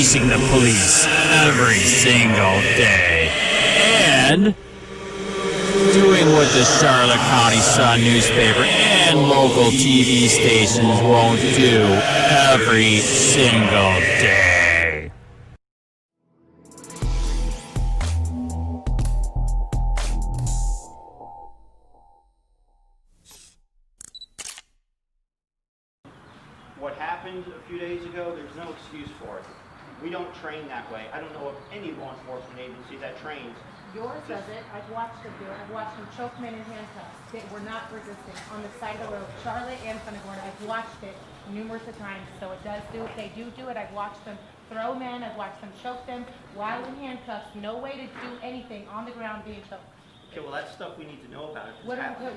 fleecing the police every single day, and doing what the Charlotte County Sun newspaper and local TV stations won't do every single day. What happened a few days ago, there's no excuse for it. We don't train that way. I don't know of any law enforcement agency that trains. Yours does it. I've watched them do it. I've watched them choke men in handcuffs. They were not resisting on the side of the road. Charlotte and Punta Gorda. I've watched it numerous of times. So it does do it. They do it. I've watched them throw men. I've watched them choke them while in handcuffs. No way to do anything on the ground being choked. Okay, well that's stuff we need to know about.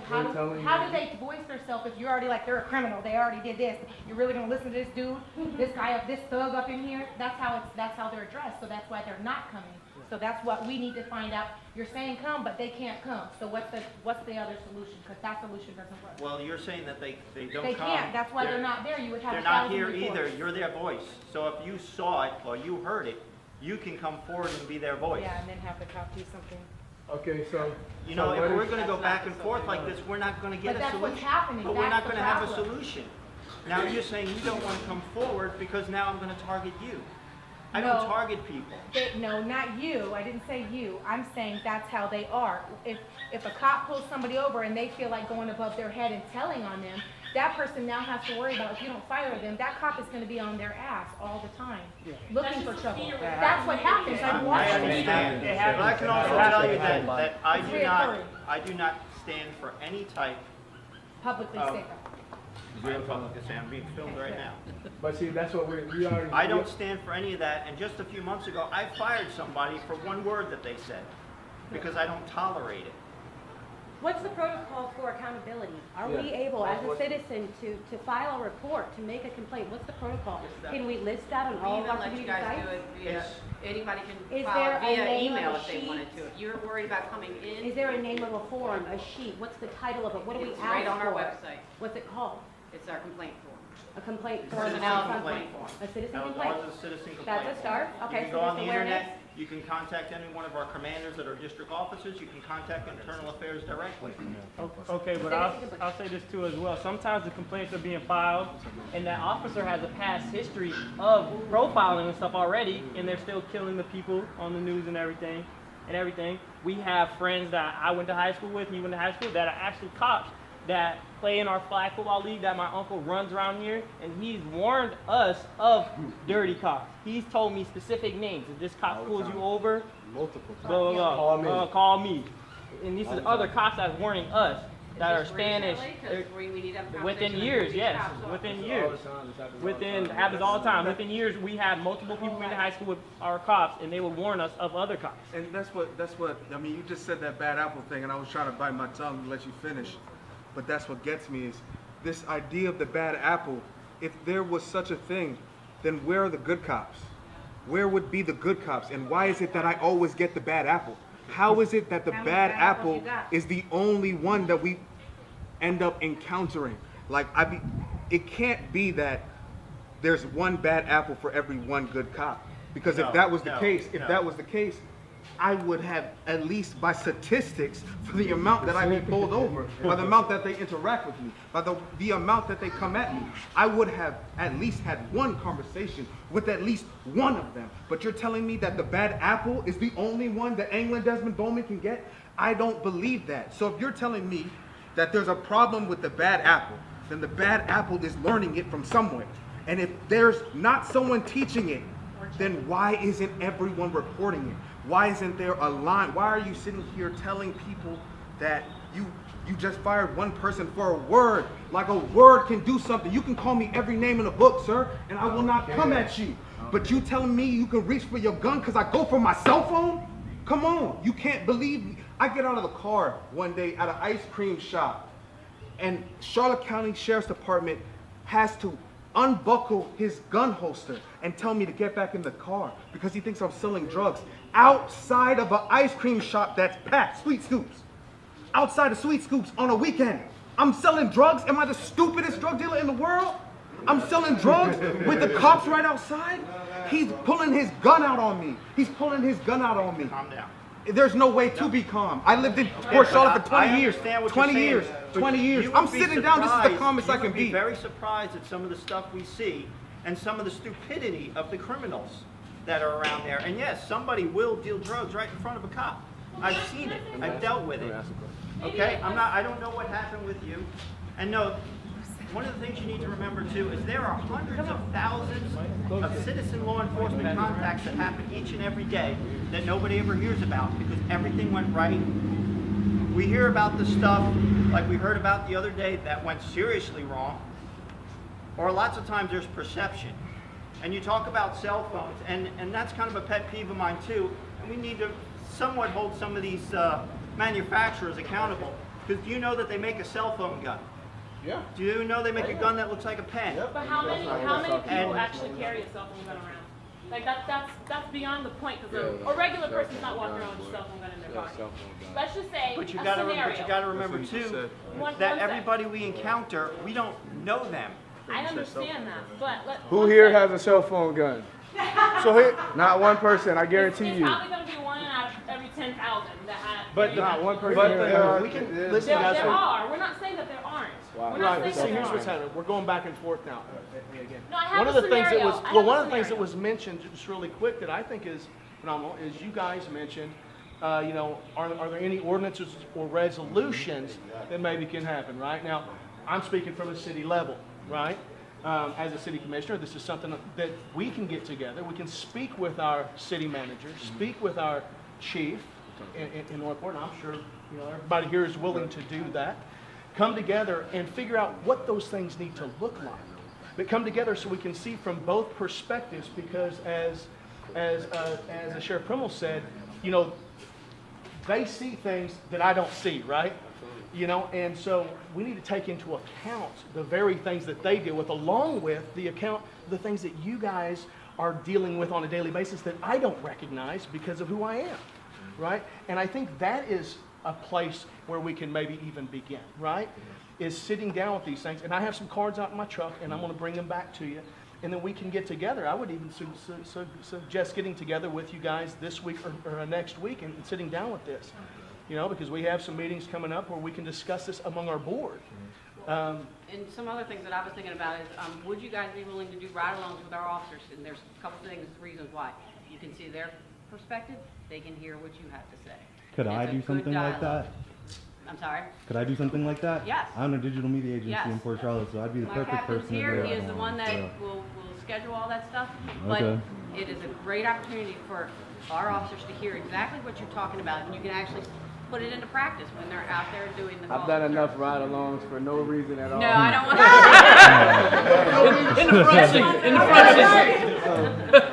How do they voice themselves if you're already like they're a criminal? They already did this. You're really gonna listen to this dude, this guy up, this thug up in here? That's how they're addressed. So that's why they're not coming. So that's what we need to find out. You're saying come, but they can't come. So what's the other solution? Because that solution doesn't work. Well, you're saying that they don't come. They can't. That's why they're not there. You would have. They're not here either. You're their voice. So if you saw it or you heard it, you can come forward and be their voice. Yeah, and then have the cop do something. Okay, so you know, if we're going to go back and forth like this, we're not going to get a solution. But that's what's happening. But we're not going to have a solution. Now you're saying you don't want to come forward because now I'm going to target you. I don't target people. No, not you. I didn't say you. I'm saying that's how they are. If a cop pulls somebody over and they feel like going above their head and telling on them, that person now has to worry about if you don't fire them, that cop is going to be on their ass all the time, looking for trouble. That's what happens. I'm watching. I understand. But I can also tell you that I do not stand for any type publicly of I'm being filmed right now. But see, that's what we already. I don't stand for any of that. And just a few months ago, I fired somebody for one word that they said because I don't tolerate it. What's the protocol for accountability? Are we able, as a citizen, to file a report, to make a complaint? What's the protocol? Can we list that on all of our community sites? Anybody can Is file there a via name email of a if they sheet? wanted to. If you're worried about coming in, Is there a name of a form, a sheet? What's the title of it? What do we ask it's for? right on our website. What's it called? It's our complaint form. A complaint It's a form? citizen complaint form. A citizen That was complaint? ours, a citizen complaint. That's a start? You Okay, can so go on just the awareness. internet. You can contact any one of our commanders that are district officers. You can contact Internal Affairs directly. Okay, but I'll say this too as well. Sometimes the complaints are being filed and that officer has a past history of profiling and stuff already, and they're still killing the people on the news and everything. We have friends that I went to high school with, he went to high school, that are actually cops that play in our flag football league that my uncle runs around here, and he's warned us of dirty cops. He's told me specific names. If this cop pulls you over, multiple times. blah, blah, blah, call me. And these are other cops that's warning us that are Spanish. Within years, yes, within years. Happens all the time. Within years, we had multiple people in high school with our cops, and they would warn us of other cops. And that's what, I mean, you just said that bad apple thing, and I was trying to bite my tongue to let you finish. But that's what gets me is this idea of the bad apple. If there was such a thing, then where are the good cops? Where would be the good cops? And why is it that I always get the bad apple? How is it that the bad apple is the only one that we end up encountering? Like, it can't be that there's one bad apple for every one good cop. Because if that was the case, I would have, at least by statistics, for the amount that I be pulled over, by the amount that they interact with me, by the amount that they come at me, I would have at least had one conversation with at least one of them. But you're telling me that the bad apple is the only one that England Desmond Bowman can get? I don't believe that. So if you're telling me that there's a problem with the bad apple, then the bad apple is learning it from somewhere. And if there's not someone teaching it, then why isn't everyone reporting it? Why isn't there a line? Why are you sitting here telling people that you just fired one person for a word? Like a word can do something. You can call me every name in the book, sir, and I will not come at you. But you telling me you can reach for your gun because I go for my cell phone? Come on, you can't believe me. I get out of the car one day at an ice cream shop, and Charlotte County Sheriff's Department has to unbuckle his gun holster and tell me to get back in the car because he thinks I'm selling drugs outside of an ice cream shop that's packed, Sweet Scoops. Outside of Sweet Scoops on a weekend. I'm selling drugs? Am I the stupidest drug dealer in the world? I'm selling drugs with the cops right outside. He's pulling his gun out on me. He's pulling his gun out on me. Calm down. There's no way to be calm. I lived in Port Charlotte for 20 years. Understand what 20 you're saying, years. but 20 years. you would I'm be sitting down. This is the surprised- calmest I can You would be be. very surprised at some of the stuff we see and some of the stupidity of the criminals that are around there. And yes, somebody will deal drugs right in front of a cop. I've seen it. I've dealt with it. Okay? I don't know what happened with you. And no, one of the things you need to remember too is there are hundreds of thousands of citizen law enforcement contacts that happen each and every day that nobody ever hears about because everything went right. We hear about the stuff like we heard about the other day that went seriously wrong, or lots of times there's perception. And you talk about cell phones, and that's kind of a pet peeve of mine too, and we need to somewhat hold some of these manufacturers accountable, because do you know that they make a cell phone gun? Yeah. Do you know they make a gun that looks like a pen? But how many people And- actually carry a cell phone gun around? Like that's beyond the point, because a regular person's not walking around with a cell phone gun in their pocket. Let's just say But you a gotta scenario. remember That's what you too, said. One that sec. everybody we encounter, we don't know them. I understand that, but Who one here sec. has a cell phone gun? So here, Not one person, I guarantee It's you. probably going to be one out of every 10,000 that have. But Not one person But here there are- has we can this. listen, there, guys. there are. We're not saying that there aren't. Wow. We're not Right, saying see, that here's there what's aren't. happening. We're going back and forth now. Again. No, I have One a of the things that scenario. was, I have well, a one of the things that scenario. was mentioned just really quick that I think is phenomenal is you guys mentioned, you know, are there any ordinances or resolutions that maybe can happen, right? Now, I'm speaking from a city level, right? As a city commissioner, this is something that we can get together. We can speak with our city manager, speak with our chief in Northport, and I'm sure, you know, everybody here is willing to do that. Come together and figure out what those things need to look like. But come together so we can see from both perspectives, because as Sheriff PRUMMELL said, you know, they see things that I don't see, right? You know, and so we need to take into account the very things that they deal with, along with the things that you guys are dealing with on a daily basis that I don't recognize because of who I am, right? And I think that is a place where we can maybe even begin, right? Is sitting down with these things. And I have some cards out in my truck, and I'm going to bring them back to you. And then we can get together. I would even suggest getting together with you guys this week or next week and sitting down with this. You know, because we have some meetings coming up where we can discuss this among our board. And some other things that I was thinking about is, would you guys be willing to do ride-alongs with our officers? And there's a couple things, reasons why. You can see their perspective, they can hear what you have to say. Could It's I a do good something like dialogue. that? I'm sorry? Could I do something like that? Yes. I'm a digital media agency Yes. in Port Charlotte, so I'd be the My perfect captain's person to here, do he it. is the one that So, will schedule all that stuff. But Okay. it is a great opportunity for our officers to hear exactly what you're talking about, and you can actually put it into practice when they're out there doing the I've done enough ride-alongs for no reason at all. No, I don't want In the front seat, in the front seat.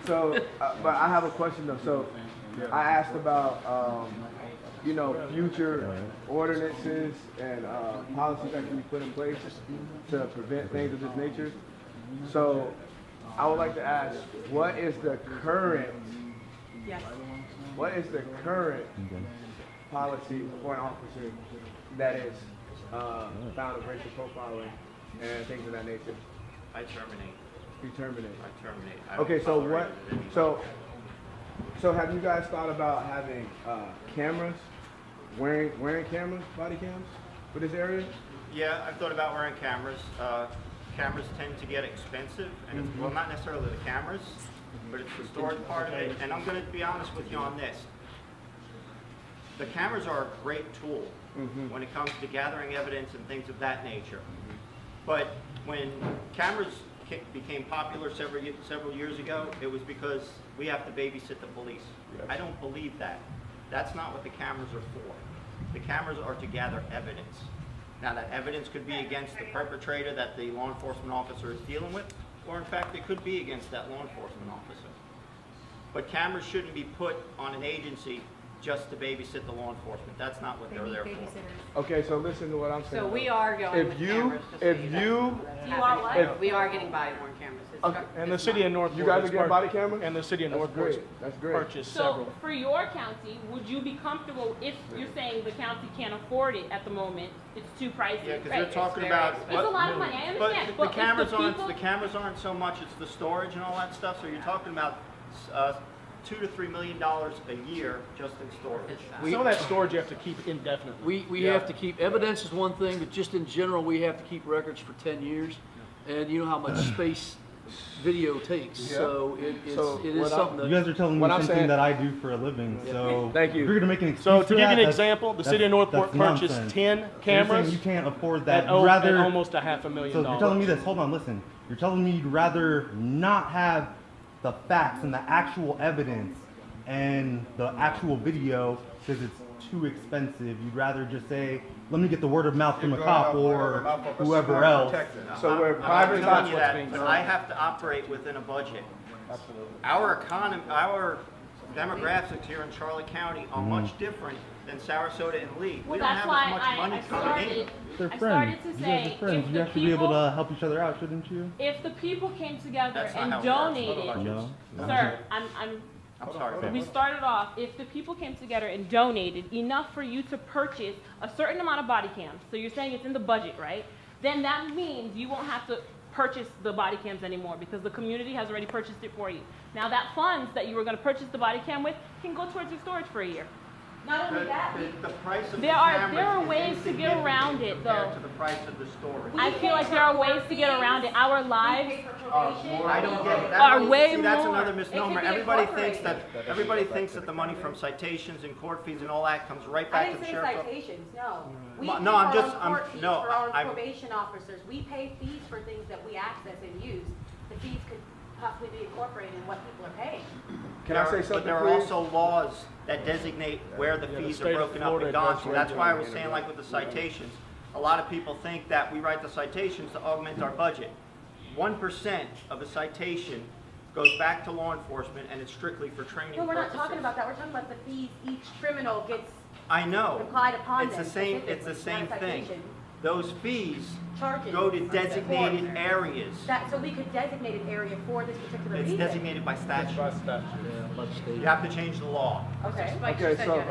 So, but I have a question though. So, I asked about, you know, future ordinances and policies that can be put in place to prevent things of this nature. So, I would like to ask, what is the current Yes. policy for an officer that is found of racial profiling and things of that nature? I terminate. You terminate. I terminate. I Okay, don't so tolerate what? it anymore. So have you guys thought about having cameras, wearing cameras, body cams for this area? Yeah, I've thought about wearing cameras. Cameras tend to get expensive, and it's, well, not necessarily the cameras, but it's the storage part of it. And I'm going to be honest with you on this. The cameras are a great tool when it comes to gathering evidence and things of that nature. But when cameras became popular several years ago, it was because we have to babysit the police. Yes. I don't believe that. That's not what the cameras are for. The cameras are to gather evidence. Now, that evidence could be against the perpetrator that the law enforcement officer is dealing with, or in fact, it could be against that law enforcement officer. But cameras shouldn't be put on an agency just to babysit the law enforcement. That's not what they're there for. Okay, so listen to what I'm saying. So we are going with cameras. just so if know. you, You are what? We are getting body-worn cameras. Okay, and the city of Northport. You guys has are getting pur- body cameras? And the city of That's Northport great. That's great. purchased So several. for your county, would you be comfortable if you're saying the county can't afford it at the moment? It's too pricey. Yeah, because right? you're talking It's about. It's a lot of money. I understand. But if the cameras people- the cameras aren't so much. It's the storage and all that stuff. So you're talking about $2 to $3 million a year just in storage. Some of that storage you have to keep indefinitely. We have to keep, evidence is one thing, but just in general, we have to keep records for 10 years. And you know how much space video takes, so it is something that. You guys are telling me what I'm something saying- that I do for a living, so. Thank you. If you're gonna make an excuse So for to give that, you an that's- example, the city of Northport that's purchased nonsense. 10 So you're cameras saying you can't afford that. at, You'd rather. at almost a $500,000. So you're telling me this, hold on, listen. You're telling me you'd rather not have the facts and the actual evidence and the actual video because it's too expensive. You'd rather just say, let me get the word of mouth from a cop or whoever else. So we're I'm not telling you privatizing. that, but I have to operate within a budget. Our economy, our demographics here in Charlotte County are much different than Sarasota and Lee. We Well, don't that's have why as much money I coming in. started. They're I friends. started to You say, guys are friends. if You the have to be able people- to help each other out, shouldn't you? If the people came together That's not and how it works. donated, No. sir, I'm sorry. we started off, if the people came together and donated enough for you to purchase a certain amount of body cams, so you're saying it's in the budget, right? Then that means you won't have to purchase the body cams anymore because the community has already purchased it for you. Now that funds that you were gonna purchase the body cam with can go towards your storage for a year. Not only that, The price of the There are cameras is ways to get around it, though. compared to the price of the storage. I feel like there are ways to get around it. Our lives I don't get it. are way See, that's more. another It misnomer. could be Everybody thinks that the money from citations and court fees and all that comes right I back to didn't the say sheriff. citations, no. We No, pay no, for I'm our just- own I'm- court fees no, for our I'm- probation officers. We pay fees for things that we access and use. The fees could possibly be incorporated in what people are paying. Can I say But something, there are please? also laws that designate where the the fees state are of broken up Florida and gone does to. That's why I was regulate saying, like with the citations, a lot of people think that we write the citations to augment our budget. 1% of a citation goes back to law enforcement, and it's strictly for training No, we're not purposes. talking about that. We're talking about the fees each criminal gets I know. applied upon It's them. the same. It's the specifically, same not a thing. citation. Those fees Charges. go to designated areas. So we could designate an area for this particular It's reason. designated by statute. Yeah, You have to change the law. Okay. Okay, so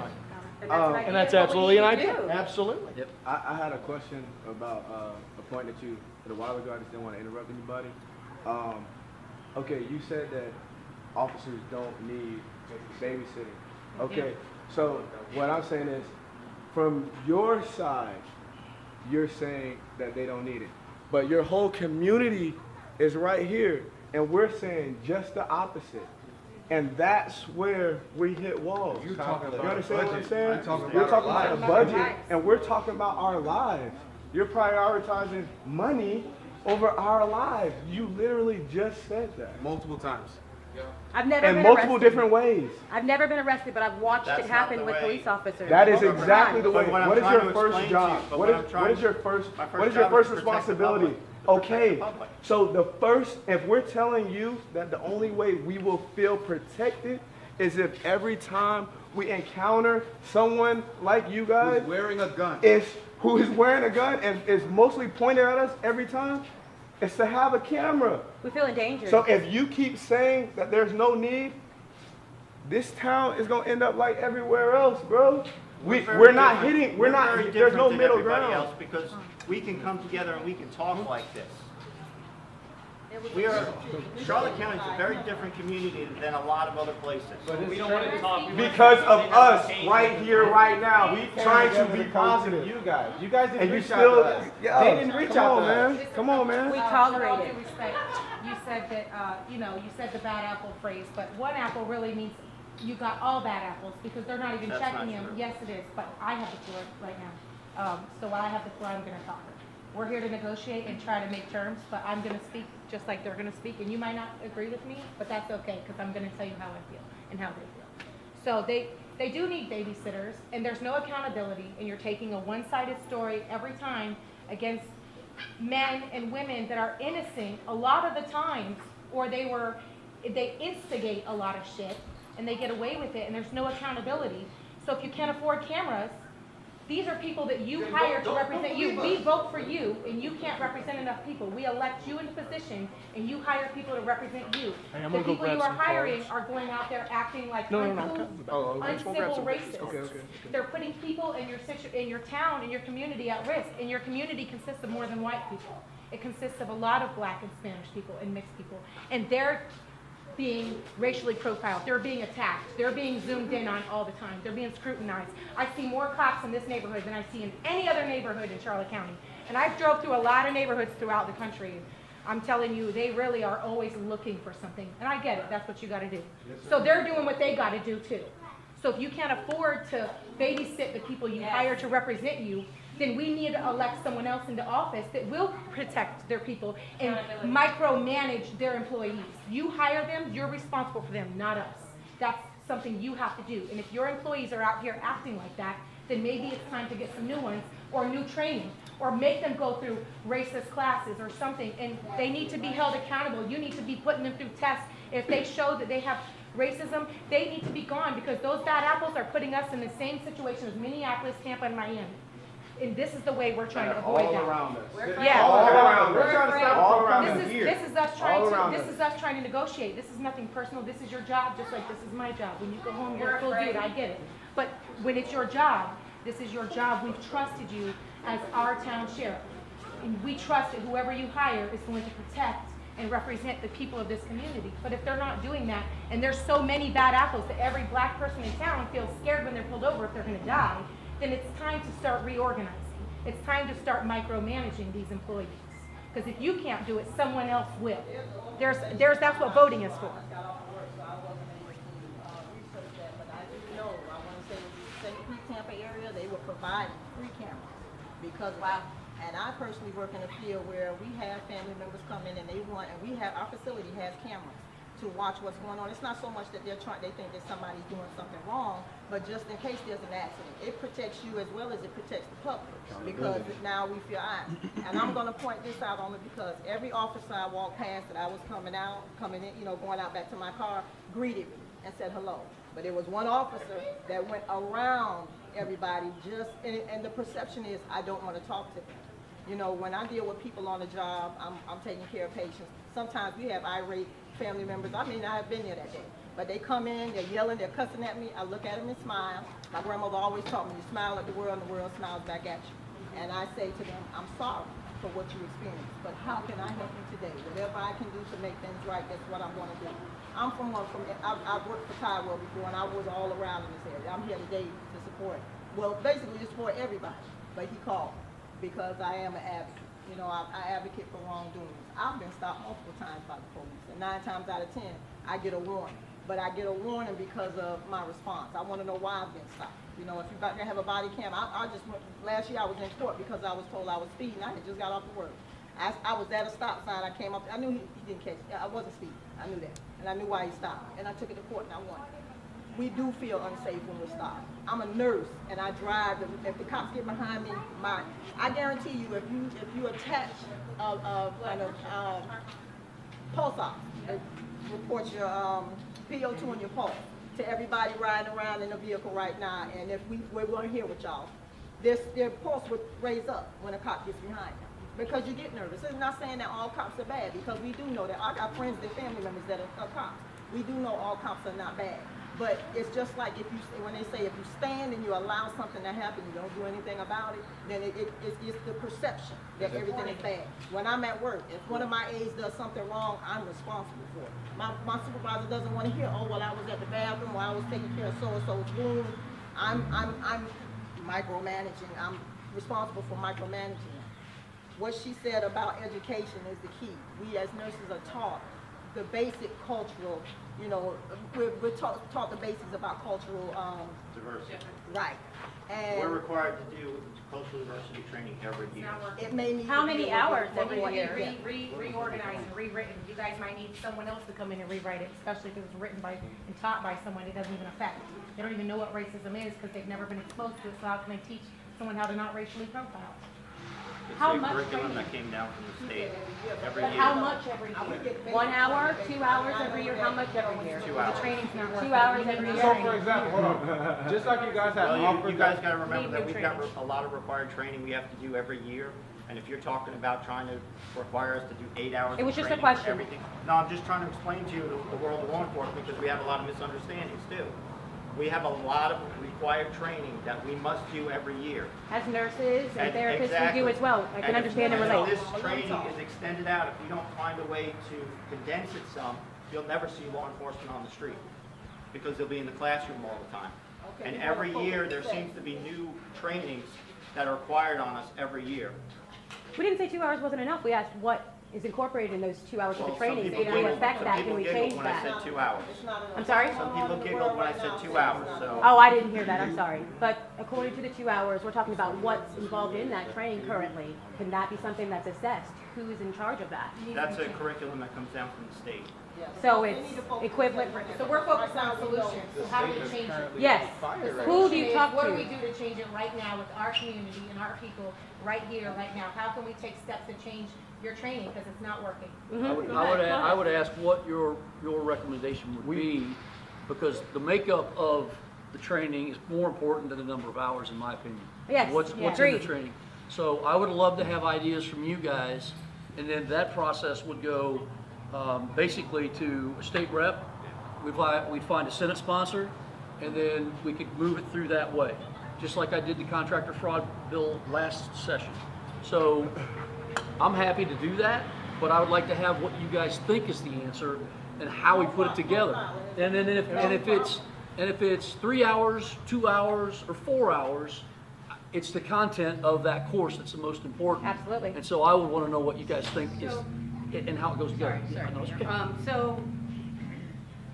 And And that's absolutely an idea. Absolutely. I had a question about a point that you did a while ago. I just didn't want to interrupt anybody. Okay, you said that officers don't need babysitting. Okay, so what I'm saying is, from your side, you're saying that they don't need it, but your whole community is right here, and we're saying just the opposite. And that's where we hit walls. You're talking about You understand what I'm budget. saying? I'm talking We're about talking our about the lives. budget, and we're talking about our lives. You're prioritizing money over our lives. You literally just said that. Multiple times. I've never In been multiple arrested. different ways. I've never been arrested, but I've watched That's it not happen the with way- police officers. That is Multiple exactly the times. way. But what I'm What is trying your to first explain to job? you- but What what I'm is trying- your first? my first What is your job first is to protect the responsibility? public. To protect Okay, the public. so the first, if we're telling you that the only way we will feel protected is if every time we encounter someone like you guys Who's wearing a gun. who is wearing a gun and is mostly pointed at us every time, is to have a camera. We feel endangered. So if you keep saying that there's no need, this town is gonna end up like everywhere else, bro. We're not hitting. We're not. very There's different no than middle everybody ground. else because we can come together and we can talk like this. We are, Charlotte County is a very different community than a lot of other places. We don't want to talk. Because of us, right here, right now, trying to be You positive. guys didn't And you reach out still, to us. yeah, They didn't reach come out on, to us. man. Come on, man. We With tolerate all it. due respect, you said that, you said the bad apple phrase, but one apple really means you got all bad apples because they're not even That's checking not them. true. Yes, it is, but I have the floor right now. So while I have the floor, I'm gonna talk. We're here to negotiate and try to make terms, but I'm gonna speak just like they're gonna speak, and you might not agree with me, but that's okay, because I'm gonna tell you how I feel and how they feel. So they do need babysitters, and there's no accountability, and you're taking a one-sided story every time against men and women that are innocent a lot of the times, or they instigate a lot of shit, and they get away with it, and there's no accountability. So if you can't afford cameras, These are people that you hire to represent you. We vote for you, and you can't represent enough people. We elect you into position, and you hire people to represent you. The people you are hiring are going out there acting like uncivil, racist. They're putting people in your town, in your community at risk. And your community consists of more than white people. It consists of a lot of black and Spanish people and mixed people. And they're being racially profiled. They're being attacked. They're being zoomed in on all the time. They're being scrutinized. I see more cops in this neighborhood than I see in any other neighborhood in Charlotte County. And I've drove through a lot of neighborhoods throughout the country. I'm telling you, they really are always looking for something. And I get it. That's what you got to do. So they're doing what they got to do too. So if you can't afford to babysit the people you hire to represent you, then we need to elect someone else into office that will protect their people and micromanage their employees. You hire them, you're responsible for them, not us. That's something you have to do. And if your employees are out here acting like that, then maybe it's time to get some new ones or new training or make them go through racist classes or something. And they need to be held accountable. You need to be putting them through tests. If they show that they have racism, they need to be gone because those bad apples are putting us in the same situation as Minneapolis, Tampa, and Miami. And this is the way we're trying to avoid that. All around us. Yeah. All around us. We're Trying to stop all around us. This is us trying to negotiate. This is nothing personal. This is your job, just like this is my job. When you go home, you're a full dude. I get it. But when it's your job, this is your job. We've trusted you as our town sheriff. And we trust that whoever you hire is going to protect and represent the people of this community. But if they're not doing that, and there's so many bad apples that every black person in town feels scared when they're pulled over if they're going to die, then it's time to start reorganizing. It's time to start micromanaging these employees. Because if you can't do it, someone else will. That's what voting is for. Tampa area, they will provide free cameras because and I personally work in a field where we have family members come in and our facility has cameras to watch what's going on. It's not so much that they think that somebody's doing something wrong, but just in case there's an accident. It protects you as well as it protects the public because now we feel eyes. And I'm going to point this out only because every officer I walked past that I was coming in, going out back to my car, greeted me and said hello. But there was one officer that went around everybody and the perception is I don't want to talk to them. When I deal with people on the job, I'm taking care of patients. Sometimes we have irate family members. I have been there that day. But they come in, they're yelling, they're cussing at me. I look at them and smile. My grandmother always taught me, you smile at the world and the world smiles back at you. And I say to them, I'm sorry for what you experienced, but how can I help you today? Whatever I can do to make things right, that's what I'm going to do. I've worked for Tyrell before, and I was all around in this area. I'm here today to support, basically to support everybody. But he called because I am an advocate. I advocate for wrongdoings. I've been stopped multiple times by the police, and 9 times out of 10, I get a warning. But I get a warning because of my response. I want to know why I've been stopped. If you're about to have a body cam, last year I was in court because I was told I was speeding. I had just got off of work. I was at a stop sign. I came up. I knew he didn't catch me. I wasn't speeding. I knew that. And I knew why he stopped. And I took it to court and I won. We do feel unsafe when we're stopped. I'm a nurse and I drive. If the cops get behind me, I guarantee you, if you attach a pulse ox, report your PO2 and your pulse to everybody riding around in the vehicle right now, and if we weren't here with y'all, their pulse would raise up when a cop gets behind them because you get nervous. It's not saying that all cops are bad because we do know that I got friends and family members that are cops. We do know all cops are not bad. But it's just like when they say if you stand and you allow something to happen, you don't do anything about it, then it's the perception that everything is bad. When I'm at work, if one of my aides does something wrong, I'm responsible for it. My supervisor doesn't want to hear, oh, well, I was at the bathroom or I was taking care of so-and-so's wound. I'm micromanaging. I'm responsible for micromanaging. What she said about education is the key. We as nurses are taught the basic cultural, we're taught the basics about cultural diversity. Right. And we're required to do cultural diversity training every year. It may need how many hours every year? Reorganized and rewritten. You guys might need someone else to come in and rewrite it, especially if it was written by and taught by someone it doesn't even affect. They don't even know what racism is because they've never been exposed to it. So how can they teach someone how to not racially profile? How a much curriculum training? that came down from the state every But year. how much every year? 1 hour, 2 hours every year, how much every year? 2 hours. The training's not working. 2 hours every year. So for example, hold on. Just like you guys have Well, offered you guys that- gotta remember Need that new we've got a lot of required training we have to do every year. And if you're talking about trying to require us to do 8 hours It was of just a training for question. everything. No, I'm just trying to explain to you the world of law enforcement because we have a lot of misunderstandings too. We have a lot of required training that we must do every year. As nurses and therapists, Exactly. we do as well. I can And understand and if relate. this training is extended out, if we don't find a way to condense it some, you'll never see law enforcement on the street because they'll be in the classroom all the time. And every year, there seems to be new trainings that are required on us every year. We didn't say 2 hours wasn't enough. We asked what is incorporated in those 2 hours of the Well, training. Did we affect that? Can we change when I that? said 2 hours. I'm sorry? Some people giggled when I said 2 hours, so. Oh, I didn't hear that. I'm sorry. But according to the 2 hours, we're talking about what's involved in that training currently. Can that be something that's assessed? Who is in charge of that? That's a curriculum that comes down from the state. So it's equivalent. So we're focused on solutions, so how do we change it? Yes. The Who do you solution is, talk what to? do we do to change it right now with our community and our people, right here, right now? How can we take steps to change your training, because it's not working? I would ask what your recommendation would be, because the makeup of the training is more important than the number of hours, in my opinion. Yes, What's in the agreed. training. So I would love to have ideas from you guys, and then that process would go basically to a state rep. We'd find a Senate sponsor, and then we could move it through that way, just like I did the contractor fraud bill last session. So I'm happy to do that, but I would like to have what you guys think is the answer and how we put it together. And then if it's 3 hours, 2 hours, or 4 hours, it's the content of that course that's the most important. Absolutely. And so I would want to know what you guys think is and how it goes together. Sorry. No, it's okay. So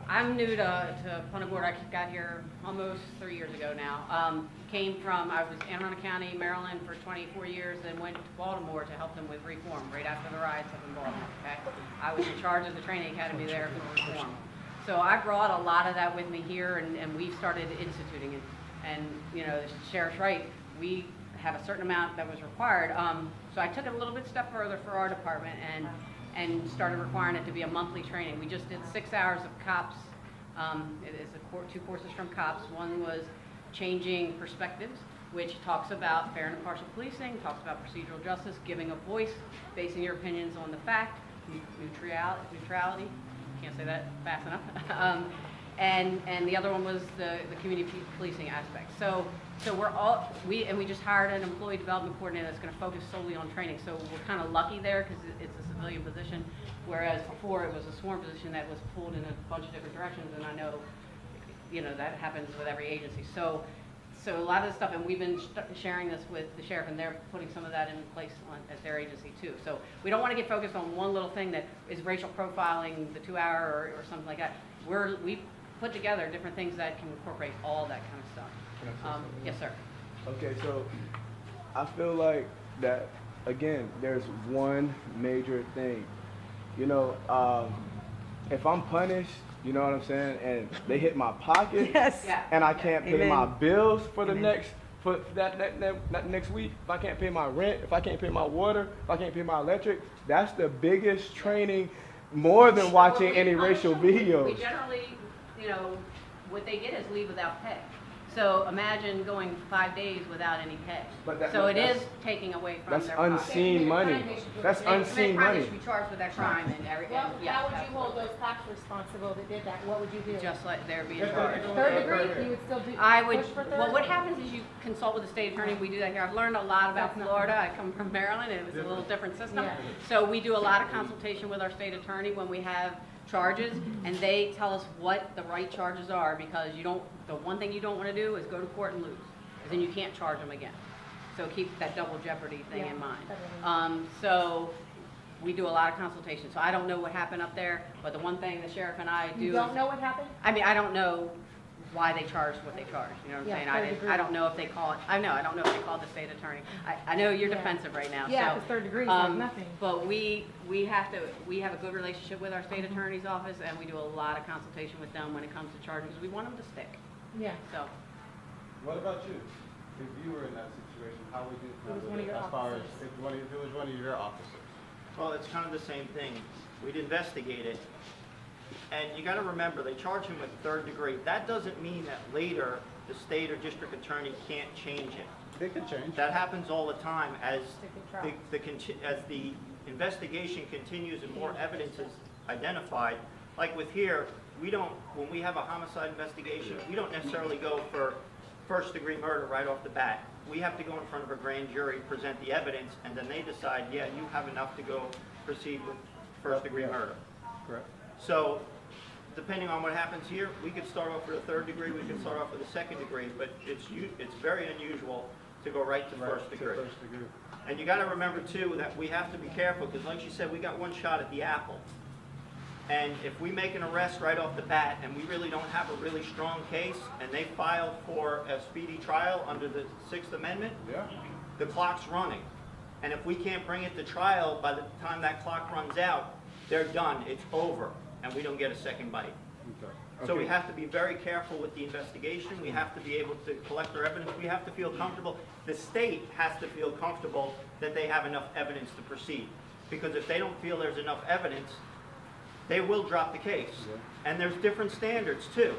I'm new to Punta Gorda. I got here almost 3 years ago now. I was in Anne Arundel County, Maryland for 24 years, and went to Baltimore to help them with reform right after the riots up in Baltimore. Okay? I was in charge of the training academy there for reform. So I brought a lot of that with me here, and we've started instituting it. And you know, the sheriff's right. We have a certain amount that was required. So I took it a little bit step further for our department and started requiring it to be a monthly training. We just did 6 hours of COPS. It is two courses from COPS. One was Changing Perspectives, which talks about fair and impartial policing, talks about procedural justice, giving a voice, basing your opinions on the fact, neutrality, can't say that fast enough. And the other one was the community policing aspect. So we just hired an employee development coordinator that's going to focus solely on training. So we're kind of lucky there because it's a civilian position, whereas before it was a sworn position that was pulled in a bunch of different directions. And I know, you know, that happens with every agency. So a lot of this stuff, and we've been sharing this with the sheriff, and they're putting some of that in place at their agency too. So we don't want to get focused on one little thing that is racial profiling, the 2 hour or something like that. We put together different things that can incorporate all that kind of stuff. Yes, sir. Okay, so I feel like that, again, there's one major thing. You know, if I'm punished, you know what I'm saying, and they hit my pocket, Yes. and I can't pay Amen. my bills for the next next week, if I can't pay my rent, if I can't pay my water, if I can't pay my electric, that's the biggest training, more than watching any racial videos. We generally, you know, what they get is leave without pay. So imagine going 5 days without any pay. So it is taking away from That's their pocket. unseen money. That's unseen money. They should be charged with that crime and everything. Well, how would you hold those cops responsible that did that? What would you do? Just like they're being charged. Third degree, you would still do? I would, push for third? well, what happens is you consult with the state attorney. We do that here. I've learned a lot about Florida. I come from Maryland, and it was a little different system. Yeah. So we do a lot of consultation with our state attorney when we have charges, and they tell us what the right charges are, because the one thing you don't want to do is go to court and lose, because then you can't charge them again. So keep that double jeopardy thing in mind. So we do a lot of consultation. So I don't know what happened up there, but the one thing the sheriff and I do You don't know what happened? I mean, I don't know why they charged what they charged. You know what I'm Yeah, saying? third degree. I don't know if they call it. I don't know if they called the state attorney. I know you're Yeah. defensive right now. Yeah, so, 'cause third degree is like nothing. But we have a good relationship with our state attorney's office, and we do a lot of consultation with them when it comes to charging, because we want them to stick. Yeah. So What about you? if you were in that situation, how would you was one of your as far as officers. if it was one of your officers? Well, it's kind of the same thing. We'd investigate it. And you got to remember, they charge him with third degree. That doesn't mean that later the state or district attorney can't change it. They could change. That happens all the time as the investigation continues and more evidence is identified. Like with here, when we have a homicide investigation, we don't necessarily go for first degree murder right off the bat. We have to go in front of a grand jury, present the evidence, and then they decide, yeah, you have enough to go proceed with first degree murder. Correct. So, depending on what happens here, we could start off with a third degree, we could start off with a second degree, but it's very unusual to go right to first degree. And you got to remember too that we have to be careful because, like you said, we got one shot at the apple. And if we make an arrest right off the bat and we really don't have a really strong case and they filed for a speedy trial under the 6th Amendment, the clock's running. And if we can't bring it to trial by the time that clock runs out, they're done. It's over. And we don't get a second bite. Okay. So we have to be very careful with the investigation. We have to be able to collect our evidence. We have to feel comfortable. The state has to feel comfortable that they have enough evidence to proceed. Because if they don't feel there's enough evidence, they will drop the case. Yeah. And there's different standards too.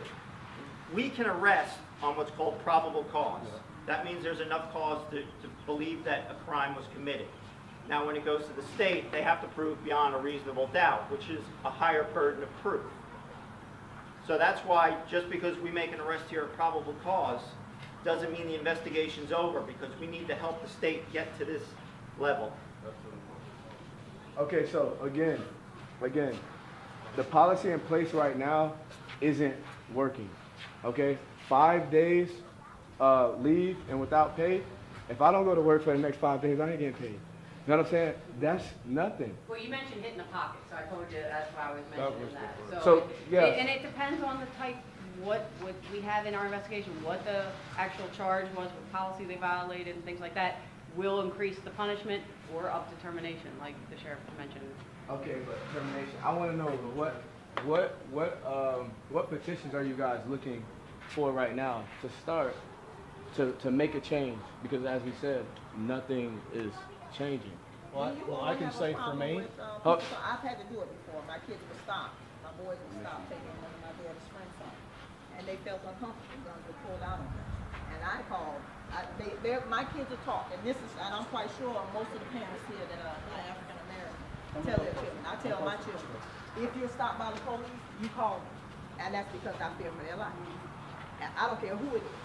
We can arrest on what's called probable cause. Yeah. That means there's enough cause to believe that a crime was committed. Now when it goes to the state, they have to prove beyond a reasonable doubt, which is a higher burden of proof. So that's why just because we make an arrest here of probable cause doesn't mean the investigation's over, because we need to help the state get to this level. Okay, so again, the policy in place right now isn't working. Okay, 5 days leave and without pay. If I don't go to work for the next 5 days, I ain't getting paid. You know what I'm saying? That's nothing. Well, you mentioned hitting the pocket, so I told you that's why I was mentioning that. So yeah. And it depends on the type, what we have in our investigation, what the actual charge was, what policy they violated, and things like that, will increase the punishment or up to termination, like the sheriff mentioned. Okay, but termination. I want to know what petitions are you guys looking for right now to start to make a change? Because as we said, nothing is changing. Well, I can say for me, So I've had to do it before. My kids were stopped. My boys were stopped taking one of my daughter's friends home, and they felt uncomfortable. Guns were pulled out on them, and I called. My kids are taught, and I'm quite sure most of the parents here that are African American tell their children. I tell my children, if you're stopped by the police, you call me, and that's because I fear for their life. And I don't care who it is.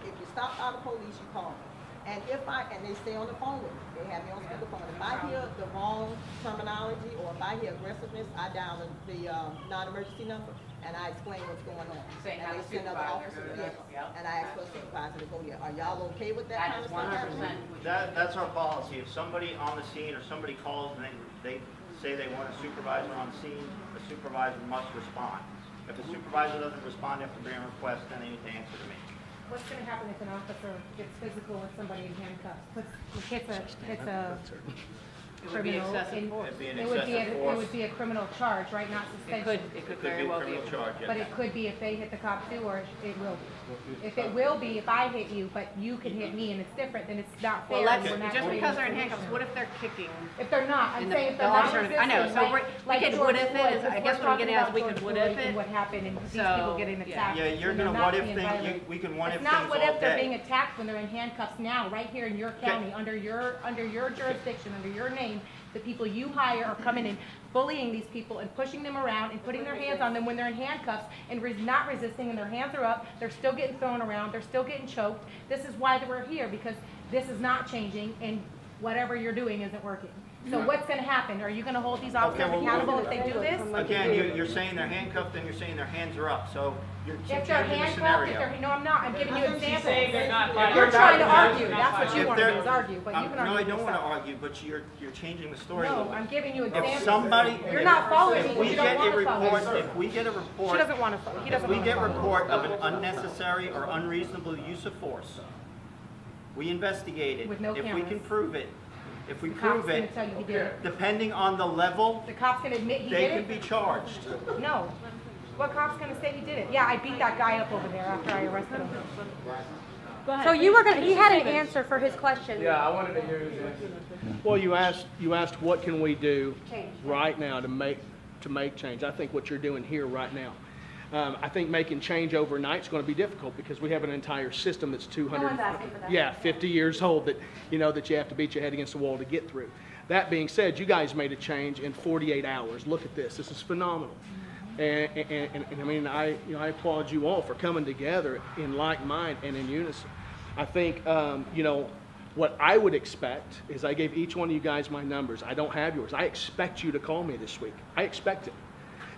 If you're stopped by the police, you call me. And they stay on the phone with me. They have me on speakerphone. If I hear the wrong terminology or if I hear aggressiveness, I dial the non-emergency number and I explain what's going on. Saying and they send other officers, yes. And I ask for a supervisor to go here. Are y'all okay with that kind of stuff happening? That's our policy. If somebody on the scene or somebody calls and they say they want a supervisor on scene, the supervisor must respond. If the supervisor doesn't respond after being requested, then they need to answer to me. What's going to happen if an officer gets physical with somebody in handcuffs? Hits a It would be criminal. excessive force. It would be a criminal charge, right? Not suspension. It could very well be. But it could be if they hit the cop too, or it will be. If it will be, if I hit you, but you can hit me and it's different, then it's not fair. Well, and we're not just creating because a they're in solution. handcuffs, what if they're kicking? If they're not, I'm in saying if the they're not alternative- resisting. I know, so we could what if it, I guess what I'm getting at is we could what if it. What happened and these So, people getting attacked. Yeah, you're when they're gonna not what if being things, violated. we can what if It's things not what if all they're day. being attacked when they're in handcuffs now, right here in your county, under your jurisdiction, under your name. The people you hire are coming in, bullying these people and pushing them around and putting their hands on them when they're in handcuffs and not resisting, and their hands are up. They're still getting thrown around. They're still getting choked. This is why we're here, because this is not changing and whatever you're doing isn't working. So what's going to happen? Are you going to hold these officers accountable if they do this? Again, you're saying they're handcuffed and you're saying their hands are up, so you're If they're changing the handcuffed, scenario. no, I'm not. I'm giving you examples. saying they're not fighting. You're trying to argue. That's what you If want to they're- do is argue, but you can argue. No, I don't want to yourself. argue, but you're changing the story a No, little bit. I'm giving you examples. If somebody, You're not following me if because we you get don't a want to report, follow. if we get a report, She doesn't want to follow. He if doesn't we want to get follow. report of an unnecessary or unreasonable use of force, we investigate it. With no If we cameras. can prove it, if we The cop's prove gonna it, tell you he did it. depending on the level, The cop's gonna admit he they did can it? be charged. No. What cop's gonna say he did it? Yeah, I beat that guy up over there after I arrested him. Go ahead. So you were gonna, he Finish had your an statement. answer for his question. Yeah, I wanted to hear his answer. Well, you asked what can we do right now to make change. I think what you're doing here right now. I think making change overnight is going to be difficult because we have an entire system that's 200, No one's asking for that. yeah, 50 years old that that you have to beat your head against the wall to get through. That being said, you guys made a change in 48 hours. Look at this. This is phenomenal. And I mean, I applaud you all for coming together in like mind and in unison. I think, what I would expect is I gave each one of you guys my numbers. I don't have yours. I expect you to call me this week. I expect it.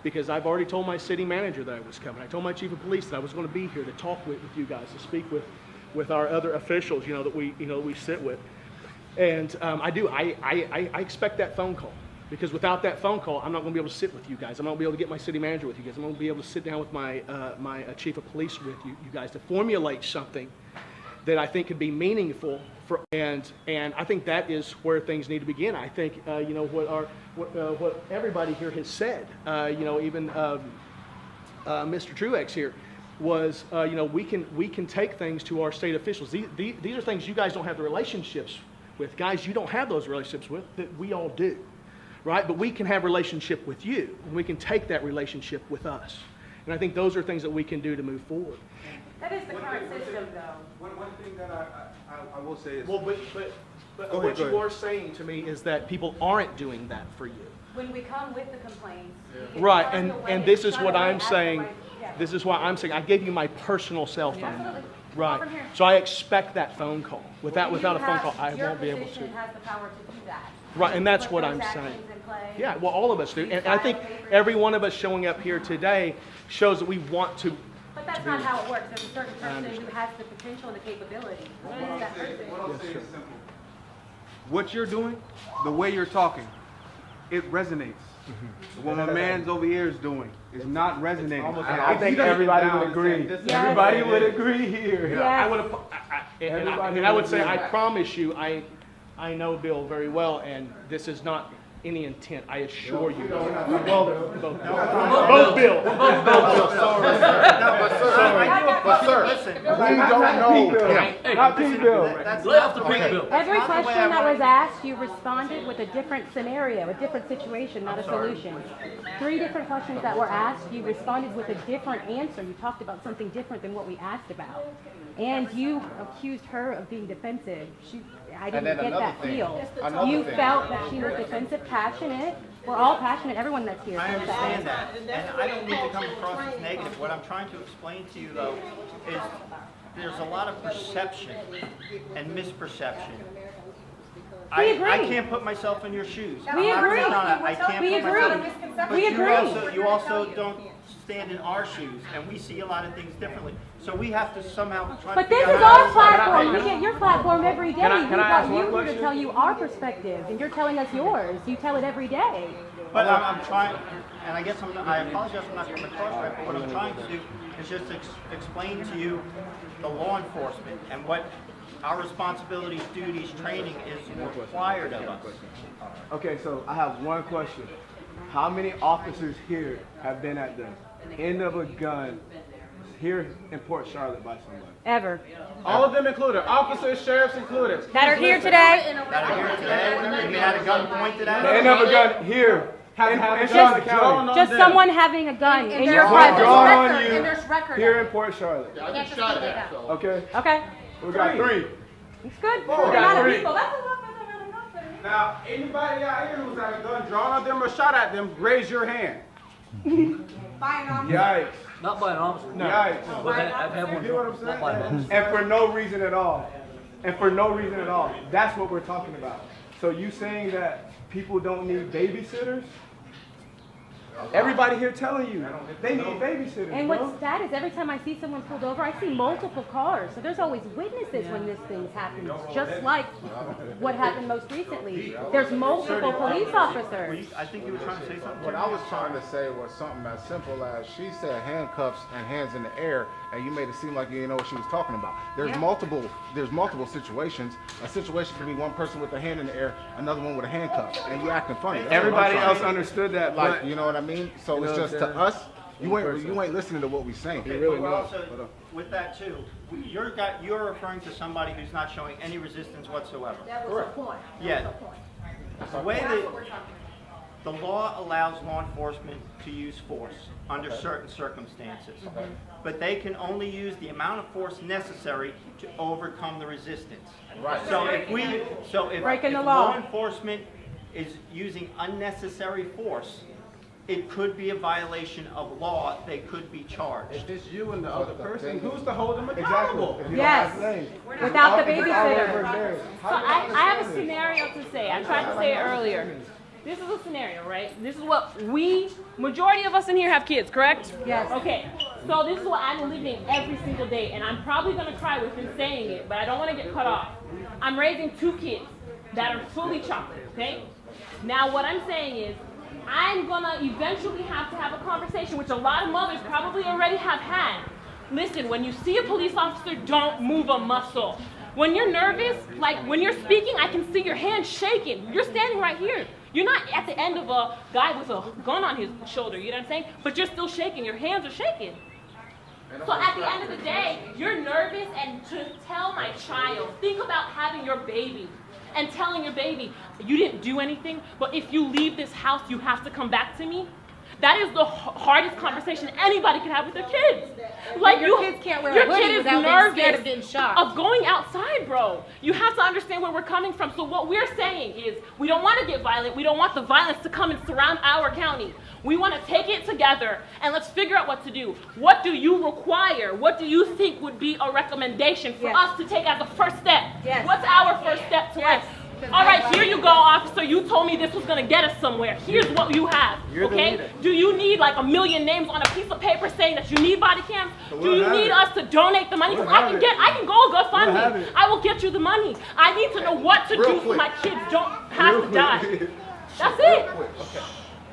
Because I've already told my city manager that I was coming. I told my chief of police that I was going to be here to talk with you guys, to speak with our other officials, that we sit with. And I expect that phone call. Because without that phone call, I'm not going to be able to sit with you guys. I'm not going to be able to get my city manager with you guys. I'm not going to be able to sit down with my chief of police with you guys to formulate something that I think could be meaningful for, and I think that is where things need to begin. I think what everybody here has said, even Mr. Truex here, was we can take things to our state officials. These are things you guys don't have the relationships with. Guys, you don't have those relationships with that we all do, right? But we can have relationship with you, and we can take that relationship with us. And I think those are things that we can do to move forward. That is the current system, though. One thing that I will say is... Well, but what you are saying to me is that people aren't doing that for you. When we come with the complaints. Right, and this is what I'm saying. This is why I'm saying I gave you my personal cell phone number. Right. So I expect that phone call. Without a phone call, I won't be able to. Your position has the power to do that. Right, and that's what I'm saying. Yeah, well, all of us do. And I think every one of us showing up here today shows that we want to. But that's not how it works. There's a certain person who has the potential and the capability. What is that person? What I'll say is simple. What you're doing, the way you're talking, it resonates. What my man's over here is doing is not resonating. I think everybody would agree. Yes. Everybody would agree here. Yes. I would say, I promise you, I know Bill very well, and this is not any intent. I assure you. Both Bill. But sir, listen, we don't know. Not Pete Bill. Lay off the pink bill. Every question that was asked, you responded with a different scenario, a different situation, not a solution. 3 different questions that were asked, you responded with a different answer. You talked about something different than what we asked about. And you accused her of being defensive. I didn't get that feel. You felt that she was defensive, passionate. We're all passionate, everyone that's here. I understand that, and I don't need to come across as negative. What I'm trying to explain to you, though, is there's a lot of perception and misperception. I can't put myself in your shoes. We agree. I can't We put agree. myself. We agree. But you also don't stand in our shoes, and we see a lot of things differently. So we have to somehow try to But this figure is out our platform. We get your platform every day. Can I ask one You here to question? tell you our perspective, and you're telling us yours. You tell it every day. But I'm trying, and I guess I apologize for not coming across right, but what I'm trying to do is just explain to you the law enforcement and what our responsibilities, duties, training is required of us. Okay, so I have one question. How many officers here have been at the end of a gun here in Port Charlotte by somebody? Ever. All of them included, officers, sheriffs included. That are here today? That are here today, and you had a gun pointed at The us? end of a gun here. Just someone having a gun in your Drawn presence. on you And there's record. here in Port Charlotte. You can't just keep it down. Okay, Okay. we got 3. It's good. We A lot got of 3. people. That's a lot better than nothing. Now, anybody out here who's had a gun drawn on them or shot at them, raise your hand. Yikes. Not by an officer. No. Yikes. But I've had one. You know what I'm Not by an saying? officer. And for no reason at all. And for no reason at all. That's what we're talking about. So you saying that people don't need babysitters? Everybody here telling you they need babysitters. And bro. what's sad is every time I see someone pulled over, I see multiple cars. So there's always witnesses when this thing happens, just like what happened most recently. There's multiple police officers. I think you were trying to say something. What I was trying to say was something as simple as she said handcuffs and hands in the air, and you made it seem like you didn't know what she was talking about. There's multiple situations. A situation could be one person with a hand in the air, another one with a handcuff, and you acting funny. That's Everybody what I'm else trying to- understood that, like, but you know what I mean? So You it's know just what to I'm saying? us, You ain't listening to what we saying. Okay, but we're also, with that too, you're referring to somebody who's not showing any resistance whatsoever. That was the point. Yeah. The way that the law allows law enforcement to use force under certain circumstances, but they can only use the amount of force necessary to overcome the resistance. Right. So if Breaking the law. law enforcement is using unnecessary force, it could be a violation of law. They could be charged. If it's you and the other person, who's to hold them accountable? Yes, without the babysitter. So I have a scenario to say. I tried to say it earlier. This is a scenario, right? This is what majority of us in here have kids, correct? Yes. Okay, so this is what I'm living every single day, and I'm probably gonna cry within saying it, but I don't wanna get cut off. I'm raising 2 kids that are fully chocolate, okay? Now what I'm saying is, I'm gonna eventually have to have a conversation, which a lot of mothers probably already have had. Listen, when you see a police officer, don't move a muscle. When you're nervous, like when you're speaking, I can see your hands shaking. You're standing right here. You're not at the end of a guy with a gun on his shoulder, you know what I'm saying? But you're still shaking, your hands are shaking. So at the end of the day, you're nervous, and to tell my child, think about having your baby and telling your baby, you didn't do anything, but if you leave this house, you have to come back to me. That is the hardest conversation anybody can have with their kids. Like your kids can't wear a your hoodie kid is without being scared of getting nervous shot. of going outside, bro. You have to understand where we're coming from. So what we're saying is, we don't want to get violent. We don't want the violence to come and surround our county. We want to take it together and let's figure out what to do. What do you require? What do you think would be a recommendation for us to take as a first step? Yes. What's our first step to us? All right, here you go, officer. You told me this was going to get us somewhere. Here's what you have, okay? Do you need like 1 million names on a piece of paper saying that you need body cams? Do you need us to donate the money? Because I can go GoFundMe. I will get you the money. I need to know what to do so my kids don't have to die. That's it.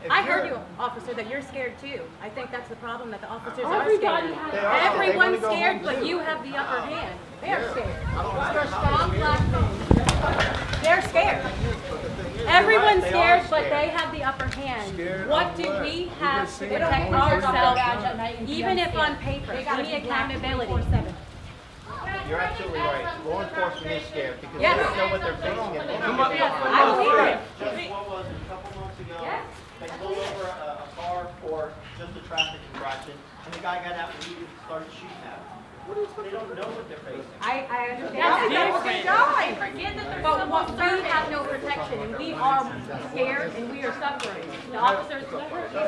I heard you, officer, that you're scared too. I think that's the problem, that the officers are Everybody scared. has- Everyone's scared, but you have the upper hand. They're scared. Stop laughing. They're scared. Everyone's scared, but they have the upper hand. What do we have to protect ourselves, even if on paper? We need accountability. You're absolutely right. Law enforcement is scared because Yes. they don't know what they're facing. I believe it. Just what was it, a couple months ago? They pulled over a car for just a traffic infraction, and the guy got out and he started shooting at him. They don't know what they're facing. I understand. That's different. But what we have no protection, and we are scared, and we are suffering. The officers.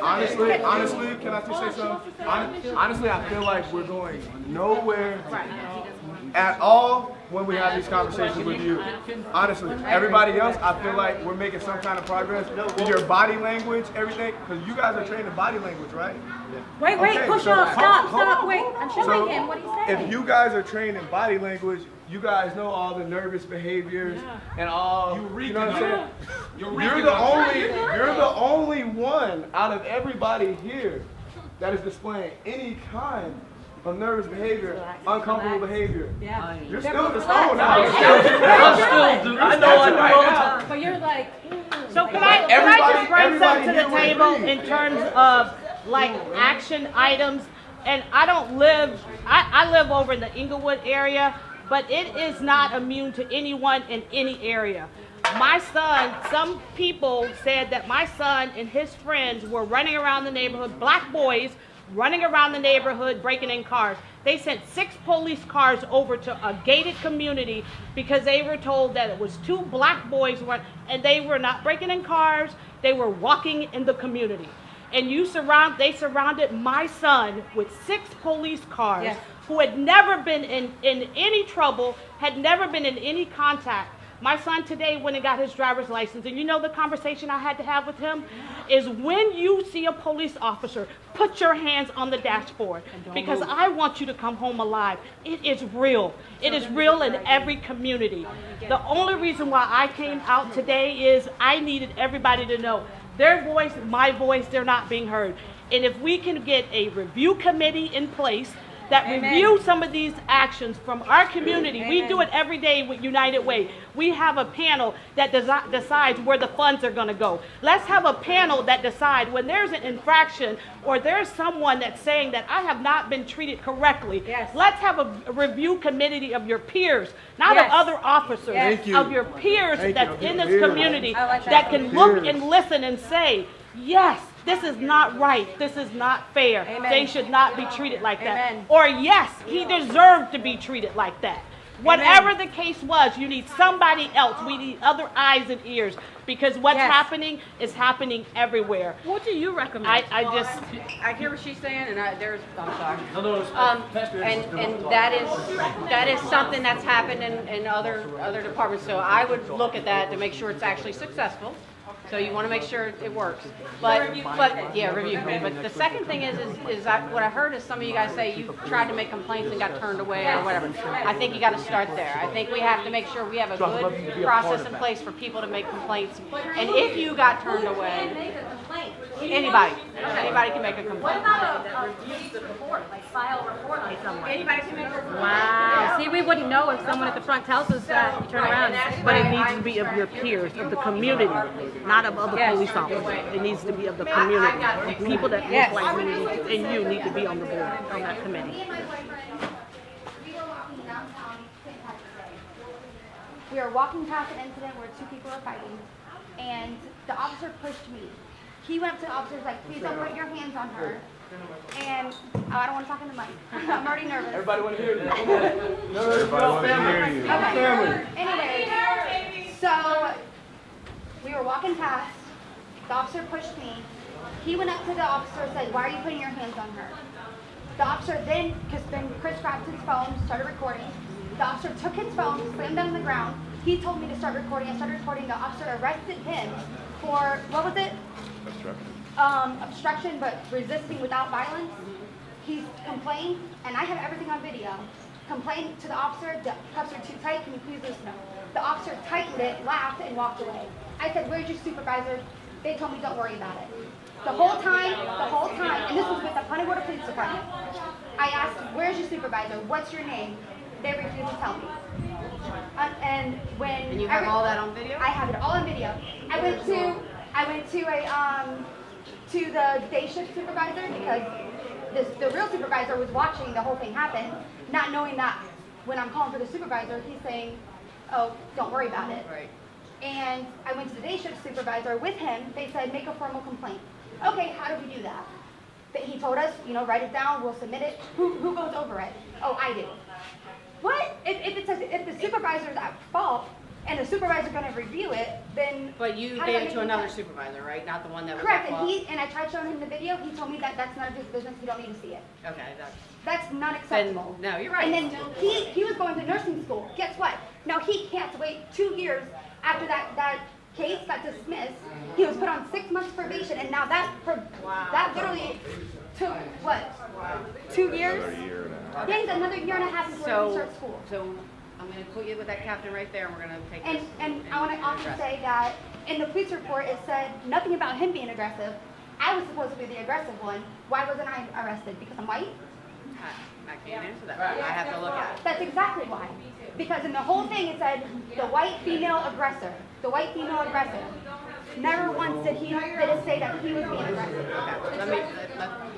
Honestly, can I just say something? Honestly, I feel like we're going nowhere at all when we have these conversations with you. Honestly, everybody else, I feel like we're making some kind of progress with your body language, everything, because you guys are trained in body language, right? Wait, Okay, push so- off, stop, wait. I'm showing So, him what he's saying. if you guys are trained in body language, you guys know all the nervous behaviors and all. You know what I'm saying? You're the only one out of everybody here that is displaying any kind of nervous behavior, uncomfortable behavior. Yeah. You're still the stone now. I know. But you're like, So can I just bring something to the table in terms of like action items? And I don't live, I live over in the Inglewood area, but it is not immune to anyone in any area. My son, some people said that my son and his friends were running around the neighborhood, black boys running around the neighborhood breaking in cars. They sent 6 police cars over to a gated community because they were told that it was 2 black boys and they were not breaking in cars, they were walking in the community. And they surrounded my son with 6 police cars who had never been in any trouble, had never been in any contact. My son today went and got his driver's license, and you know the conversation I had to have with him is when you see a police officer, put your hands on the dashboard because I want you to come home alive. It is real. It is real in every community. The only reason why I came out today is I needed everybody to know their voice, my voice, they're not being heard. And if we can get a review committee in place that review some of these actions from our community. We do it every day with United Way. We have a panel that decides where the funds are going to go. Let's have a panel that decides when there's an infraction or there's someone that's saying that I have not been treated correctly. Yes. Let's have a review committee of your peers, not Yes. of other officers, Yes. of your peers that's in this community I like that. that can look and listen and say, yes, this is not right. This is not fair. Amen. They should not be treated like that. Amen. Or yes, he deserved to be treated like that. Whatever the case was, you need somebody else. We need other eyes and ears because what's happening is happening everywhere. What do you recommend? I hear what she's saying, and I'm sorry. No, And that is something that's happened in other departments. So I would look at that to make sure it's actually successful. So you want to make sure it works. But yeah, review committee. But the second thing is what I heard is some of you guys say you tried to make complaints and got turned away or whatever. I think you got to start there. I think we have to make sure we have a good process in place for people to make complaints. And if you got turned away, anybody can make a complaint. What about a report, like file a report on someone? Anybody can make a report. Wow. See, we wouldn't know if someone at the front tells us that. You turn around. But it needs to be of your peers, of the community, not of other police officers. It needs to be of the community. The people that look like me and you need to be on the board, on that committee. We were walking past an incident where two people were fighting, and the officer pushed me. He went up to the officer, like, please don't put your hands on her. And I don't want to talk in the mic. I'm already nervous. Everybody want to hear you. Everybody wants to hear you. Okay. Anyway, so we were walking past. The officer pushed me. He went up to the officer and said, why are you putting your hands on her? The officer then Chris grabbed his phone, started recording. The officer took his phone, slammed it on the ground. He told me to start recording. I started recording. The officer arrested him for, what was it? Obstruction, but resisting without violence. He complained, and I have everything on video. Complained to the officer, the cuffs are too tight, can you please listen? The officer tightened it, laughed, and walked away. I said, where's your supervisor? They told me, don't worry about it. The whole time, and this was with the Punta Gorda Police Department, I asked, where's your supervisor? What's your name? They refused to tell me. And you have all that on video? I have it all on video. I went to the day shift supervisor because the real supervisor was watching the whole thing happen, not knowing that when I'm calling for the supervisor, he's saying, oh, don't worry about it. Right. And I went to the day shift supervisor with him. They said, make a formal complaint. Okay, how do we do that? He told us, write it down, we'll submit it. Who goes over it? Oh, I do. What? If the supervisor's at fault and the supervisor's going to review it, then... But you gave it to another supervisor, right? Not the one that was correct, at fault? and I tried showing him the video. He told me that that's none of his business. You don't need to see it. Okay, that's not acceptable. No, you're right. And then he was going to nursing school. Guess what? Now he can't wait 2 years after that case got dismissed. He was put on 6 months probation, and now that literally took what? 2 years? Another year and a half. Yeah, he's another year and a half before he starts school. So I'm going to put you with that captain right there, and we're going to take this. And I want to also say that in the police report, it said nothing about him being aggressive. I was supposed to be the aggressive one. Why wasn't I arrested? Because I'm white? I can't answer that. I have to look at it. That's exactly why. Because in the whole thing, it said the white female aggressor. The white female aggressor. Never once did it say that he was being aggressive.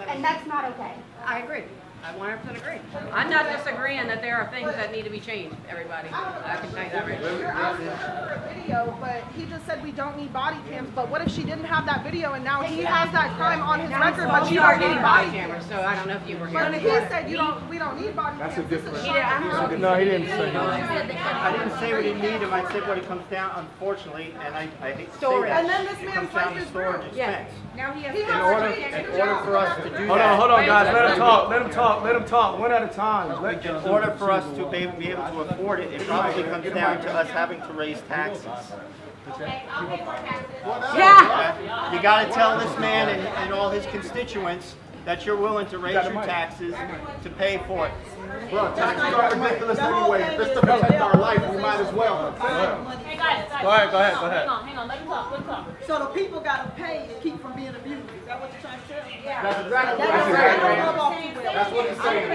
And that's not okay. I agree. I 100% agree. I'm not disagreeing that there are things that need to be changed, everybody. I can tell you that right You're asking for a video, but he just said we don't need body cams. But what if she didn't have that video and now he has that crime on his record, but she don't need body cameras? So I don't know if you were here. But he said we don't need body cams. That's a different. No, he didn't say. I didn't say we didn't need him. I said what it comes down, unfortunately, and I hate to say that. And then this it man comes down to places storage proof. expense. Now he has In order for us to do that. Hold on, guys. Let him talk. One at a time. In order for us to be able to afford it, it probably comes down to us having to raise taxes. Yeah. You got to tell this man and all his constituents that you're willing to raise your taxes to pay for it. Bro, taxes are ridiculous anyway. If it's to protect our life, we might as well. Hey guys, Go ahead. Hang on, let me talk. So the people gotta pay to keep from being abused. Is that what you're trying to tell me? Yeah. That's exactly what he's saying, man. That's what he's saying,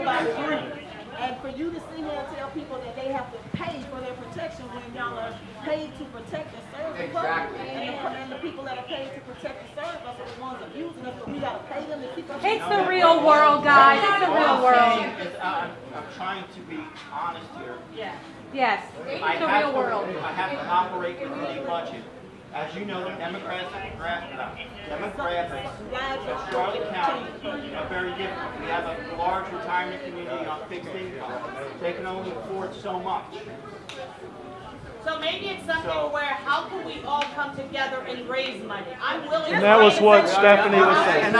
man. And for you to sit here and tell people that they have to pay for their protection when y'all are paid to protect and serve the public, and the people that are paid to protect and serve us are the ones abusing us, but we gotta pay them to keep us. It's the real world, guys. It's the real world. I'm trying to be honest here. Yeah. Yes. It's the real world. I have to operate within a budget. As you know, the demographics of Charlotte County are very different. We have a large retirement community on fixed income. They can only afford so much. So maybe it's something where how can we all come together and raise money? I'm willing. And that was what Stephanie was saying.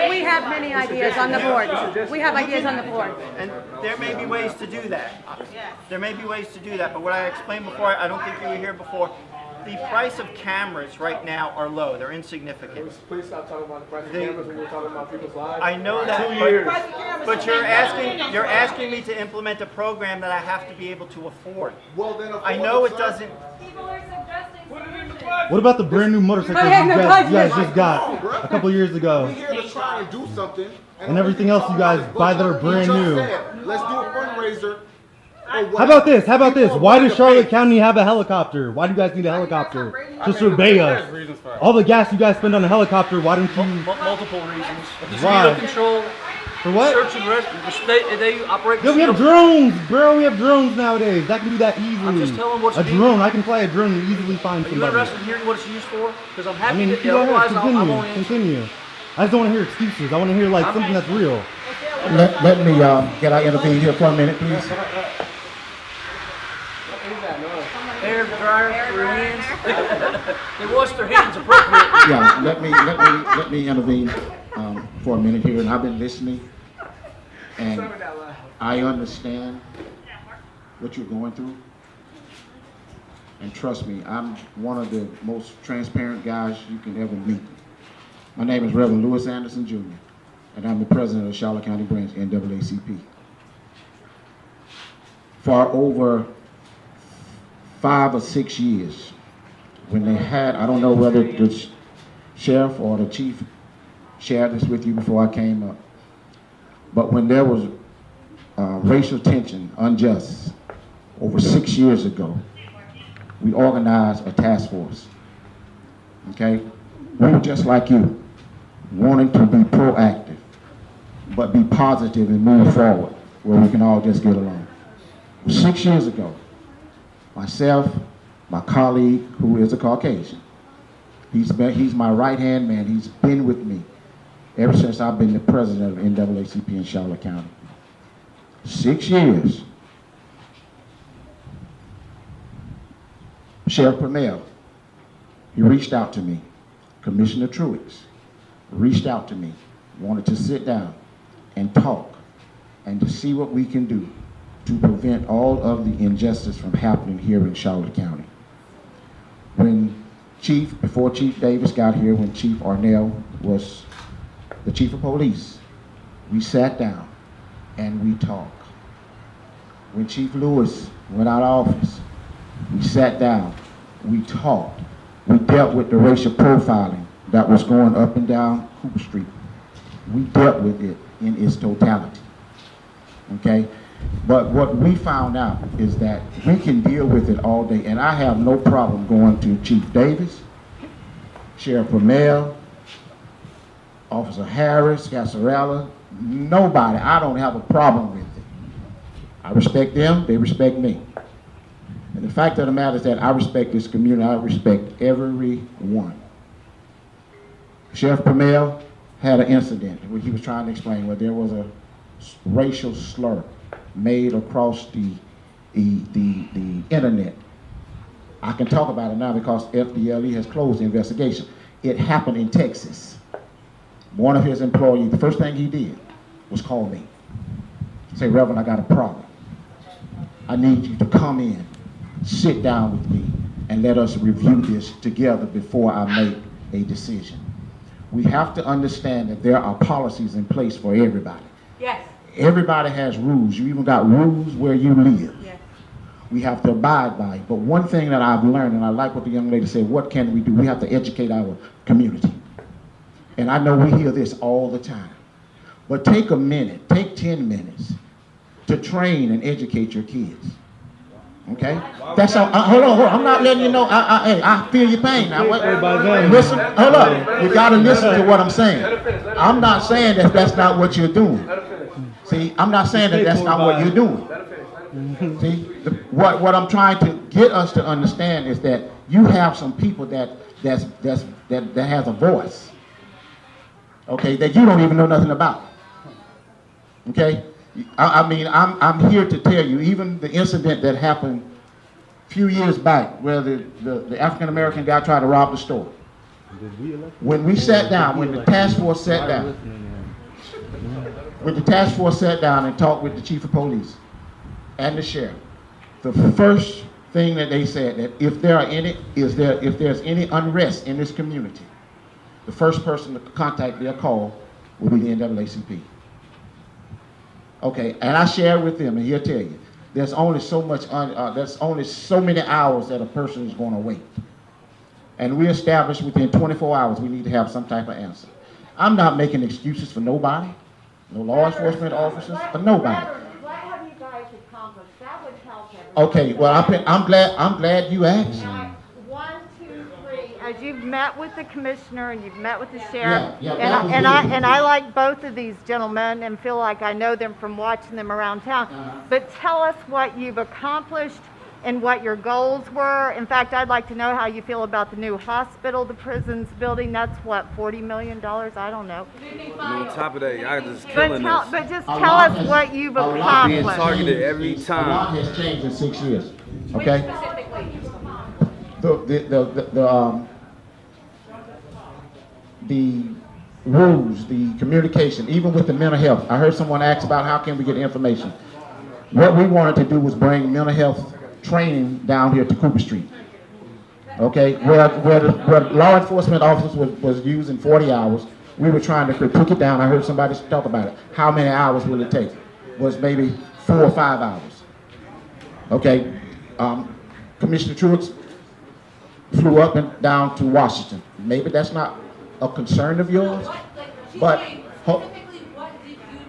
We have many ideas on the board. We have ideas on the board. And there may be ways to do that. There may be ways to do that, but what I explained before, I don't think you were here before, the price of cameras right now are low. They're insignificant. Please stop talking about the price of cameras when we're talking about people's lives. I know that, 2 years. but you're asking me to implement a program that I have to be able to afford. Well, then I know it doesn't. People are suggesting solutions. What about the brand new motorcycles you guys just got a couple years ago? We're here to try and do something. And everything else you guys buy that are brand new. Let's do a fundraiser. How about this? Why does Charlotte County have a helicopter? Why do you guys need a helicopter? To survey us. All the gas you guys spend on a helicopter, why don't you... Multiple reasons. Why? Mosquito control. For what? Search and rescue. They operate. Yeah, we have drones, bro. We have drones nowadays. That can do that easily. I'm just telling what's a drone. I can fly a drone and easily find Are you somebody. interested in hearing what it's used for? Because I'm happy I mean, to. go Otherwise, ahead. I'm only Continue. I just don't want to hear excuses. I want to hear like something that's real. Let me get I intervene here for a minute, please. Air dryer for your hands. They wash their hands appropriately. Yeah, let me intervene for a minute here, and I've been listening, and I understand what you're going through, and trust me, I'm one of the most transparent guys you can ever meet. My name is Reverend Lewis Anderson Jr., and I'm the president of the Charlotte County branch NAACP. For over 5 or 6 years, when they had, I don't know whether the sheriff or the chief shared this with you before I came up, but when there was racial tension, unjust, over 6 years ago, we organized a task force, okay? We were just like you, wanting to be proactive, but be positive and move forward where we can all just get along. 6 years ago, myself, my colleague, who is a Caucasian, he's my right-hand man. He's been with me ever since I've been the president of NAACP in Charlotte County. 6 years. Sheriff PRUMMELL, he reached out to me. Commissioner Truitt reached out to me, wanted to sit down and talk and to see what we can do to prevent all of the injustice from happening here in Charlotte County. Before Chief Davis got here, when Chief Arnell was the chief of police, we sat down and we talked. When Chief Lewis went out of office, we sat down, we talked. We dealt with the racial profiling that was going up and down Cooper Street. We dealt with it in its totality, okay? But what we found out is that we can deal with it all day, and I have no problem going to Chief Davis, Sheriff PRUMMELL, Officer Harris, Casarella, nobody. I don't have a problem with it. I respect them, they respect me. And the fact of the matter is that I respect this community, I respect everyone. Sheriff PRUMMELL had an incident where he was trying to explain where there was a racial slur made across the internet. I can talk about it now because FDLE has closed the investigation. It happened in Texas. One of his employees, the first thing he did was call me. Say, Reverend, I got a problem. I need you to come in, sit down with me, and let us review this together before I make a decision. we have to understand that there are policies in place for everybody. Yes. Everybody has rules. You even got rules where you live. Yes. We have to abide by it. But one thing that I've learned, and I like what the young lady said, what can we do? We have to educate our community. And I know we hear this all the time. But take a minute, take 10 minutes to train and educate your kids. Okay? That's all. Hold on. I'm not letting you know. I feel your pain. Now, listen, hold up. You got to listen to what I'm saying. I'm not saying that that's not what you're doing. See, I'm not saying that that's not what you're doing. See, what I'm trying to get us to understand is that you have some people that has a voice. Okay, that you don't even know nothing about. Okay, I mean, I'm here to tell you, even the incident that happened a few years back, where the African American guy tried to rob the store. When we sat down, when the task force sat down, and talked with the chief of police and the sheriff, the first thing that they said, that if there's any unrest in this community, the first person to contact their call will be the NAACP. Okay, and I shared with them, and he'll tell you, there's only so many hours that a person is going to wait. And we established within 24 hours we need to have some type of answer. I'm not making excuses for nobody, no law enforcement officers, for nobody. What have you guys accomplished? That would help everyone. Okay, well, I'm glad you asked. 1, 2, 3. As you've met with the commissioner and you've met with the sheriff, Yeah, and I like both of these gentlemen and feel like I know them from watching them around town. But tell us what you've accomplished and what your goals were. In fact, I'd like to know how you feel about the new hospital, the prisons building. That's what, $40 million? I don't know. On top of that, y'all just killing us. But just tell us what you've accomplished. Being targeted every time. A lot has changed in 6 years. Okay. The rules, the communication, even with the mental health. I heard someone ask about how can we get information. What we wanted to do was bring mental health training down here to Cooper Street. Okay, where law enforcement officers was using 40 hours, we were trying to took it down. I heard somebody talk about it. How many hours will it take? Was maybe 4 or 5 hours. Okay, Commissioner Truitt flew up and down to Washington. Maybe that's not a concern of yours, but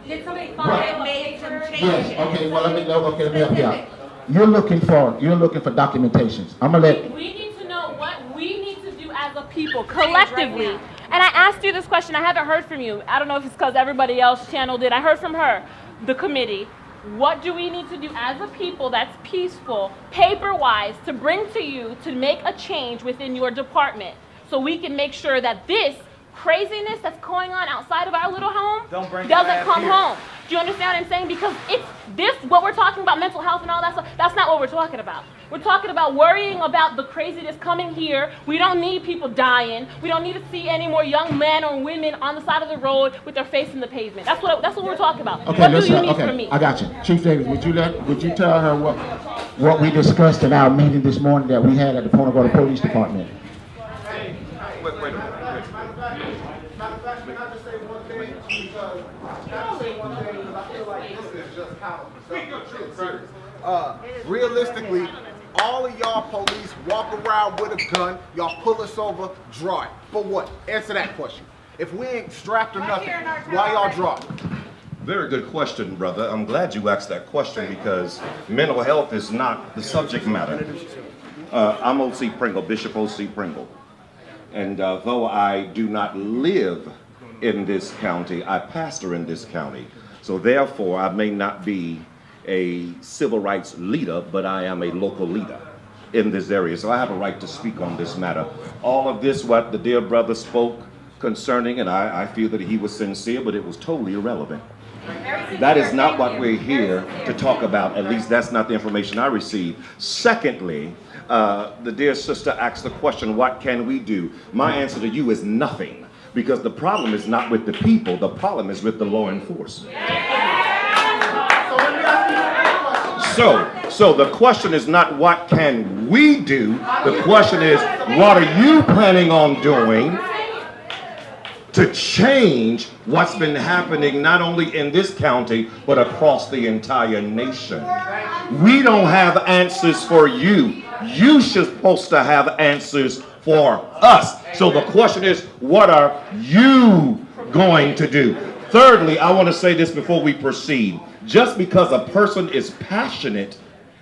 did somebody find made some changes? yes. Okay. Well, let me help you out. You're looking for documentations. I'm gonna let. We need to know what we need to do as a people collectively. And I asked you this question. I haven't heard from you. I don't know if it's because everybody else channeled it. I heard from her, the committee. What do we need to do as a people that's peaceful, paper-wise, to bring to you to make a change within your department, so we can make sure that this craziness that's going on outside of our little home doesn't come home? Do you understand what I'm saying? Because it's this, what we're talking about, mental health and all that stuff, that's not what we're talking about. We're talking about worrying about the craziness coming here. We don't need people dying. We don't need to see any more young men or women on the side of the road with their face in the pavement. That's what we're talking about. Okay, what do you need from me? I got you. Chief Davis, would you tell her what we discussed in our meeting this morning that we had at the Punta Gorda Police Department? Wait a minute. Can I just say one thing? Because I feel like this is just counterproductive. Realistically, all of y'all police walk around with a gun, y'all pull us over, draw it. For what? Answer that question. If we ain't strapped or nothing, why y'all draw it? Very good question, brother. I'm glad you asked that question because mental health is not the subject matter. I'm O.C. Pringle, Bishop O.C. Pringle. And though I do not live in this county, I pastor in this county. So therefore, I may not be a civil rights leader, but I am a local leader in this area. So I have a right to speak on this matter. All of this, what the dear brother spoke concerning, and I feel that he was sincere, but it was totally irrelevant. That is not what we're here to talk about. At least that's not the information I received. Secondly, the dear sister asked the question, what can we do? My answer to you is nothing, because the problem is not with the people, the problem is with the law enforcement. So the question is not what can we do, the question is what are you planning on doing to change what's been happening not only in this county, but across the entire nation. We don't have answers for you. You should supposed to have answers for us. So the question is, what are you going to do? Thirdly, I want to say this before we proceed. Just because a person is passionate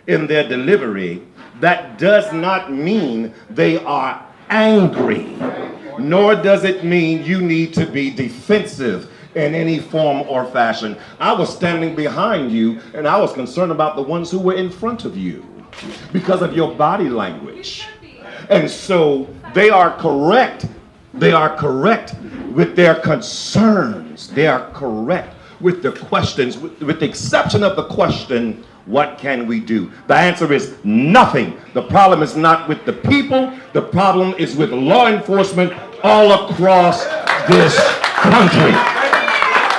in their delivery, that does not mean they are angry. Nor does it mean you need to be defensive in any form or fashion. I was standing behind you and I was concerned about the ones who were in front of you because of your body language. And so they are correct. They are correct with their concerns. They are correct with the questions, with the exception of the question, what can we do? The answer is nothing. The problem is not with the people. The problem is with law enforcement all across this country.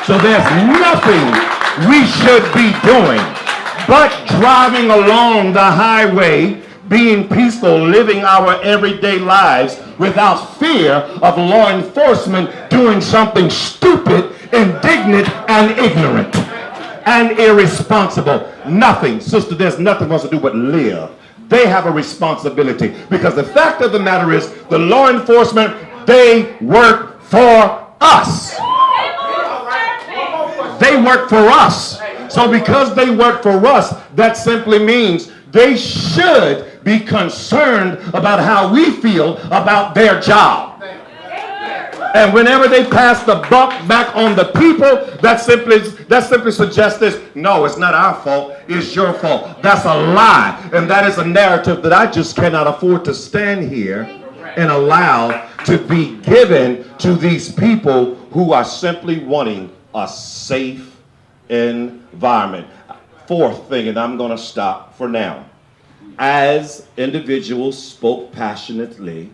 So there's nothing we should be doing but driving along the highway, being peaceful, living our everyday lives without fear of law enforcement doing something stupid, indignant, and ignorant and irresponsible. Nothing, sister, there's nothing for us to do but live. They have a responsibility, because the fact of the matter is the law enforcement, they work for us. They work for us. So because they work for us, that simply means they should be concerned about how we feel about their job. And whenever they pass the buck back on the people, that simply suggests this: no, it's not our fault, it's your fault. That's a lie. And that is a narrative that I just cannot afford to stand here and allow to be given to these people who are simply wanting a safe environment. Fourth thing, and I'm going to stop for now. As individuals spoke passionately,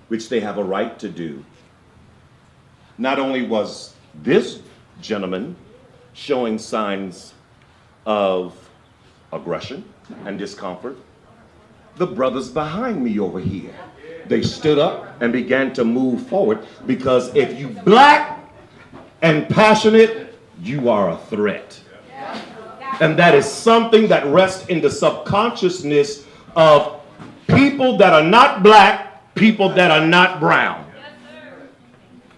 which they have a right to do, not only was this gentleman showing signs of aggression and discomfort, the brothers behind me over here, they stood up and began to move forward, because if you black and passionate, you are a threat. And that is something that rests in the subconsciousness of people that are not black, people that are not brown.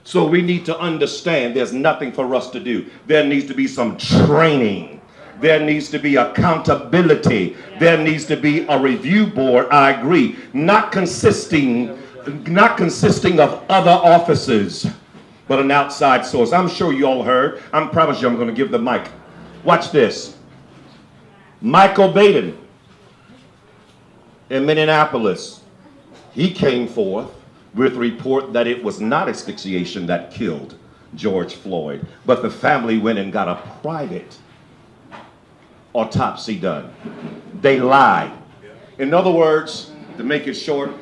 So we need to understand there's nothing for us to do. There needs to be some training. There needs to be accountability. There needs to be a review board, I agree, not consisting of other officers, but an outside source. I'm sure you all heard. I promise you I'm going to give the mic. Watch this. Michael Baden in Minneapolis, he came forth with a report that it was not asphyxiation that killed George Floyd, but the family went and got a private autopsy done. They lied. In other words, to make it short,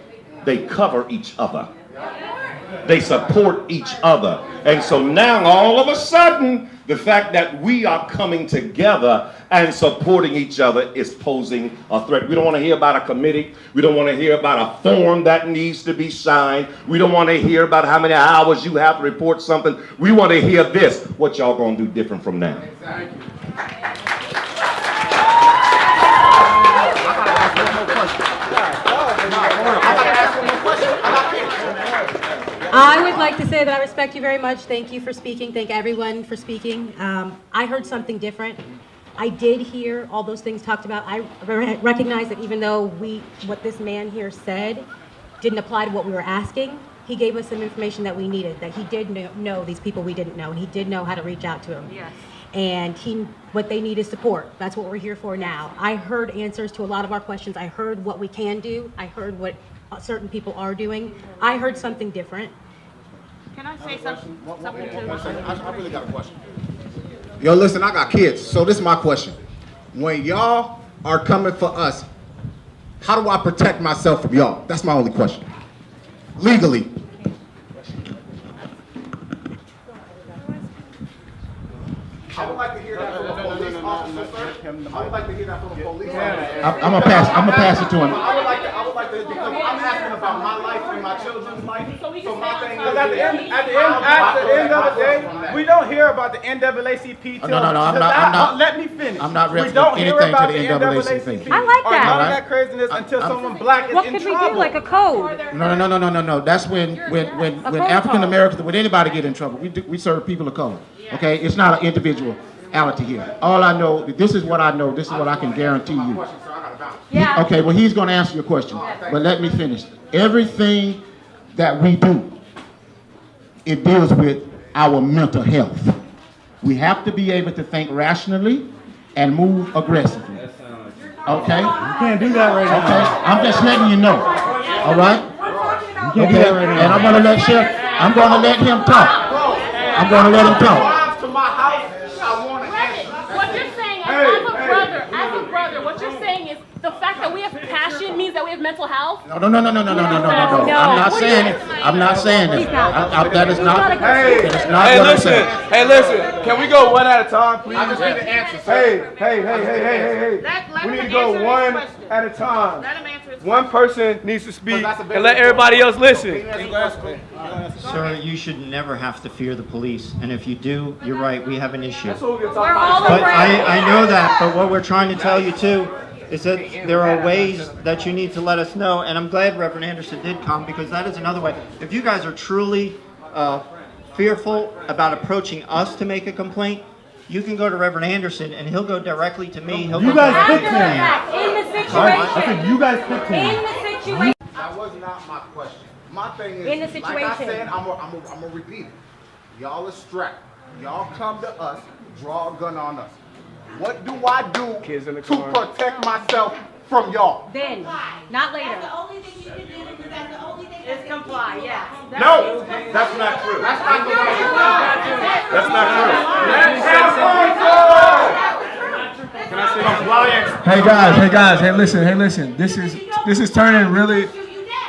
they cover each other. They support each other. And so now all of a sudden, the fact that we are coming together and supporting each other is posing a threat. We don't want to hear about a committee. We don't want to hear about a form that needs to be signed. We don't want to hear about how many hours you have to report something. We want to hear this. What y'all going to do different from now? I would like to say that I respect you very much. Thank you for speaking. Thank everyone for speaking. I heard something different. I did hear all those things talked about. I recognize that even though what this man here said didn't apply to what we were asking, he gave us some information that we needed, that he did know these people we didn't know, and he did know how to reach out to them. Yes. And what they need is support. That's what we're here for now. I heard answers to a lot of our questions. I heard what we can do. I heard what certain people are doing. I heard something different. Can I say something to I really got a question. Yo, listen, I got kids, so this is my question. When y'all are coming for us, how do I protect myself from y'all? That's my only question. Legally. I would like to hear that from a police officer, sir. I would like to hear that from a police officer. I'm gonna pass it to him. I would like is because I'm asking about my life and my children's life. So my thing is, Because at the end of the day, we don't hear about the NAACP till. No, I'm not. Let me finish. I'm not We referencing don't hear anything about to the NAACP. I like Or that. none of that craziness until someone black is What in could we trouble. do, like a code? No. That's when African Americans, when anybody get in trouble, we serve people of color. Okay, it's not an individuality here. All I know, this is what I know. This is what I can guarantee you. Yeah. Okay, well, he's going to answer your question, but let me finish. Everything that we do, it deals with our mental health. We have to be able to think rationally and move aggressively. Okay? You can't do that right now. Okay, I'm just letting you know. All right? You can't do that right now. And I'm going to let him talk. I'm going to let him talk. What you're saying, as a brother, what you're saying is the fact that we have passion means that we have mental health? No. I'm not saying it. I'm not saying it. That is not what I'm saying. Hey, listen. Can we go one at a time, please? I just need the answer, Hey. We need to go one at a time. One person needs to speak and let everybody else listen. Sir, you should never have to fear the police, and if you do, you're right, we have an issue. That's what we're But talking about. I know that, but what we're trying to tell you too is that there are ways that you need to let us know, and I'm glad Reverend Anderson did come, because that is another way. If you guys are truly fearful about approaching us to make a complaint, you can go to Reverend Anderson and he'll go directly to me. You guys picked him. In the situation. I said you guys picked him. In the situation. That was not my question. My thing is, In the situation. like I said, I'm gonna repeat it. Y'all are strapped. Y'all come to us, draw a gun on us. What do I do to protect myself from y'all? Then, not later. That's the only thing you can do because that's the only thing. Is comply, yes. No, that's not true. That's not the way. That's not true. Hey guys, listen. This is turning really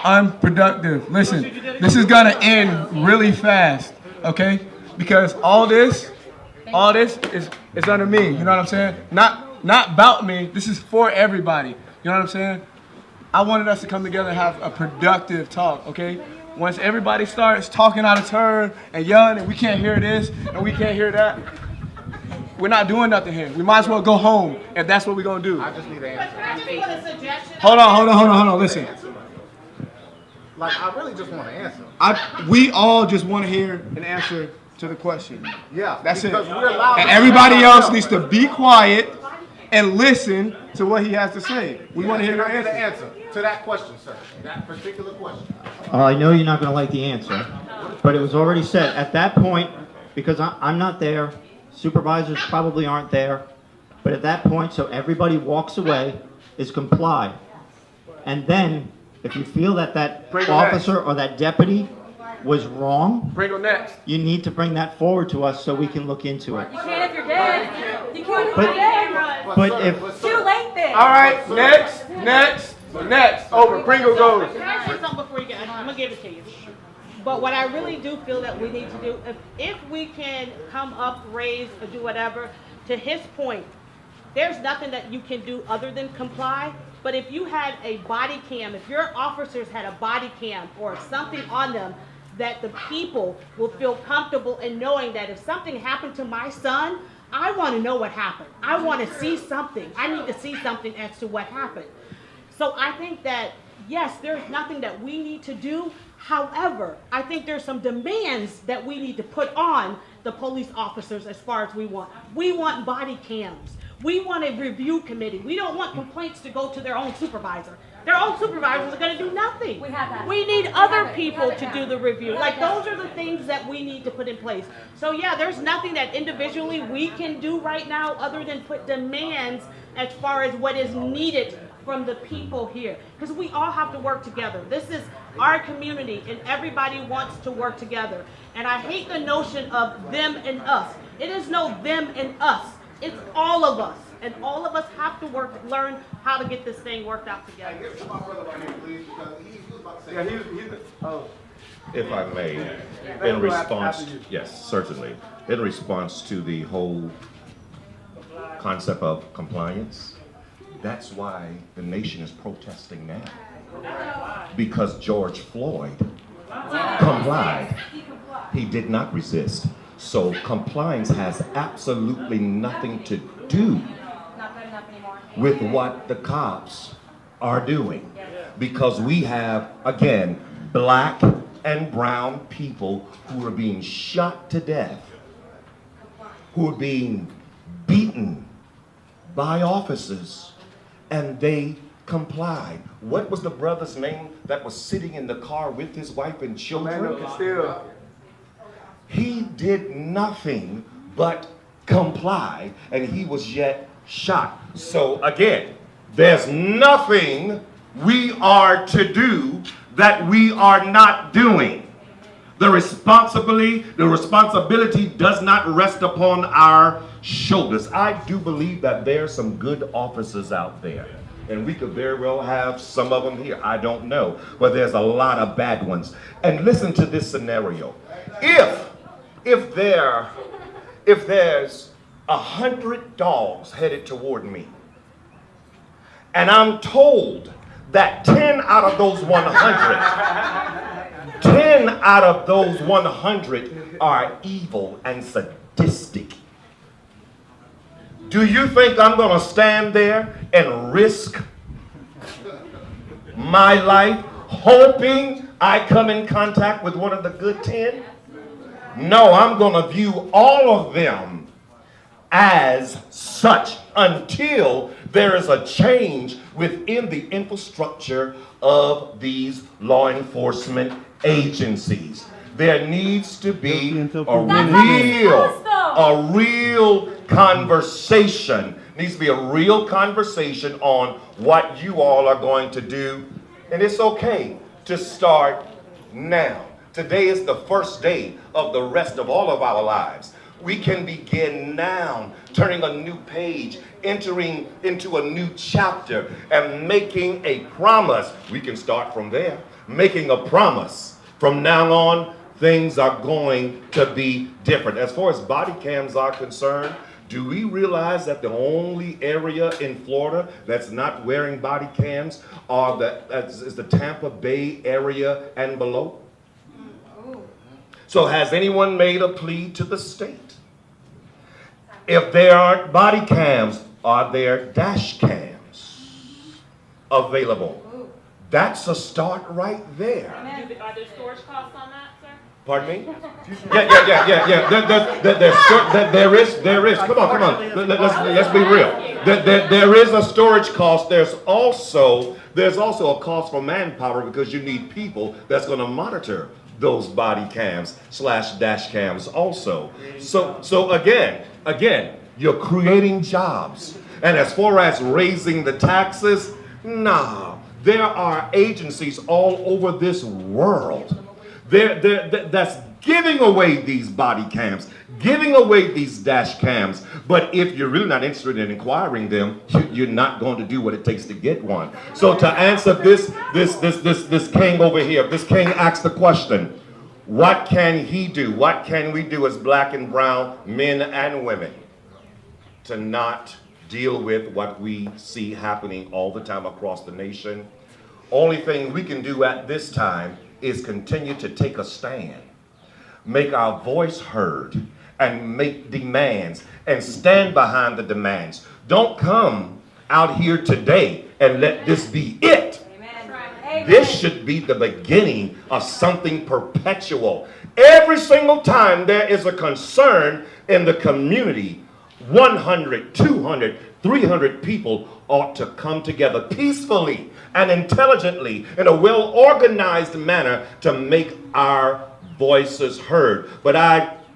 unproductive. Listen, this is gonna end really fast, okay? Because all this is under me. You know what I'm saying? Not about me. This is for everybody. You know what I'm saying? I wanted us to come together and have a productive talk, okay? Once everybody starts talking out of turn and yelling and we can't hear this and we can't hear that, we're not doing nothing here. We might as well go home if that's what we're gonna do. I just need an answer. Hold on, listen. Like, I really just want an answer. We all just want to hear an answer to the question. Yeah, that's it. because we're allowed And to- everybody else needs to be quiet and listen to what he has to say. We want to hear Can your I get answer. an answer to that question, sir? That particular question. I know you're not going to like the answer, but it was already said. At that point, because I'm not there, supervisors probably aren't there, but at that point, so everybody walks away, is comply. And then, if you feel that Bring 'em officer or that deputy was wrong, Bring him next. you need to bring that forward to us so we can look into it. You can't if you're dead. You can't if But- you're dead. But if Too late then. All right, next. Over. Pringle goes. Can I say something before you get? I'm gonna give it to you. But what I really do feel that we need to do, if we can come up, raise, or do whatever, to his point, there's nothing that you can do other than comply. But if you had a body cam, if your officers had a body cam or something on them, that the people will feel comfortable in knowing that if something happened to my son, I want to know what happened. I want to see something. I need to see something as to what happened. So I think that, yes, there's nothing that we need to do. However, I think there's some demands that we need to put on the police officers as far as we want. We want body cams. We want a review committee. We don't want complaints to go to their own supervisor. Their own supervisors are going to do nothing. We have that. We need other people to do the review. Like, those are the things that we need to put in place. So yeah, there's nothing that individually we can do right now other than put demands as far as what is needed from the people here. Because we all have to work together. This is our community and everybody wants to work together. And I hate the notion of them and us. It is no them and us. It's all of us. And all of us have to learn how to get this thing worked out together. If I may, in response, yes, certainly. In response to the whole concept of compliance, that's why the nation is protesting now. Because George Floyd complied. He did not resist. So compliance has absolutely nothing to do with what the cops are doing. Because we have, again, black and brown people who are being shot to death, who are being beaten by officers, and they complied. What was the brother's name that was sitting in the car with his wife and children? He did nothing but comply, and he was yet shot. So again, there's nothing we are to do that we are not doing. The responsibility does not rest upon our shoulders. I do believe that there are some good officers out there, and we could very well have some of them here. I don't know, but there's a lot of bad ones. And listen to this scenario. If there's 100 dogs headed toward me, and I'm told that 10 out of those 100 are evil and sadistic, do you think I'm going to stand there and risk my life hoping I come in contact with one of the good 10? No, I'm going to view all of them as such until there is a change within the infrastructure of these law enforcement agencies. There needs to be a real conversation. Needs to be a real conversation on what you all are going to do. And it's okay to start now. Today is the first day of the rest of all of our lives. We can begin now, turning a new page, entering into a new chapter, and making a promise. We can start from there, making a promise. From now on, things are going to be different. As far as body cams are concerned, do we realize that the only area in Florida that's not wearing body cams is the Tampa Bay area and below? So has anyone made a plea to the state? If there aren't body cams, are there dash cams available? That's a start right there. Are there storage costs on that, sir? Pardon me? Yeah. There is. Come on. Let's be real. There is a storage cost. There's also a cost for manpower because you need people that's going to monitor those body cams / dash cams also. So again, you're creating jobs. And as far as raising the taxes, nah. There are agencies all over this world that's giving away these body cams, giving away these dash cams. But if you're really not interested in acquiring them, you're not going to do what it takes to get one. So to answer this king over here, this king asked the question, what can he do? What can we do as black and brown men and women to not deal with what we see happening all the time across the nation? Only thing we can do at this time is continue to take a stand, make our voice heard, and make demands, and stand behind the demands. Don't come out here today and let this be it. Amen. This should be the beginning of something perpetual. Every single time there is a concern in the community, 100, 200, 300 people ought to come together peacefully and intelligently in a well-organized manner to make our voices heard. But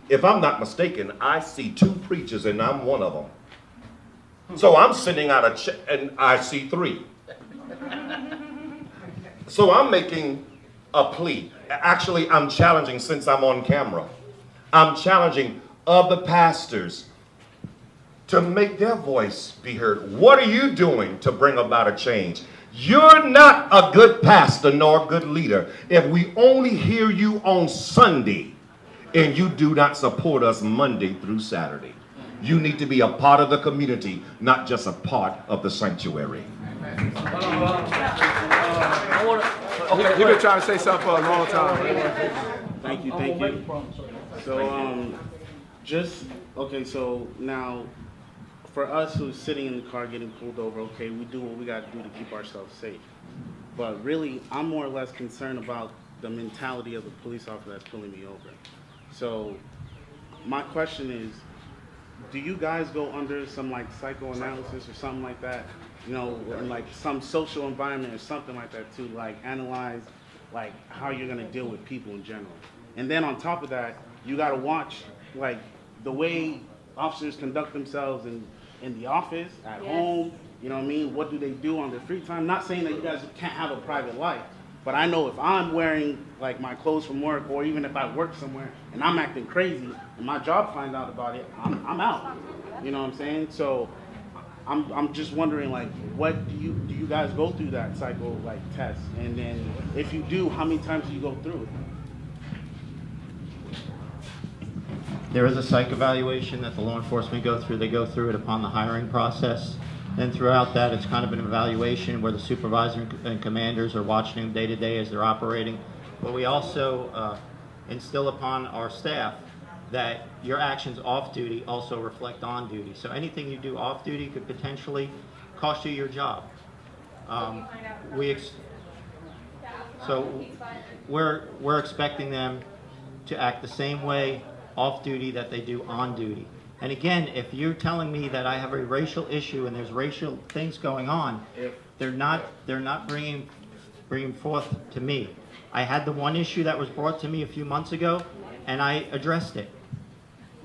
if I'm not mistaken, I see 2 preachers and I'm one of them. So I'm sending out and I see 3. So I'm making a plea. Actually, I'm challenging, since I'm on camera, I'm challenging other pastors to make their voice be heard. What are you doing to bring about a change? You're not a good pastor nor a good leader if we only hear you on Sunday and you do not support us Monday through Saturday. You need to be a part of the community, not just a part of the sanctuary. Amen. I want to. Okay, you've been trying to say something for a long time. Thank you, thank you. So, okay, so now, for us who's sitting in the car getting pulled over, okay, we do what we got to do to keep ourselves safe. But really, I'm more or less concerned about the mentality of the police officer that's pulling me over. So, my question is, do you guys go under some like psychoanalysis or something like that? You know, in like some social environment or something like that to like analyze like how you're gonna deal with people in general. And then on top of that, you gotta watch like the way officers conduct themselves in the office, at home, you know what I mean? What do they do on their free time? Not saying that you guys can't have a private life, but I know if I'm wearing like my clothes from work, or even if I work somewhere and I'm acting crazy and my job finds out about it, I'm out. You know what I'm saying? So I'm just wondering, like, what do you guys go through that psycho like test? And then if you do, how many times do you go through it? There is a psych evaluation that the law enforcement go through. They go through it upon the hiring process. Then throughout that, it's kind of an evaluation where the supervisor and commanders are watching them day to day as they're operating. But we also instill upon our staff that your actions off duty also reflect on duty. So anything you do off duty could potentially cost you your job. We're expecting them to act the same way off duty that they do on duty. And again, if you're telling me that I have a racial issue and there's racial things going on, they're not bringing forth to me. I had the one issue that was brought to me a few months ago, and I addressed it.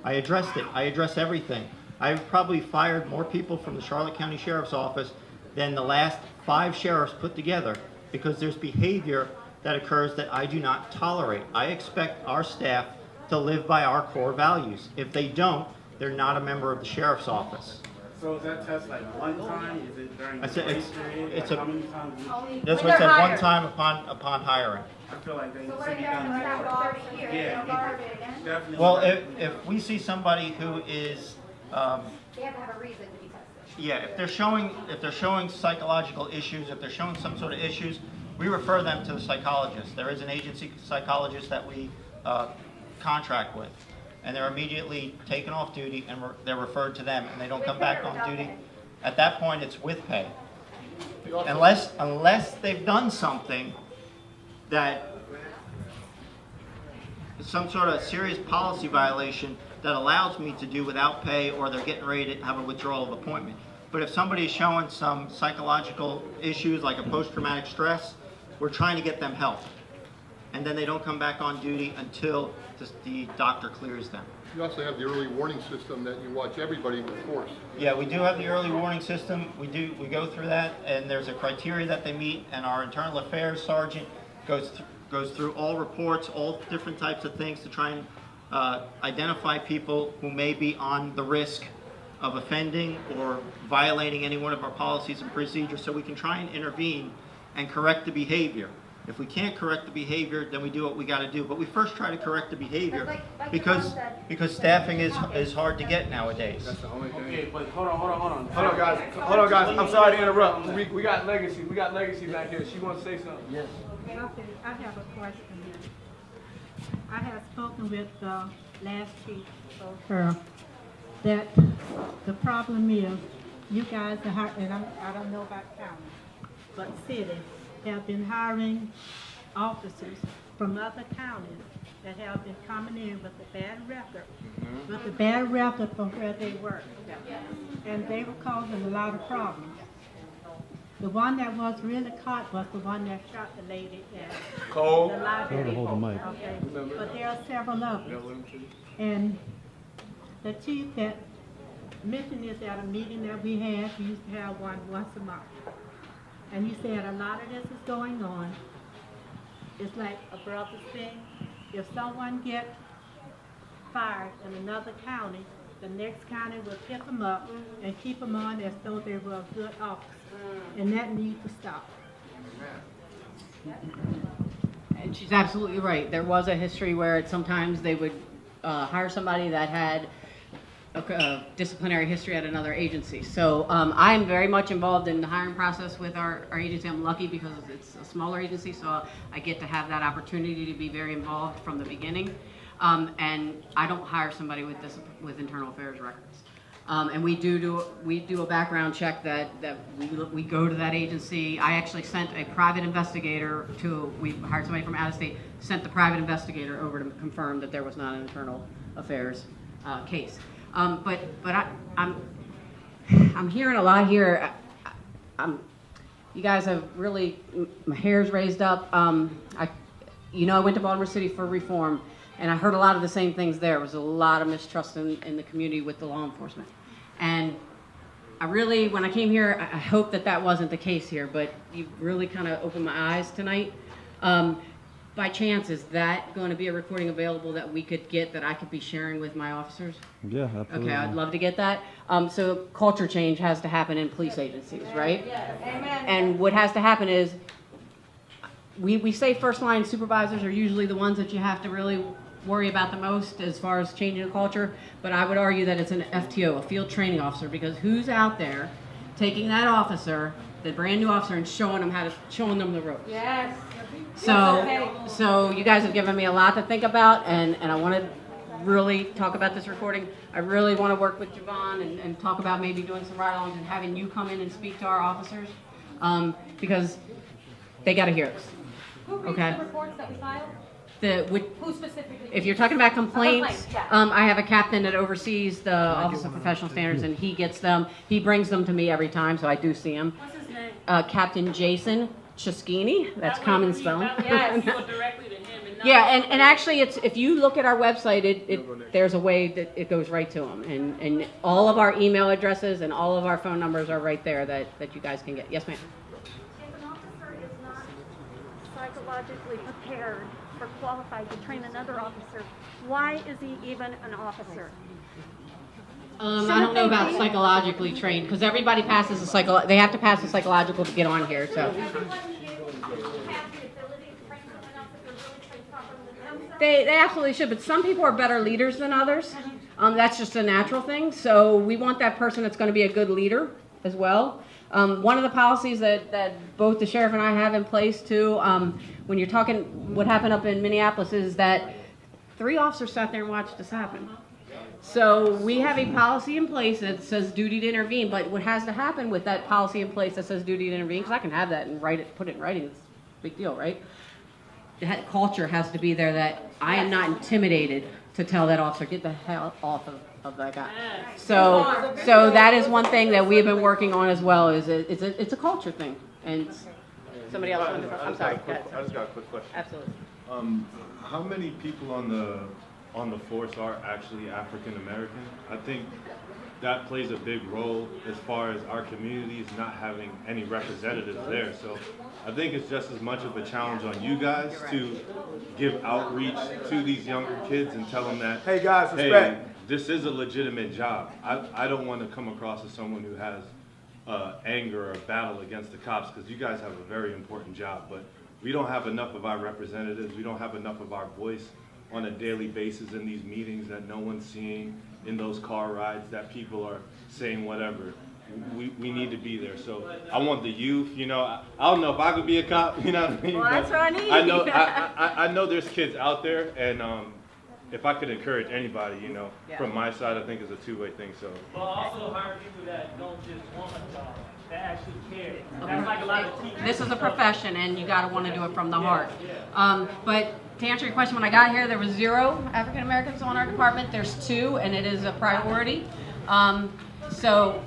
I address everything. I've probably fired more people from the Charlotte County Sheriff's Office than the last 5 sheriffs put together, because there's behavior that occurs that I do not tolerate. I expect our staff to live by our core values. If they don't, they're not a member of the Sheriff's Office. So is that test like one time? Is it during the grace period? How many times? That's what I said, one time upon hiring. I feel like they So what if they're on the job for 30 years? Yeah, definitely. Well, if we see somebody who is, They have to have a reason to be tested. yeah, if they're showing psychological issues, if they're showing some sort of issues, we refer them to the psychologist. There is an agency psychologist that we contract with, and they're immediately taken off duty and they're referred to them, and they don't come back on duty. At that point, it's with pay, unless they've done something that is some sort of serious policy violation that allows me to do without pay, or they're getting ready to have a withdrawal of appointment. But if somebody is showing some psychological issues like a post-traumatic stress, we're trying to get them help. And then they don't come back on duty until the doctor clears them. You also have the early warning system that you watch everybody with force. Yeah, we do have the early warning system. We go through that, and there's a criteria that they meet, and our internal affairs sergeant goes through all reports, all different types of things to try and identify people who may be on the risk of offending or violating any one of our policies and procedures, so we can try and intervene and correct the behavior. If we can't correct the behavior, then we do what we got to do. But we first try to correct the behavior because staffing is hard to get nowadays. That's the only thing. Okay, but hold on, guys. I'm sorry to interrupt. We got Legacy. We got Legacy back here. She wants to say something. Yes. Okay, I have a question here. I have spoken with the last chief of her that the problem is you guys are hiring, and I don't know about county, but city have been hiring officers from other counties that have been coming in with a bad record, from where they work. And they were causing a lot of problems. The one that was really caught was the one that shot the lady at Cole. the library. Hold the mic. Okay. But there are several others. And the chief that mentioned this at a meeting that we had, we used to have one once a month. And he said a lot of this is going on. It's like a brother's thing. If someone gets fired in another county, the next county will pick them up and keep them on as though they were a good officer. And that needs to stop. And she's absolutely right. There was a history where sometimes they would hire somebody that had disciplinary history at another agency. So I am very much involved in the hiring process with our agency. I'm lucky because it's a smaller agency, so I get to have that opportunity to be very involved from the beginning. And I don't hire somebody with internal affairs records. And we do a background check that we go to that agency. I actually sent a private investigator we hired somebody from out of state, sent the private investigator over to confirm that there was not an internal affairs case. But I'm hearing a lot here. You guys have really, my hair's raised up. I went to Baltimore City for reform, and I heard a lot of the same things there. There was a lot of mistrust in the community with the law enforcement. And I really, when I came here, I hope that wasn't the case here, but you really kind of opened my eyes tonight. By chance, is that going to be a recording available that we could get, that I could be sharing with my officers? Yeah, absolutely. Okay, I'd love to get that. So culture change has to happen in police agencies, right? Yes. Amen. And what has to happen is, we say first line supervisors are usually the ones that you have to really worry about the most as far as changing the culture, but I would argue that it's an FTO, a field training officer, because who's out there taking that officer, the brand new officer, and showing them the ropes? Yes. So you guys have given me a lot to think about, and I want to really talk about this recording. I really want to work with Javon and talk about maybe doing some ride-alongs and having you come in and speak to our officers, because they got to hear this. Who reads Okay. the reports that we file? Who specifically? If you're talking about complaints, yeah. I have a captain that oversees the Office of Professional Standards, and he gets them. He brings them to me every time, so I do see them. What's his name? Captain Jason Chiskini. That's common spelling. Yes. Go directly to him and not Yeah, and actually, if you look at our website, there's a way that it goes right to them, and all of our email addresses and all of our phone numbers are right there that you guys can get. Yes, ma'am. If an officer is not psychologically prepared or qualified to train another officer, why is he even an officer? I don't know about psychologically trained, because everybody passes they have to pass a psychological to get on here, so. They absolutely should, but some people are better leaders than others. That's just a natural thing, so we want that person that's going to be a good leader as well. One of the policies that both the sheriff and I have in place too, when you're talking, what happened up in Minneapolis is that 3 officers sat there and watched this happen. So we have a policy in place that says duty to intervene, but what has to happen with that policy in place that says duty to intervene, because I can have that and put it in writing, it's a big deal, right? That culture has to be there that I am not intimidated to tell that officer, get the hell off of that guy. So that is one thing that we have been working on as well, is it's a culture thing. And somebody else wanted to, I'm sorry. I just got a quick question. Absolutely. How many people on the force are actually African American? I think that plays a big role as far as our communities not having any representatives there. So I think it's just as much of a challenge on you guys to give outreach to these younger kids and tell them that, hey guys, respect. Hey, this is a legitimate job. I don't want to come across as someone who has anger or battle against the cops, because you guys have a very important job, but we don't have enough of our representatives. We don't have enough of our voice on a daily basis in these meetings that no one's seeing, in those car rides that people are saying whatever. We need to be there. So I want the youth, I don't know if I could be a cop, you know what I mean? Well, that's what I need. I know there's kids out there, and if I could encourage anybody, Yeah. from my side, I think it's a two-way thing. So. But also hire people that don't just want a job, that actually care. That's like a lot of teachers. This is a profession, and you got to want to do it from the heart. But to answer your question, when I got here, there was 0 African Americans on our department. There's 2, and it is a priority. So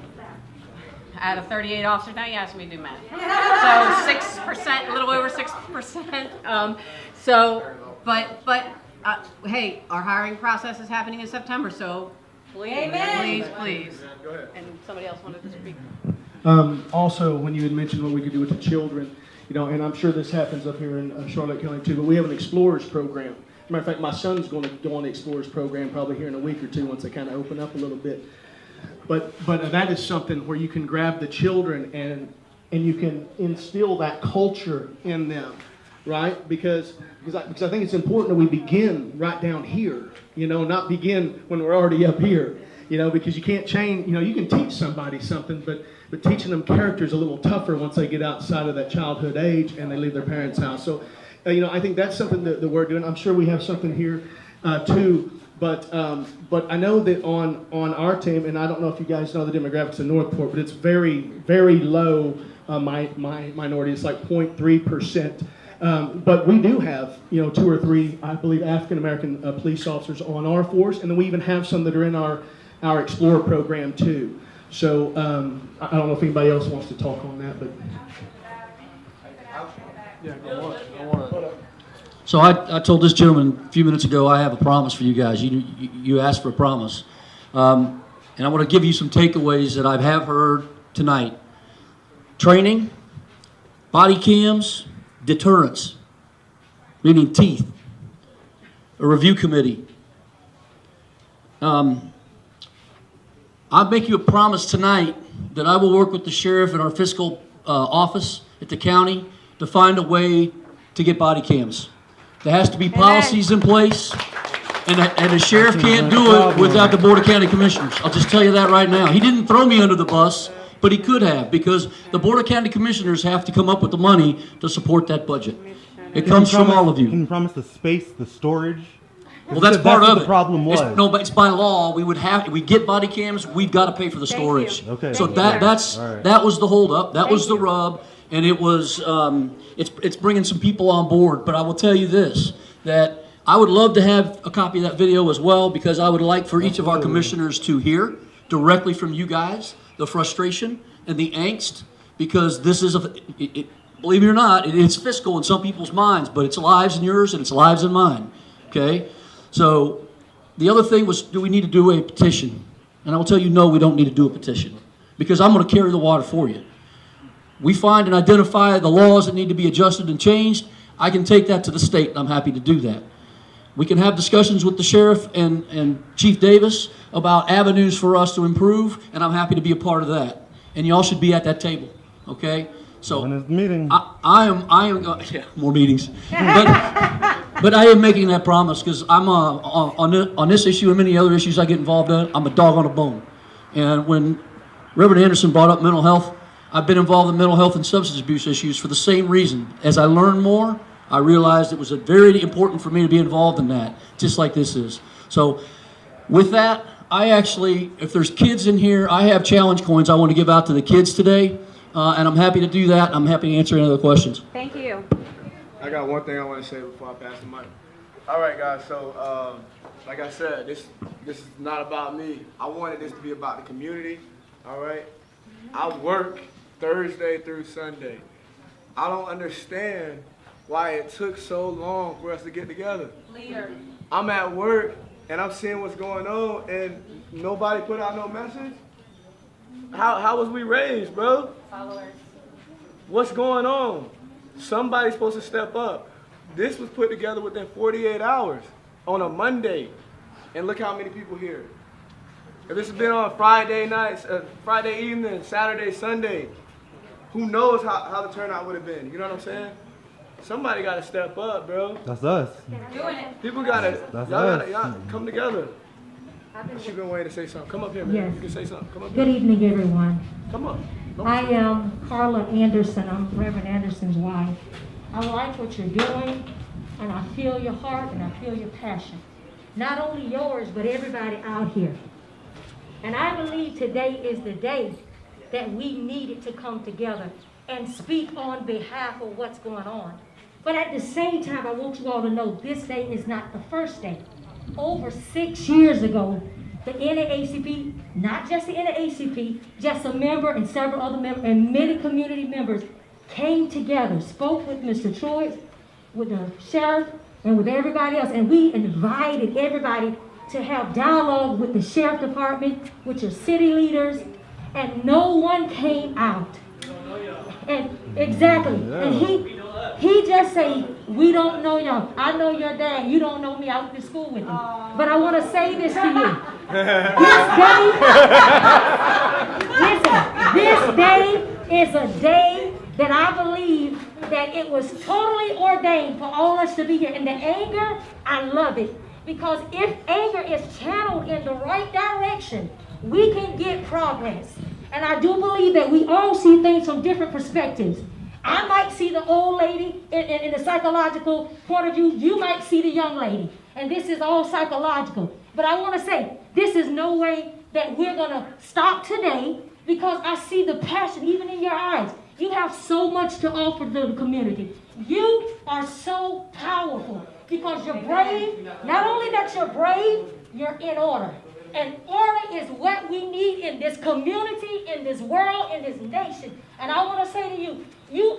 out of 38 officers, now you ask me to do math. So 6%, a little over 6%. Hey, our hiring process is happening in September, so please, please. Go ahead. And somebody else wanted to speak. Also, when you had mentioned what we could do with the children, and I'm sure this happens up here in Charlotte County too, but we have an Explorers program. As a matter of fact, my son's going to go on the Explorers program probably here in a week or 2 once they kind of open up a little bit. But that is something where you can grab the children and you can instill that culture in them, right? Because I think it's important that we begin right down here, not begin when we're already up here. You know, because you can't change, you know, you can teach somebody something, but teaching them character is a little tougher once they get outside of that childhood age and they leave their parents' house. So, you know, I think that's something that we're doing. I'm sure we have something here too. But I know that on our team, and I don't know if you guys know the demographics of Northport, but it's very, very low minority. It's like 0.3%. But we do have, you know, 2 or 3, I believe, African American police officers on our force, and then we even have some that are in our Explorer program too. So I don't know if anybody else wants to talk on that, but yeah, go on. So I told this gentleman a few minutes ago, I have a promise for you guys. You asked for a promise. And I want to give you some takeaways that I have heard tonight. Training, body cams, deterrence, meaning teeth, a review committee. I'll make you a promise tonight that I will work with the sheriff and our fiscal office at the county to find a way to get body cams. There has to be policies in place, and the sheriff can't do it without the Board of County Commissioners. I'll just tell you that right now. He didn't throw me under the bus, but he could have, because the Board of County Commissioners have to come up with the money to support that budget. It comes from all of you. Can you promise the space, the storage? Well, that's part of it. The problem was. No, but it's by law. We get body cams. We've got to pay for the storage. Okay. So that was the holdup. That was the rub, and it was it's bringing some people on board. But I will tell you this: that I would love to have a copy of that video as well, because I would like for each of our commissioners to hear directly from you guys the frustration and the angst, because this is believe it or not, it's fiscal in some people's minds, but it's lives in yours and it's lives in mine. Okay. So the other thing was, do we need to do a petition? And I will tell you, no, we don't need to do a petition, because I'm going to carry the water for you. We find and identify the laws that need to be adjusted and changed. I can take that to the state, and I'm happy to do that. We can have discussions with the sheriff and Chief Davis about avenues for us to improve, and I'm happy to be a part of that. And y'all should be at that table, okay? So when is the meeting? I am yeah, more meetings. But I am making that promise, because I'm on this issue and many other issues I get involved in, I'm a dog on a bone. And when Reverend Anderson brought up mental health, I've been involved in mental health and substance abuse issues for the same reason. As I learned more, I realized it was very important for me to be involved in that, just like this is. So with that, I actually, if there's kids in here, I have challenge coins I want to give out to the kids today, and I'm happy to do that. I'm happy to answer any other questions. Thank you. I got one thing I want to say before I pass the mic. All right, guys. So, like I said, this is not about me. I wanted this to be about the community. All right. I work Thursday through Sunday. I don't understand why it took so long for us to get together. Leader. I'm at work and I'm seeing what's going on, and nobody put out no message. How was we raised, bro? Followers. What's going on? Somebody's supposed to step up. This was put together within 48 hours on a Monday, and look how many people here. If this has been on Friday nights, Friday evening, Saturday, Sunday, who knows how the turnout would have been? You know what I'm saying? Somebody got to step up, bro. That's us. Doing it. People got to, y'all come together. She been waiting to say something. Come up here, man. Yes. You can say something. Come up Good here. evening, everyone. Come on. I am Carla Anderson. I'm Reverend Anderson's wife. I like what you're doing, and I feel your heart and I feel your passion. Not only yours, but everybody out here. And I believe today is the day that we needed to come together and speak on behalf of what's going on. But at the same time, I want you all to know this day is not the first day. Over 6 years ago, the NAACP, not just the NAACP, just a member and several other members and many community members came together, spoke with Mr. Troy, with the sheriff, and with everybody else, and we invited everybody to have dialogue with the sheriff department, with your city leaders, and no one came out. And exactly, and he just say, we don't know y'all. I know your dad. You don't know me. I went to school with him. But I want to say this to you. This day is a day that I believe that it was totally ordained for all us to be here. And the anger, I love it. Because if anger is channeled in the right direction, we can get progress. And I do believe that we all see things from different perspectives. I might see the old lady in the psychological point of view. You might see the young lady. And this is all psychological. But I want to say, this is no way that we're going to stop today, because I see the passion even in your eyes. You have so much to offer to the community. You are so powerful because you're brave. Not only that you're brave, you're in order. And order is what we need in this community, in this world, in this nation. And I want to say to you, you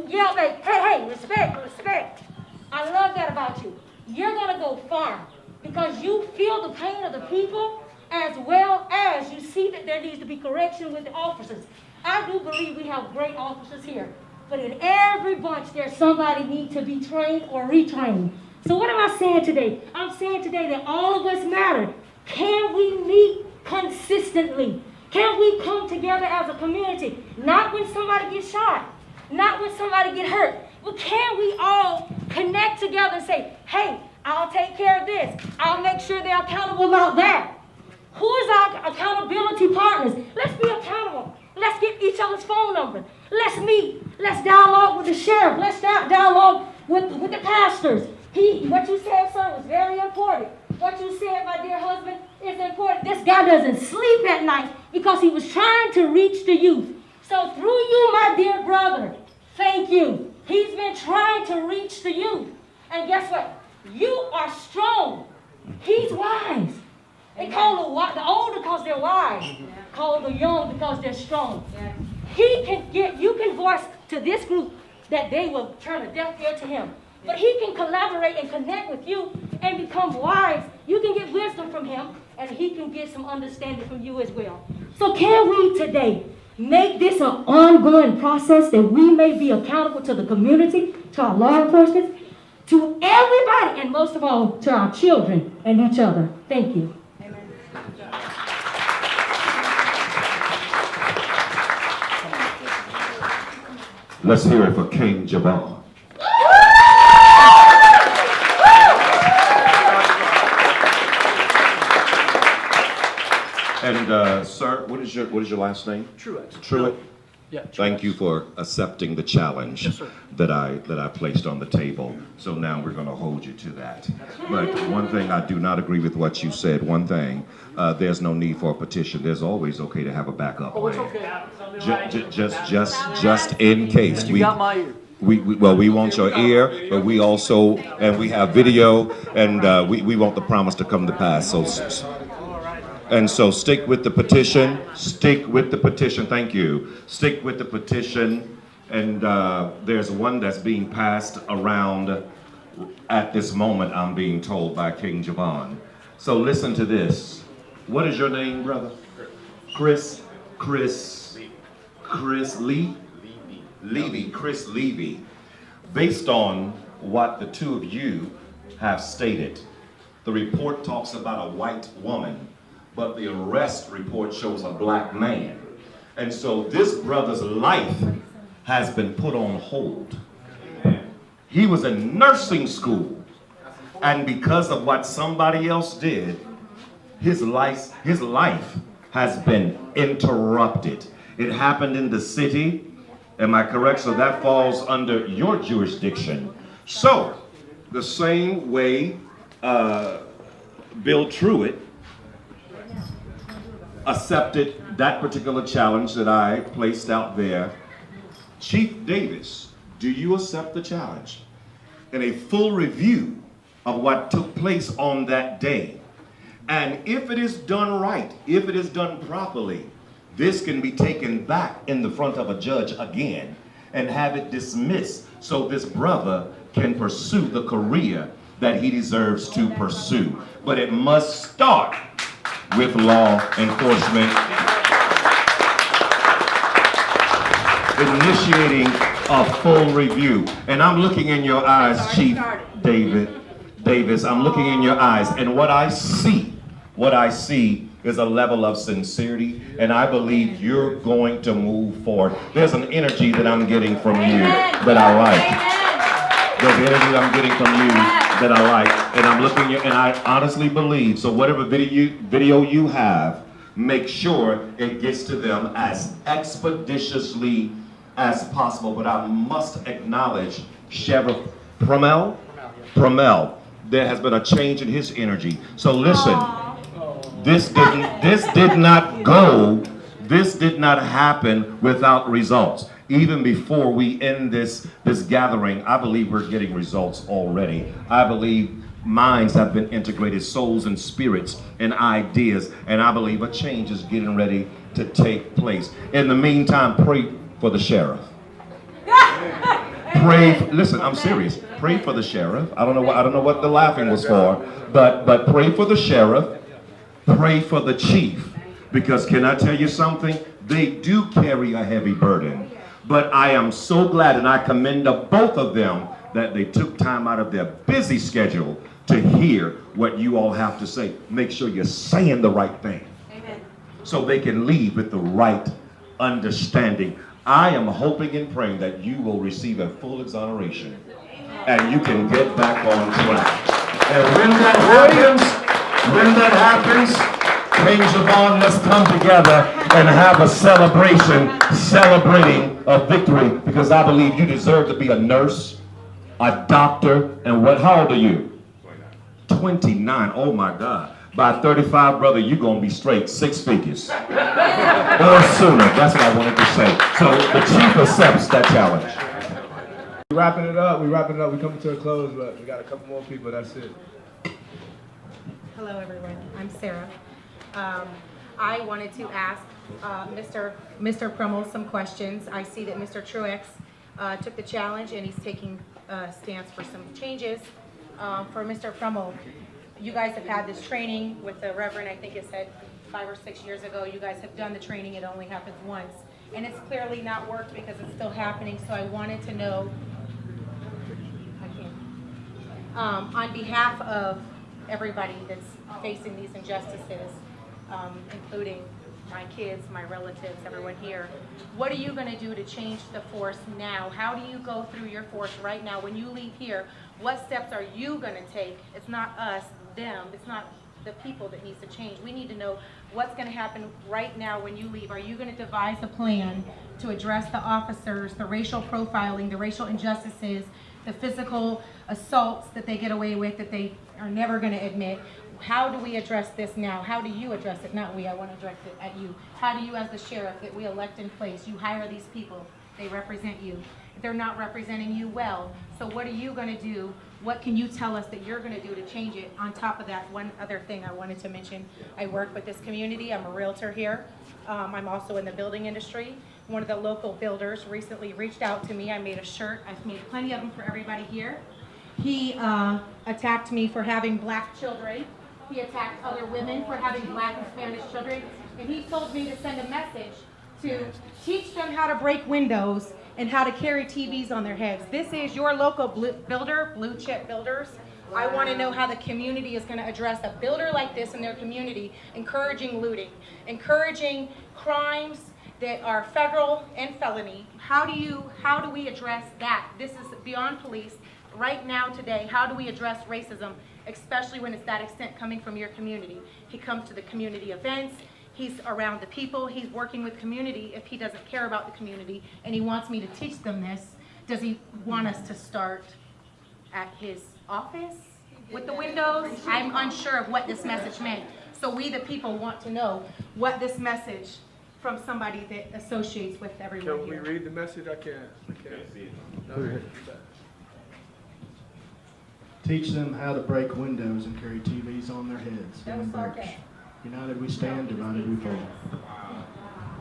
yell like, hey, respect, respect. I love that about you. You're going to go far because you feel the pain of the people, as well as you see that there needs to be correction with the officers. I do believe we have great officers here, but in every bunch there's somebody need to be trained or retrained. So what am I saying today? I'm saying today that all of us matter. Can we meet consistently? Can we come together as a community? Not when somebody gets shot, not when somebody gets hurt, but can we all connect together and say, hey, I'll take care of this. I'll make sure they're accountable about that. Who is our accountability partners? Let's be accountable. Let's get each other's phone numbers. Let's meet. Let's dialogue with the sheriff. Let's dialogue with the pastors. What you said, sir, was very important. What you said, my dear husband, is important. This guy doesn't sleep at night because he was trying to reach the youth. So through you, my dear brother, thank you. He's been trying to reach the youth. And guess what? You are strong. He's wise. They call the old because they're wise. Call the young because they're strong. You can voice to this group that they will turn a deaf ear to him. But he can collaborate and connect with you and become wise. You can get wisdom from him, and he can get some understanding from you as well. So can we today make this an ongoing process that we may be accountable to the community, to our law enforcement, to everybody, and most of all, to our children and each other. Thank you. Let's hear it for King Jabbar. And sir, what is your last name? Truett. Truett. Yeah. Thank you for accepting the challenge that I placed on the table. So now we're going to hold you to that. But one thing, I do not agree with what you said. One thing, there's no need for a petition. There's always okay to have a backup plan. Oh, it's okay. Just in case. You got my ear. We want your ear, but we also, and we have video, and we want the promise to come to pass. So stick with the petition. Stick with the petition. Thank you. Stick with the petition. And there's one that's being passed around at this moment, I'm being told by King Javon. So listen to this. What is your name, brother? Chris Lee? Levy. Chris Levy. Based on what the two of you have stated, the report talks about a white woman, but the arrest report shows a black man. And so this brother's life has been put on hold. He was in nursing school, and because of what somebody else did, his life has been interrupted. It happened in the city, am I correct? So that falls under your jurisdiction. So, the same way Bill Truett accepted that particular challenge that I placed out there, Chief Davis, do you accept the challenge? In a full review of what took place on that day. And if it is done right, if it is done properly, this can be taken back in the front of a judge again and have it dismissed so this brother can pursue the career that he deserves to pursue. But it must start with law enforcement initiating a full review. And I'm looking in your eyes, Chief Davis, I'm looking in your eyes, and what I see is a level of sincerity, and I believe you're going to move forward. There's an energy that I'm getting from you that I like. There's energy that I'm getting from you that I like. And I'm looking at, and I honestly believe, so whatever video you have, make sure it gets to them as expeditiously as possible. But I must acknowledge Sheriff Prummell. There has been a change in his energy. So listen, this did not happen without results. Even before we end this gathering, I believe we're getting results already. I believe minds have been integrated, souls and spirits and ideas, and I believe a change is getting ready to take place. In the meantime, pray for the sheriff. Listen, I'm serious. Pray for the sheriff. I don't know what the laughing was for, but pray for the sheriff. Pray for the chief, because can I tell you something? They do carry a heavy burden. But I am so glad, and I commend both of them, that they took time out of their busy schedule to hear what you all have to say. Make sure you're saying the right thing. Amen. So they can leave with the right understanding. I am hoping and praying that you will receive a full exoneration and you can get back on track. And when that happens, Kings of On, let's come together and have a celebration, celebrating a victory, because I believe you deserve to be a nurse, a doctor, and what? How old are you? 29. Oh my God. By 35, brother, you're going to be straight 6 figures. Or sooner. That's what I wanted to say. So the chief accepts that challenge. We're wrapping it up. We're coming to a close, but we got a couple more people. That's it. Hello, everyone. I'm Sarah. I wanted to ask Mr. Prummell some questions. I see that Mr. Truex took the challenge and he's taking a stance for some changes. For Mr. Prummell, you guys have had this training with the Reverend, I think it said 5 or 6 years ago. You guys have done the training. It only happens once. And it's clearly not worked because it's still happening. So I wanted to know, on behalf of everybody that's facing these injustices, including my kids, my relatives, everyone here, what are you going to do to change the force now? How do you go through your force right now? When you leave here, what steps are you going to take? It's not us, them. It's not the people that needs to change. We need to know what's going to happen right now when you leave. Are you going to devise a plan to address the officers, the racial profiling, the racial injustices, the physical assaults that they get away with that they are never going to admit? How do we address this now? How do you address it? Not we, I want to direct it at you. How do you, as the sheriff that we elect in place, you hire these people, they represent you. They're not representing you well. So what are you going to do? What can you tell us that you're going to do to change it? On top of that, one other thing I wanted to mention, I work with this community. I'm a realtor here. I'm also in the building industry. One of the local builders recently reached out to me. I made a shirt. I've made plenty of them for everybody here. He attacked me for having black children. He attacked other women for having black and Spanish children. And he told me to send a message to teach them how to break windows and how to carry TVs on their heads. This is your local builder, Blue Chip Builders. I want to know how the community is going to address a builder like this in their community, encouraging looting, encouraging crimes that are federal and felony. How do we address that? This is beyond police. Right now, today, how do we address racism, especially when it's that extent coming from your community? He comes to the community events. He's around the people. He's working with community. If he doesn't care about the community and he wants me to teach them this, does he want us to start at his office with the windows? I'm unsure of what this message meant. So we, the people, want to know what this message from somebody that associates with everyone Can we here. read the message? I can't see it. No. Teach them how to break windows and carry TVs on their heads. That was sarcastic. United we stand, divided we fall.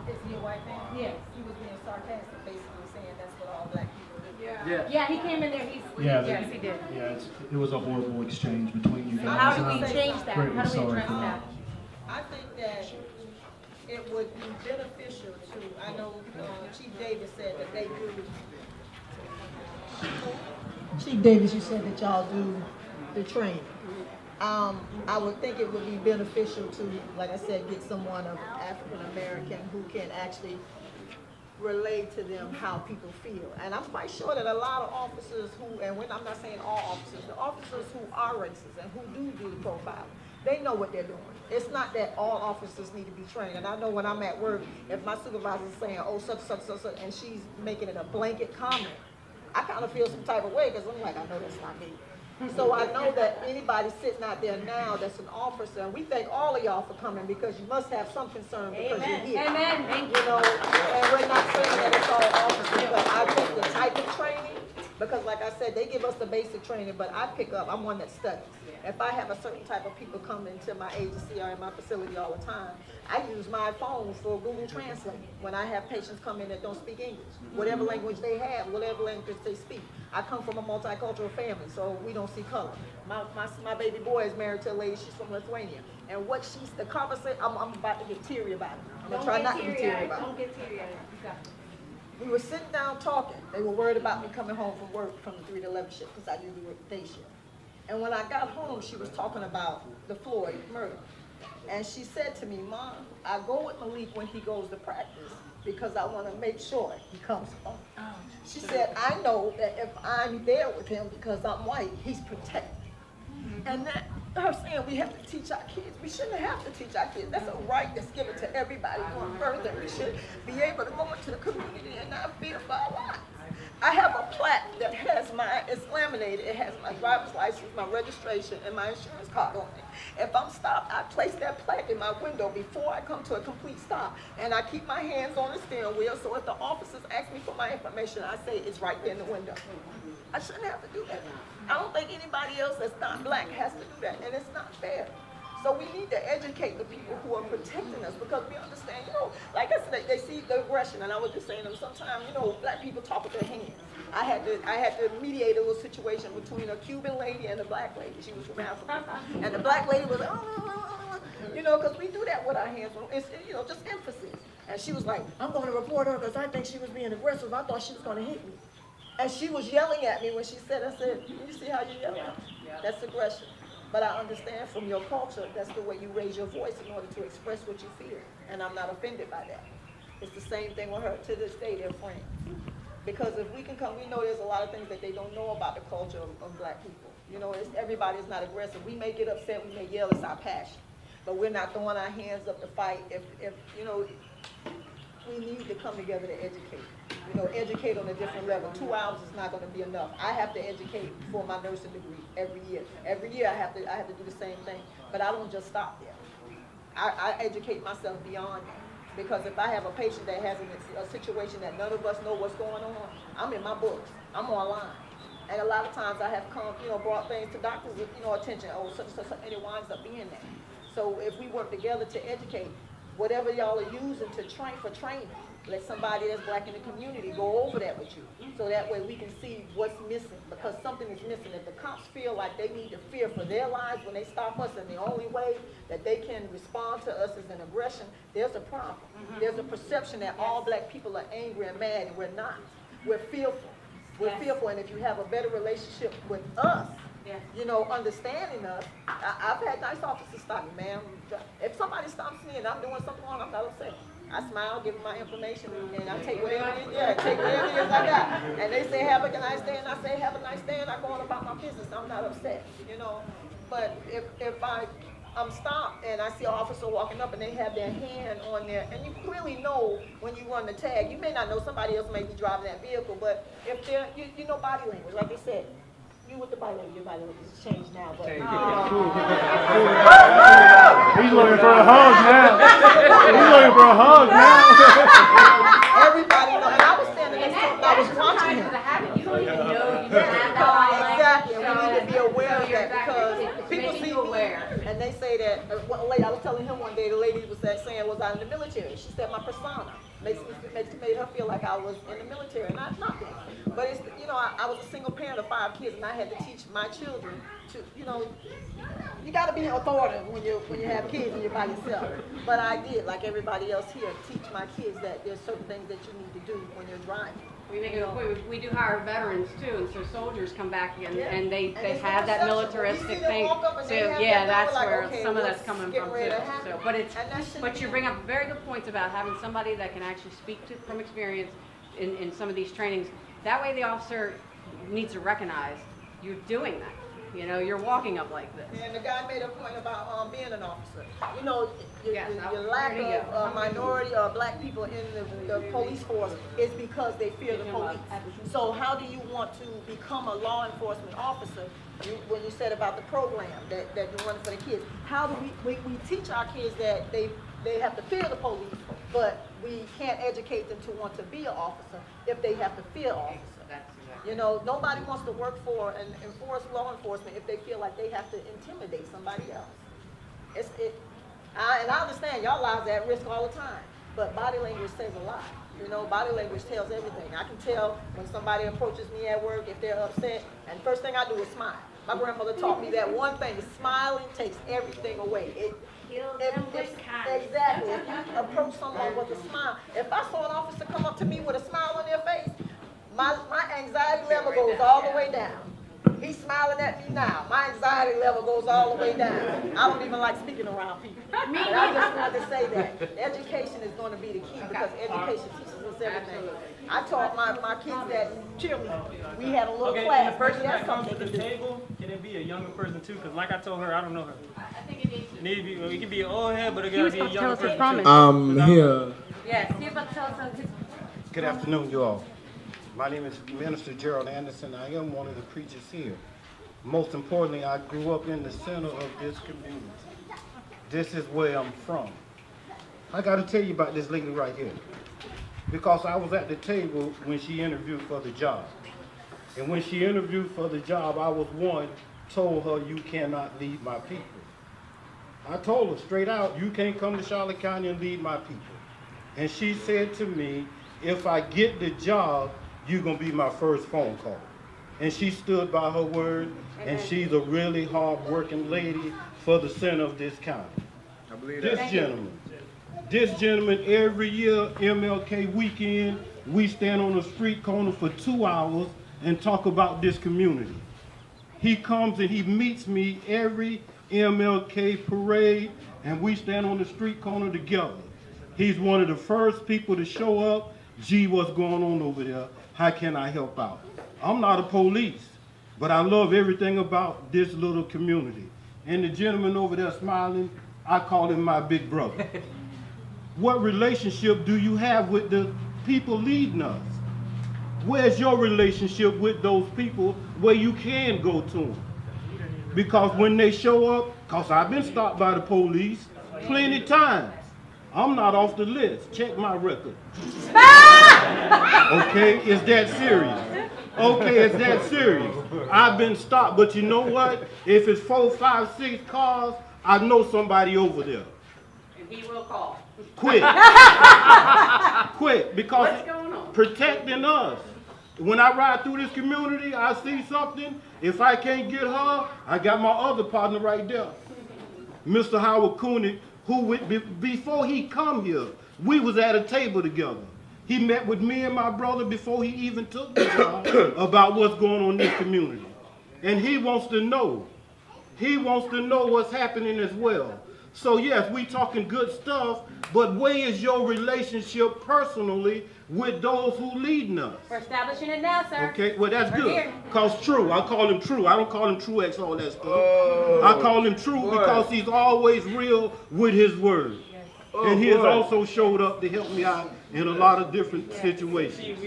Is he a white man? Yes, he was being sarcastic, basically saying that's what all black people do. Yeah, he came in there, yes, he did. Yeah, it was a horrible exchange between you So guys. how do we change that? Greatly How do we sorry address for that? I think that it would be beneficial to, I know Chief Davis said that they do. Chief Davis, you said that y'all do the training. I would think it would be beneficial to, like I said, get someone of African American who can actually relay to them how people feel. And I'm quite sure that a lot of officers who, and when I'm not saying all officers, the officers who are racist and who do the profile, they know what they're doing. It's not that all officers need to be trained. And I know when I'm at work, if my supervisor is saying, oh, such, and she's making it a blanket comment, I kind of feel some type of way because I'm like, I know that's not me. So I know that anybody sitting out there now that's an officer, and we thank all of y'all for coming because you must have some concern because you're here. Amen. Thank you. You know, and we're not saying that it's all officers, but I think the type of training, because like I said, they give us the basic training, but I pick up, I'm one that studies. If I have a certain type of people come into my agency or in my facility all the time, I use my phone for Google Translate when I have patients come in that don't speak English. Whatever language they have, whatever language they speak. I come from a multicultural family, so we don't see color. My baby boy is married to a lady, she's from Lithuania. And what she's, the conversation, I'm about to get teary about it. I'm gonna try not to be teary about it. Don't get teary. We were sitting down talking. They were worried about me coming home from work from the 3 to 11 shift because I usually work the day shift. And when I got home, she was talking about the Floyd murder. And she said to me, Mom, I go with Malik when he goes to practice because I want to make sure he comes home. She said, I know that if I'm there with him because I'm white, he's protected. And that, her saying we have to teach our kids. We shouldn't have to teach our kids. That's a right that's given to everybody on earth, and we should be able to go into the community and not fear for our lives. I have a plaque that has it's laminated. It has my driver's license, my registration, and my insurance card on it. If I'm stopped, I place that plaque in my window before I come to a complete stop. And I keep my hands on the steering wheel, so if the officers ask me for my information, I say it's right there in the window. I shouldn't have to do that. I don't think anybody else that's not black has to do that, and it's not fair. So we need to educate the people who are protecting us because we understand, you know, like I said, they see the aggression, and I was just saying to them, sometimes, you know, black people talk with their hands. I had to mediate a little situation between a Cuban lady and a black lady. She was from Africa. And the black lady was like, you know, because we do that with our hands. It's, you know, just emphasis. And she was like, I'm going to report her because I think she was being aggressive. I thought she was going to hit me. And she was yelling at me when she said, I said, you see how you yell? That's aggression. But I understand from your culture, that's the way you raise your voice in order to express what you feel. And I'm not offended by that. It's the same thing with her. To this day, they're friends. Because if we can come, we know there's a lot of things that they don't know about the culture of black people. You know, everybody's not aggressive. We may get upset, we may yell, it's our passion. But we're not throwing our hands up to fight. If you know, we need to come together to educate. You know, educate on a different level. 2 hours is not going to be enough. I have to educate for my nursing degree every year. Every year I have to do the same thing. But I don't just stop there. I educate myself beyond that. Because if I have a patient that has a situation that none of us know what's going on, I'm in my books. I'm online. And a lot of times I have come, you know, brought things to doctors' attention. Oh, such and such, and it winds up being that. So if we work together to educate, whatever y'all are using to train for training, let somebody that's black in the community go over that with you. So that way we can see what's missing, because something is missing. If the cops feel like they need to fear for their lives when they stop us, and the only way that they can respond to us is an aggression, there's a problem. There's a perception that all black people are angry and mad, and we're not. We're fearful. We're fearful, and if you have a better relationship with us, you know, understanding us, I've had nice officers stop me, ma'am. If somebody stops me and I'm doing something wrong, I'm not upset. I smile, give them my information, and I take whatever it is, take whatever it is I got. And they say, have a nice day, and I say, have a nice day, and I go on about my business. I'm not upset, you know. But if I'm stopped and I see an officer walking up and they have their hand on there, and you clearly know when you run the tag, you may not know somebody else may be driving that vehicle, but if they're, you know body language, like they said. You with the body language, your body language has changed now, but... He's looking for a hug now. He's looking for a hug now. Everybody knows, and I was standing next to him and I was watching him. Exactly, and we need to be aware of that because people see me, and they say that, I was telling him one day, the lady was saying, was I in the military? She said, my persona made her feel like I was in the military, and I'm not there. But it's, you know, I was a single parent of 5 kids, and I had to teach my children you know, you got to be authoritative when you have kids and you're by yourself. But I did, like everybody else here, teach my kids that there's certain things that you need to do when you're driving. We do hire veterans too, and so soldiers come back and they have that perception. militaristic We see them thing. walk up and So they have yeah, that, that's we're like, where okay, some of that's what's coming getting from ready too. to happen? So, but you bring up very good points about having somebody that can actually speak to from experience in some of these trainings. That way, the officer needs to recognize you're doing that. You know, you're walking up like this. And the guy made a point about being an officer. You know, your Yes, lack there you of go. minority or black people in the police force is because they fear the police. So how do you want to become a law enforcement officer? When you said about the program that you're running for the kids, how do we teach our kids that they have to fear the police, but we can't educate them to want to be an officer if they have to fear officers. You know, nobody wants to work for and enforce law enforcement if they feel like they have to intimidate somebody else. And I understand y'all lives are at risk all the time, but body language says a lot. You know, body language tells everything. I can tell when somebody approaches me at work if they're upset, and first thing I do is smile. My grandmother taught me that one thing: smiling takes everything away. Exactly. If you approach someone with a smile, if I saw an officer come up to me with a smile on their face, my anxiety level goes all the way down. He's smiling at me now. My anxiety level goes all the way down. I don't even like speaking around people. But I just wanted to say that education is going to be the key because education teaches us everything. I taught my kids that cheerleading. We had a little class. And the person that comes to the table, can it be a younger person too? Because like I told her, I don't know her. I think it needs to be. It can be an old head, but it gotta be a younger person too. Here. Yeah, see about tell us. Good afternoon, you all. My name is Minister Gerald Anderson. I am one of the preachers here. Most importantly, I grew up in the center of this community. This is where I'm from. I got to tell you about this lady right here. Because I was at the table when she interviewed for the job. And when she interviewed for the job, I was told her, you cannot lead my people. I told her straight out, you can't come to Charlotte County and lead my people. And she said to me, if I get the job, you're going to be my first phone call. And she stood by her word, and she's a really hard-working lady for the center of this county. I believe This that. gentleman, every year, MLK weekend, we stand on the street corner for 2 hours and talk about this community. He comes and he meets me every MLK parade, and we stand on the street corner together. He's one of the first people to show up. Gee, what's going on over there? How can I help out? I'm not a police, but I love everything about this little community. And the gentleman over there smiling, I call him my big brother. What relationship do you have with the people leading us? Where's your relationship with those people where you can go to them? Because when they show up, because I've been stopped by the police plenty of times. I'm not off the list. Check my record. Okay, is that serious? Okay, is that serious? I've been stopped, but you know what? If it's 4, 5, 6 cars, I know somebody over there. And he will call. Quick. Quick, because What's going on? Protecting us. When I ride through this community, I see something. If I can't get her, I got my other partner right there. Mr. Howard Cooney, who before he come here, we was at a table together. He met with me and my brother before he even took the job about what's going on in this community. And he wants to know. He wants to know what's happening as well. So yes, we talking good stuff, but where is your relationship personally with those who leading us? We're establishing it now, sir. Okay, well that's We're good. here. Cause True, I call him True. I don't call him Truex, all that stuff. I call him True because he's always real with his word. And he has also showed up to help me out in a lot of different situations.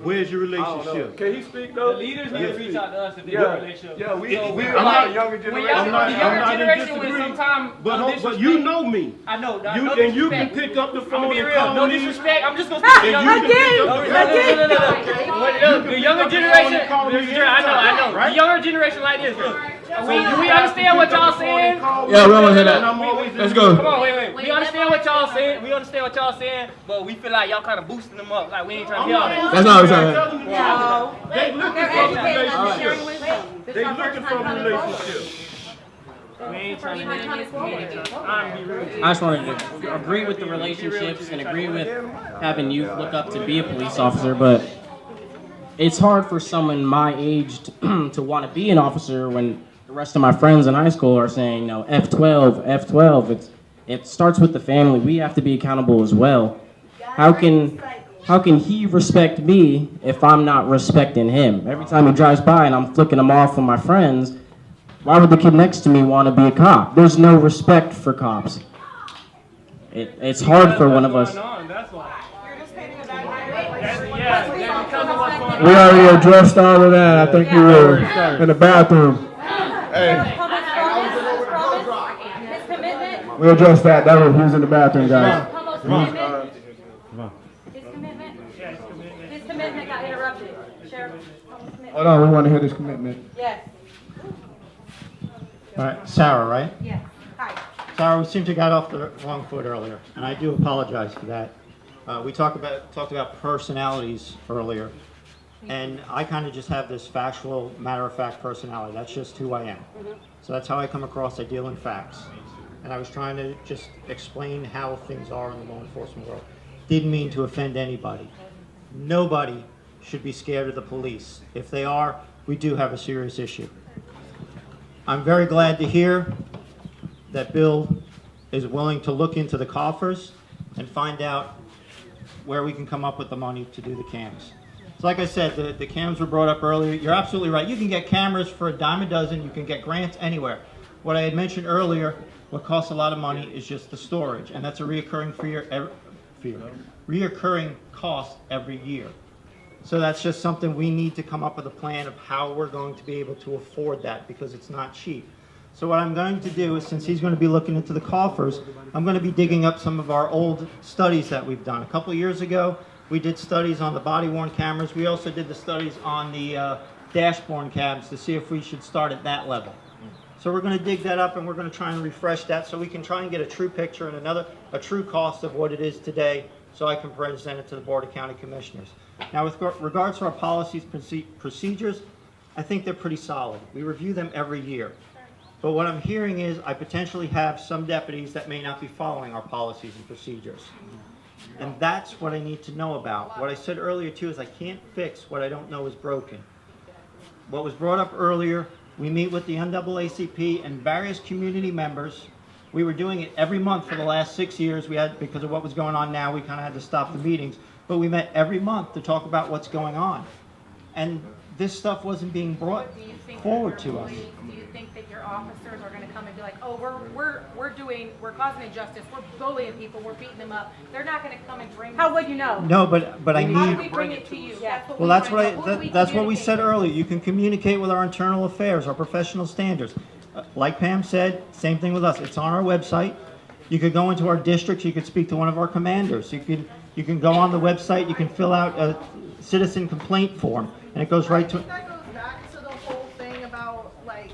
Where's your relationship? Can he speak though? The leaders need to reach out to us if they have a relationship. Yeah, we I'm are not a younger generation. I'm not in disagreement. But you know me. I know. And you can pick up the phone and call no me. disrespect. I'm just gonna speak to the younger generation. No. The younger generation. I know. The younger generation like this. Do we understand what y'all saying? Yeah, we don't hear that. Let's go. Come on, wait. We understand what y'all saying. But we feel like y'all kind of boosting them up. Like we ain't trying to be honest. That's not what I'm saying. No. They looking for They're educated. information. Sharing wisdom. This They is our looking first for time a coming forward. relationship. We ain't trying to First time coming forward. I just wanted to agree with the relationships and agree with having youth look up to be a police officer, but it's hard for someone my age to want to be an officer when the rest of my friends in high school are saying, no, F12, F12. It starts with the family. We have to be accountable as well. How can he respect me if I'm not respecting him? Every time he drives by and I'm flicking him off with my friends, why would the kid next to me want to be a cop? There's no respect for cops. It's hard for one of us. We already addressed all of that. I think you were in the bathroom. Hey. We addressed that. He was in the bathroom, guys. His commitment got interrupted. Sheriff, Hold on, we want to hear this commitment. yes. All right, Sarah, right? Yes. Hi. Sarah, we seem to got off the wrong foot earlier, and I do apologize for that. We talked about personalities earlier, and I kind of just have this factual, matter-of-fact personality. That's just who I am. So that's how I come across. I deal in facts. And I was trying to just explain how things are in the law enforcement world. Didn't mean to offend anybody. Nobody should be scared of the police. If they are, we do have a serious issue. I'm very glad to hear that Bill is willing to look into the coffers and find out where we can come up with the money to do the cams. So like I said, the cams were brought up earlier. You're absolutely right. You can get cameras for a dime a dozen. You can get grants anywhere. What I had mentioned earlier, what costs a lot of money is just the storage, and that's a reoccurring reoccurring cost every year. So that's just something we need to come up with a plan of how we're going to be able to afford that, because it's not cheap. So what I'm going to do is, since he's going to be looking into the coffers, I'm going to be digging up some of our old studies that we've done. A couple of years ago, we did studies on the body-worn cameras. We also did the studies on the dash-borne cabs to see if we should start at that level. So we're going to dig that up, and we're going to try and refresh that so we can try and get a true picture and a true cost of what it is today, so I can present it to the Board of County Commissioners. Now, with regards to our policies, procedures, I think they're pretty solid. We review them every year. But what I'm hearing is I potentially have some deputies that may not be following our policies and procedures. And that's what I need to know about. What I said earlier, too, is I can't fix what I don't know is broken. What was brought up earlier, we meet with the NAACP and various community members. We were doing it every month for the last 6 years. We had, because of what was going on now, we kind of had to stop the meetings. But we met every month to talk about what's going on. And this stuff wasn't being brought forward to us. Do you think that your officers are going to come and be like, oh, we're causing injustice, we're bullying people, we're beating them up? They're not going to come and bring. How would you know? No, but I need. How do we bring it to you? Well, that's what we said earlier. You can communicate with our internal affairs, our professional standards. Like Pam said, same thing with us. It's on our website. You could go into our districts. You could speak to one of our commanders. You can go on the website. You can fill out a citizen complaint form, and it goes right to. That goes back to the whole thing about, like,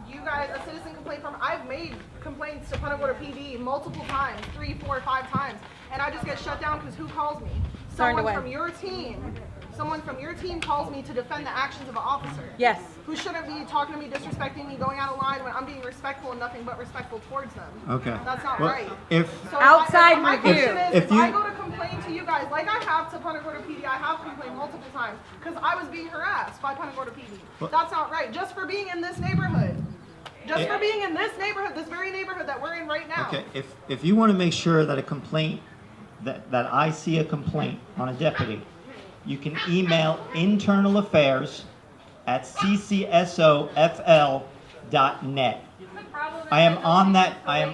you guys, a citizen complaint form. I've made complaints to Punta Gorda PD multiple times, 3, 4, 5 times, and I just get shut down because who calls me? Someone from your team. Someone from your team calls me to defend the actions of an officer. Yes. Who shouldn't be talking to me, disrespecting me, going out of line when I'm being respectful and nothing but respectful towards them. Okay. That's not Well, right. So outside my review. question is, If I go to complain to you guys, like I have to Punta Gorda PD, I have complained multiple times because I was being harassed by Punta Gorda PD. Well, That's not right. Just for being in this neighborhood. Just for being in this neighborhood, this very neighborhood that we're in right now. Okay, if you want to make sure that a complaint, that I see a complaint on a deputy, you can email internalaffairs@ccsofl.net. I am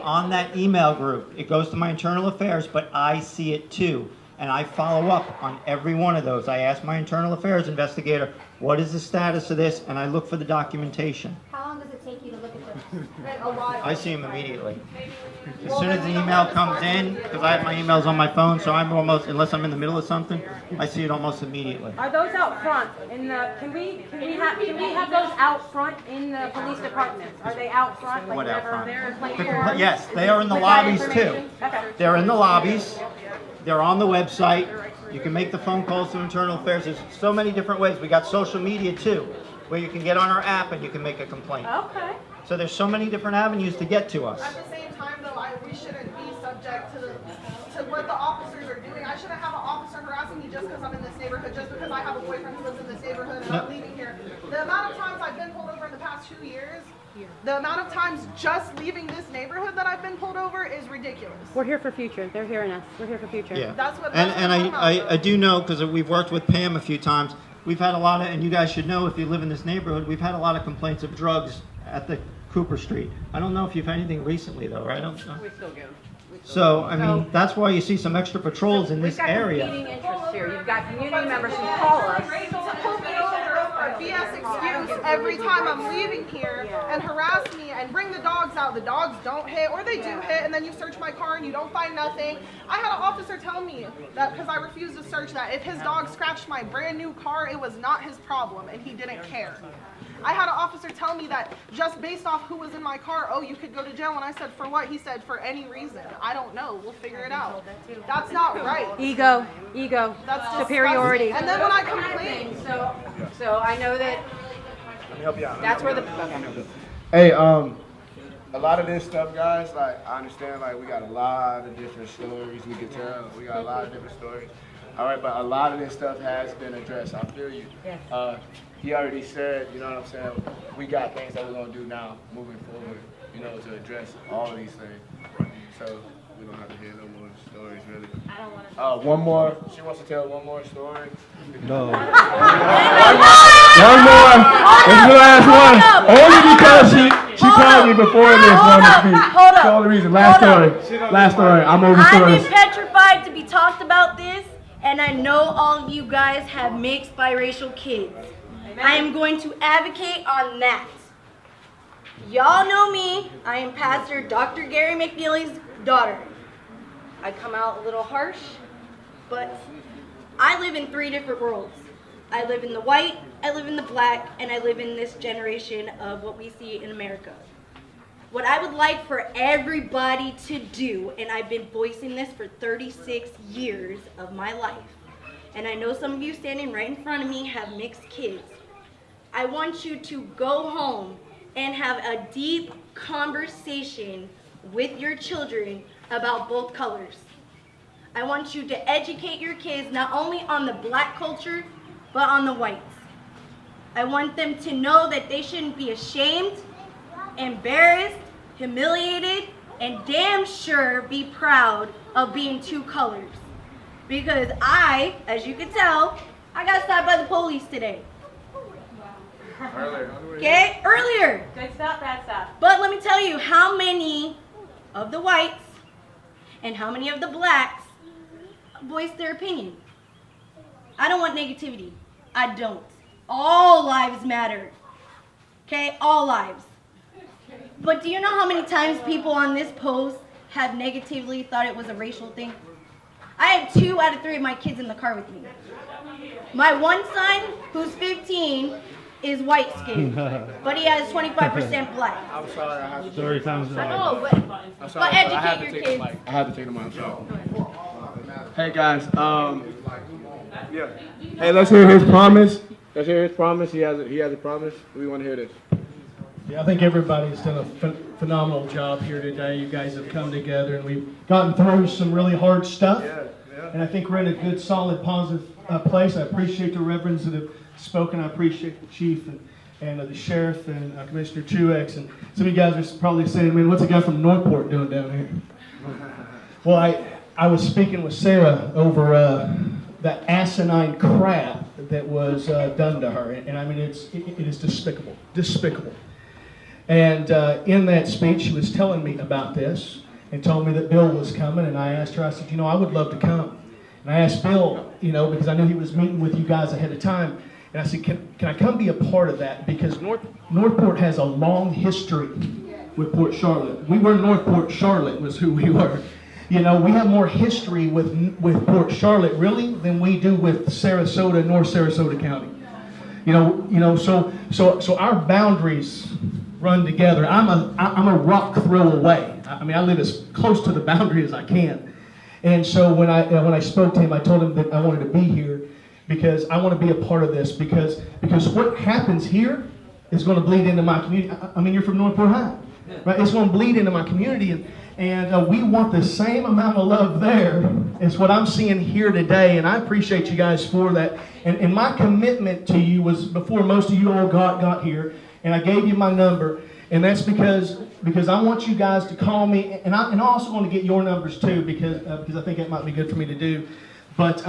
on that email group. It goes to my internal affairs, but I see it too. And I follow up on every one of those. I ask my internal affairs investigator, what is the status of this? And I look for the documentation. How long does it take you to look at this? A while. I see them immediately. As soon as the email comes in, because I have my emails on my phone, so I'm almost, unless I'm in the middle of something, I see it almost immediately. Are those out front in the? Can we have those out front in the police departments? Are they out front? Like What out front? They're Yes, they are in the lobbies too. Okay. They're in the lobbies. They're on the website. You can make the phone calls to internal affairs. There's so many different ways. We got social media too. where you can get on our app and you can make a complaint. Okay. So there's so many different avenues to get to us. At the same time, though, we shouldn't be subject to what the officers are doing. I shouldn't have an officer harassing me just because I'm in this neighborhood, just because I have a boyfriend who lives in this neighborhood and I'm leaving here. The amount of times I've been pulled over in the past 2 years, the amount of times just leaving this neighborhood that I've been pulled over is ridiculous. We're here for future. They're hearing us. We're here for future. Yeah. That's what I do know, because we've worked with Pam a few times, we've had a lot of, and you guys should know if you live in this neighborhood, we've had a lot of complaints of drugs at the Cooper Street. I don't know if you've had anything recently though, right? We still go. So, I mean, that's why you see some extra patrols in this We've got area. competing interests here. You've got community members who call us. To pull me over for a BS excuse every time I'm leaving here and harass me and bring the dogs out. The dogs don't hit, or they do hit, and then you search my car and you don't find nothing. I had an officer tell me that because I refused to search that if his dog scratched my brand new car, it was not his problem and he didn't care. I had an officer tell me that just based off who was in my car, oh, you could go to jail. And I said, for what? He said, for any reason. I don't know. We'll figure it out. That's not right. Ego, That's superiority. disgusting. And then when I complain, So I know that Let me help you out. that's where the. Hey, a lot of this stuff, guys, like, I understand, like, we got a lot of different stories we could tell. We got a lot of different stories. All right, but a lot of this stuff has been addressed. I feel you. He already said, you know what I'm saying, we got things that we're going to do now, moving forward, you know, to address all of these things. So we don't have to hear no more stories, really. I don't want to. One more. She wants to tell one more story. No. One more. It's the last one. Only because she called me before this one to speak. That's the only reason. Last story. Last story. I'm over I've stories. been petrified to be talked about this, and I know all of you guys have mixed biracial kids. I am going to advocate on that. Y'all know me. I am Pastor Dr. Gary McNeely's daughter. I come out a little harsh, but I live in 3 different worlds. I live in the white, I live in the black, and I live in this generation of what we see in America. What I would like for everybody to do, and I've been voicing this for 36 years of my life, and I know some of you standing right in front of me have mixed kids. I want you to go home and have a deep conversation with your children about both colors. I want you to educate your kids not only on the black culture, but on the whites. I want them to know that they shouldn't be ashamed, embarrassed, humiliated, and damn sure be proud of being 2 colors. Because I, as you can tell, I got stopped by the police today. Okay, earlier. Good stuff, bad stuff. But let me tell you how many of the whites and how many of the blacks voice their opinion. I don't want negativity. I don't. All lives matter. Okay, all lives. But do you know how many times people on this post have negatively thought it was a racial thing? I have 2 out of 3 of my kids in the car with me. My one son, who's 15, is white skinned, but he has 25% black. I'm sorry, I have to. Story time's No, but educate your kids. I have to take the mic. Hey guys, yeah. Hey, let's hear his promise. Let's hear his promise. He has a promise. We want to hear this. Yeah, I think everybody's done a phenomenal job here today. You guys have come together and we've gotten through some really hard stuff. And I think we're in a good, solid, positive place. I appreciate the reverends that have spoken. I appreciate the chief and the sheriff and Commissioner Truex. And some of you guys are probably saying, man, what's a guy from Northport doing down here? Well, I was speaking with Sarah over that asinine crap that was done to her. And I mean, it is despicable, despicable. And in that speech, she was telling me about this and told me that Bill was coming. And I asked her, I said, you know, I would love to come. And I asked Bill, you know, because I knew he was meeting with you guys ahead of time. And I said, can I come be a part of that? Because Northport has a long history with Port Charlotte. We were Northport Charlotte was who we were. You know, we have more history with Port Charlotte really than we do with Sarasota, North Sarasota County. You know, so our boundaries run together. I'm a rock throw away. I mean, I live as close to the boundary as I can. And so when I spoke to him, I told him that I wanted to be here because I want to be a part of this, because what happens here is going to bleed into my community. I mean, you're from Northport High, right? It's going to bleed into my community, and we want the same amount of love there as what I'm seeing here today, and I appreciate you guys for that. And my commitment to you was before most of you all got here, and I gave you my number, and that's because I want you guys to call me, and I also want to get your numbers too, because I think that might be good for me to do. But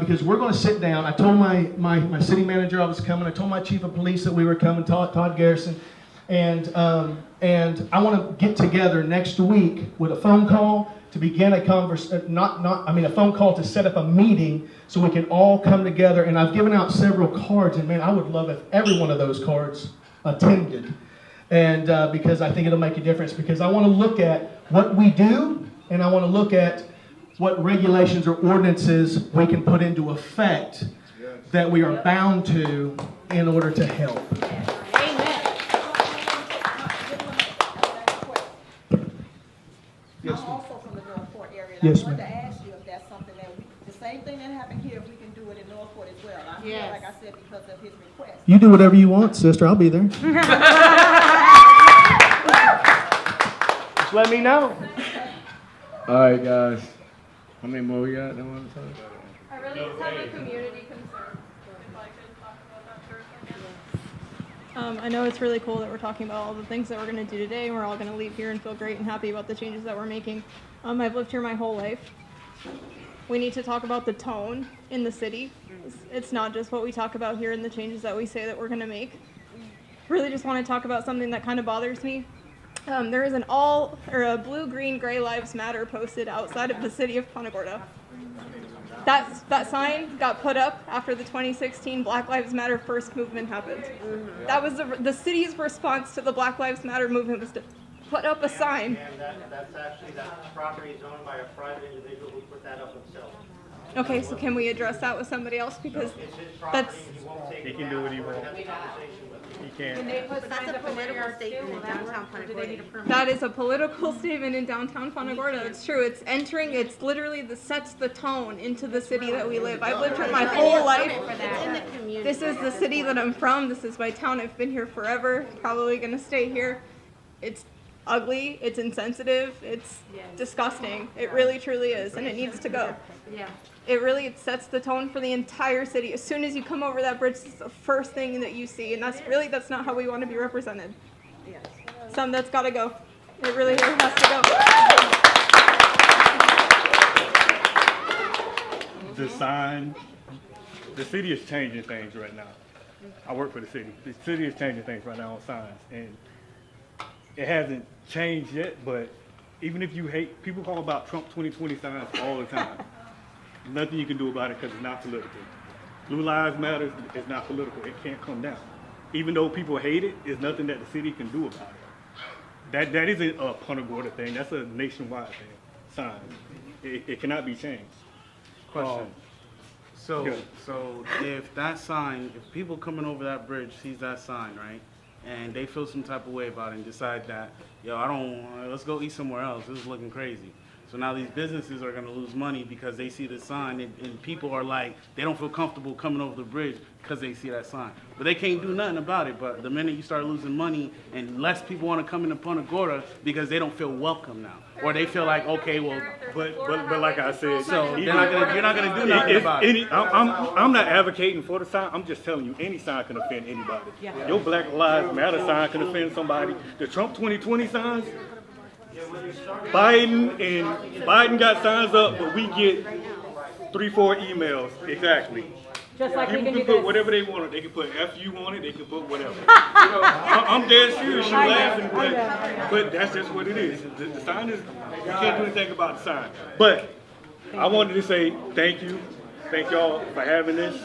because we're going to sit down, I told my city manager I was coming. I told my chief of police that we were coming, Todd Garrison, and I want to get together next week with a phone call to begin a conversation. A phone call to set up a meeting so we can all come together. And I've given out several cards, and man, I would love if every one of those cards attended, and because I think it'll make a difference. Because I want to look at what we do, and I want to look at what regulations or ordinances we can put into effect that we are bound to in order to help. I'm also from the Northport area, and Yes, I wanted ma'am. to ask you if that's something that the same thing that happened here, if we can do it in Northport as well. I feel Yes. like I said, because of his request. You do whatever you want, sister. I'll be there. Just let me know. All right, guys. How many more we got? Don't want to talk? I really just have a community concern. If I could talk about that for a second. I know it's really cool that we're talking about all the things that we're going to do today, and we're all going to leave here and feel great and happy about the changes that we're making. I've lived here my whole life. We need to talk about the tone in the city. It's not just what we talk about here and the changes that we say that we're going to make. Really just want to talk about something that kind of bothers me. There is a blue, green, gray lives matter posted outside of the city of Punta Gorda. That sign got put up after the 2016 Black Lives Matter first movement happened. That was the city's response to the Black Lives Matter movement, was to put up a sign. And that's actually, that property is owned by a private individual who put that up himself. Okay, so can we address that with somebody else? Because It's his property, that's, and he won't take He can do what he wants. Have a conversation with him. He can't. They put signs up in their statement in downtown Punta Gorda. Do they need a permit? that is a political statement in downtown Punta Gorda. It's true. It's literally sets the tone into the city that we live. I've lived here my whole life. This is the city that I'm from. This is my town. I've been here forever. Probably gonna stay here. It's ugly. It's insensitive. It's disgusting. It really, truly is, and it needs to go. Yeah. It sets the tone for the entire city. As soon as you come over that bridge, it's the first thing that you see, and that's not how we want to be represented. That's got to go. It really has to go. The sign, the city is changing things right now. I work for the city. The city is changing things right now on signs, and it hasn't changed yet, but even if you hate, people talk about Trump 2020 signs all the time. Nothing you can do about it because it's not political. Blue Lives Matter is not political. It can't come down. Even though people hate it, there's nothing that the city can do about it. That isn't a Punta Gorda thing. That's a nationwide thing. Sign. It cannot be changed. Question. So if that sign, if people coming over that bridge sees that sign, right, and they feel some type of way about it and decide that, yo, let's go eat somewhere else. This is looking crazy. So now these businesses are going to lose money because they see the sign, and people are like, they don't feel comfortable coming over the bridge because they see that sign. But they can't do nothing about it. But the minute you start losing money and less people want to come into Punta Gorda because they don't feel welcome now. Or they feel like, okay, well, but like I said, so you're not gonna do nothing about it. I'm not advocating for the sign. I'm just telling you, any sign can offend anybody. Yeah. Your Black Lives Matter sign can offend somebody. The Trump 2020 signs, Biden got signs up, but we get 3-4 emails exactly. Just like people we can do put this. whatever they want. They can put FU on it. They can put whatever. I'm dead serious. You're laughing, but that's just what it is. The sign is, you can't do anything about the sign. But I wanted to say thank you. Thank y'all for having this.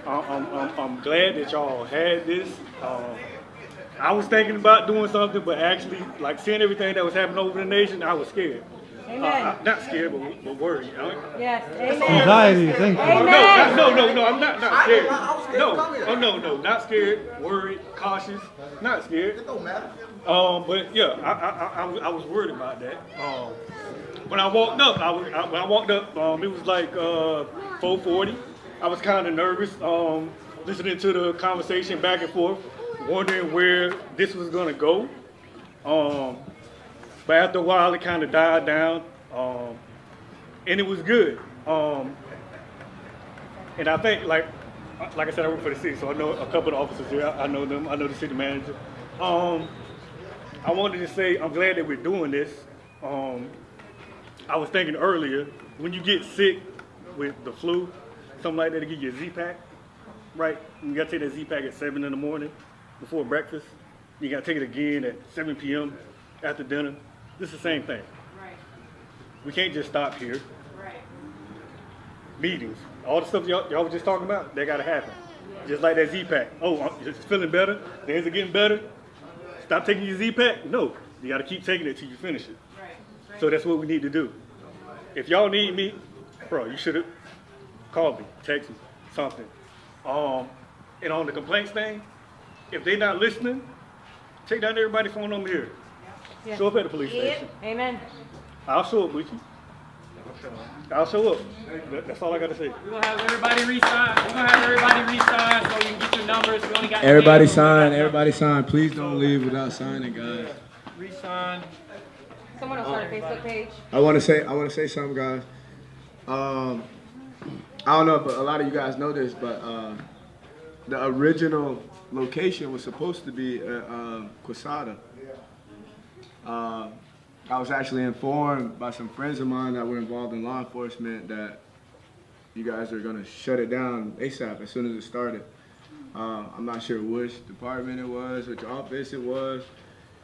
I'm glad that y'all had this. I was thinking about doing something, but actually, like seeing everything that was happening over the nation, I was scared. Amen. Not scared, but worried. Yes, amen. Anxiety, thank you. Amen. No, I'm not scared. No, not scared, worried, cautious, not scared. It don't matter. But yeah, I was worried about that. When I walked up, it was like 4:40. I was kind of nervous, listening to the conversation back and forth, wondering where this was gonna go. But after a while, it kind of died down, and it was good. And I think, like I said, I work for the city, so I know a couple of the officers here. I know them. I know the city manager. I wanted to say I'm glad that we're doing this. I was thinking earlier, when you get sick with the flu, something like that, to give you a Z-Pack, right? You gotta take that Z-Pack at 7 in the morning before breakfast. You gotta take it again at 7 p.m. after dinner. This is the same thing. Right. We can't just stop here. Right. Meetings, all the stuff y'all was just talking about, they gotta happen. Just like that Z-Pack. Oh, it's feeling better, things are getting better. Stop taking your Z-Pack? No, you gotta keep taking it till you finish it. Right. So that's what we need to do. If y'all need me, bro, you should have called me, text me, something. And on the complaints thing, if they not listening, take down everybody's phone number here. Yeah. Show up at the police station. Amen. I'll show up with you. I'll show up. That's all I got to say. We're going to have everybody re-sign. We're going to have everybody re-sign so you can get your numbers. We only got Everybody sign. Everybody sign. Please don't leave without signing, guys. Re-sign. Someone else start a Facebook page. I want to say something, guys. I don't know if a lot of you guys know this, but the original location was supposed to be Quesada. I was actually informed by some friends of mine that were involved in law enforcement that you guys are going to shut it down ASAP as soon as it started. I'm not sure which department it was, which office it was,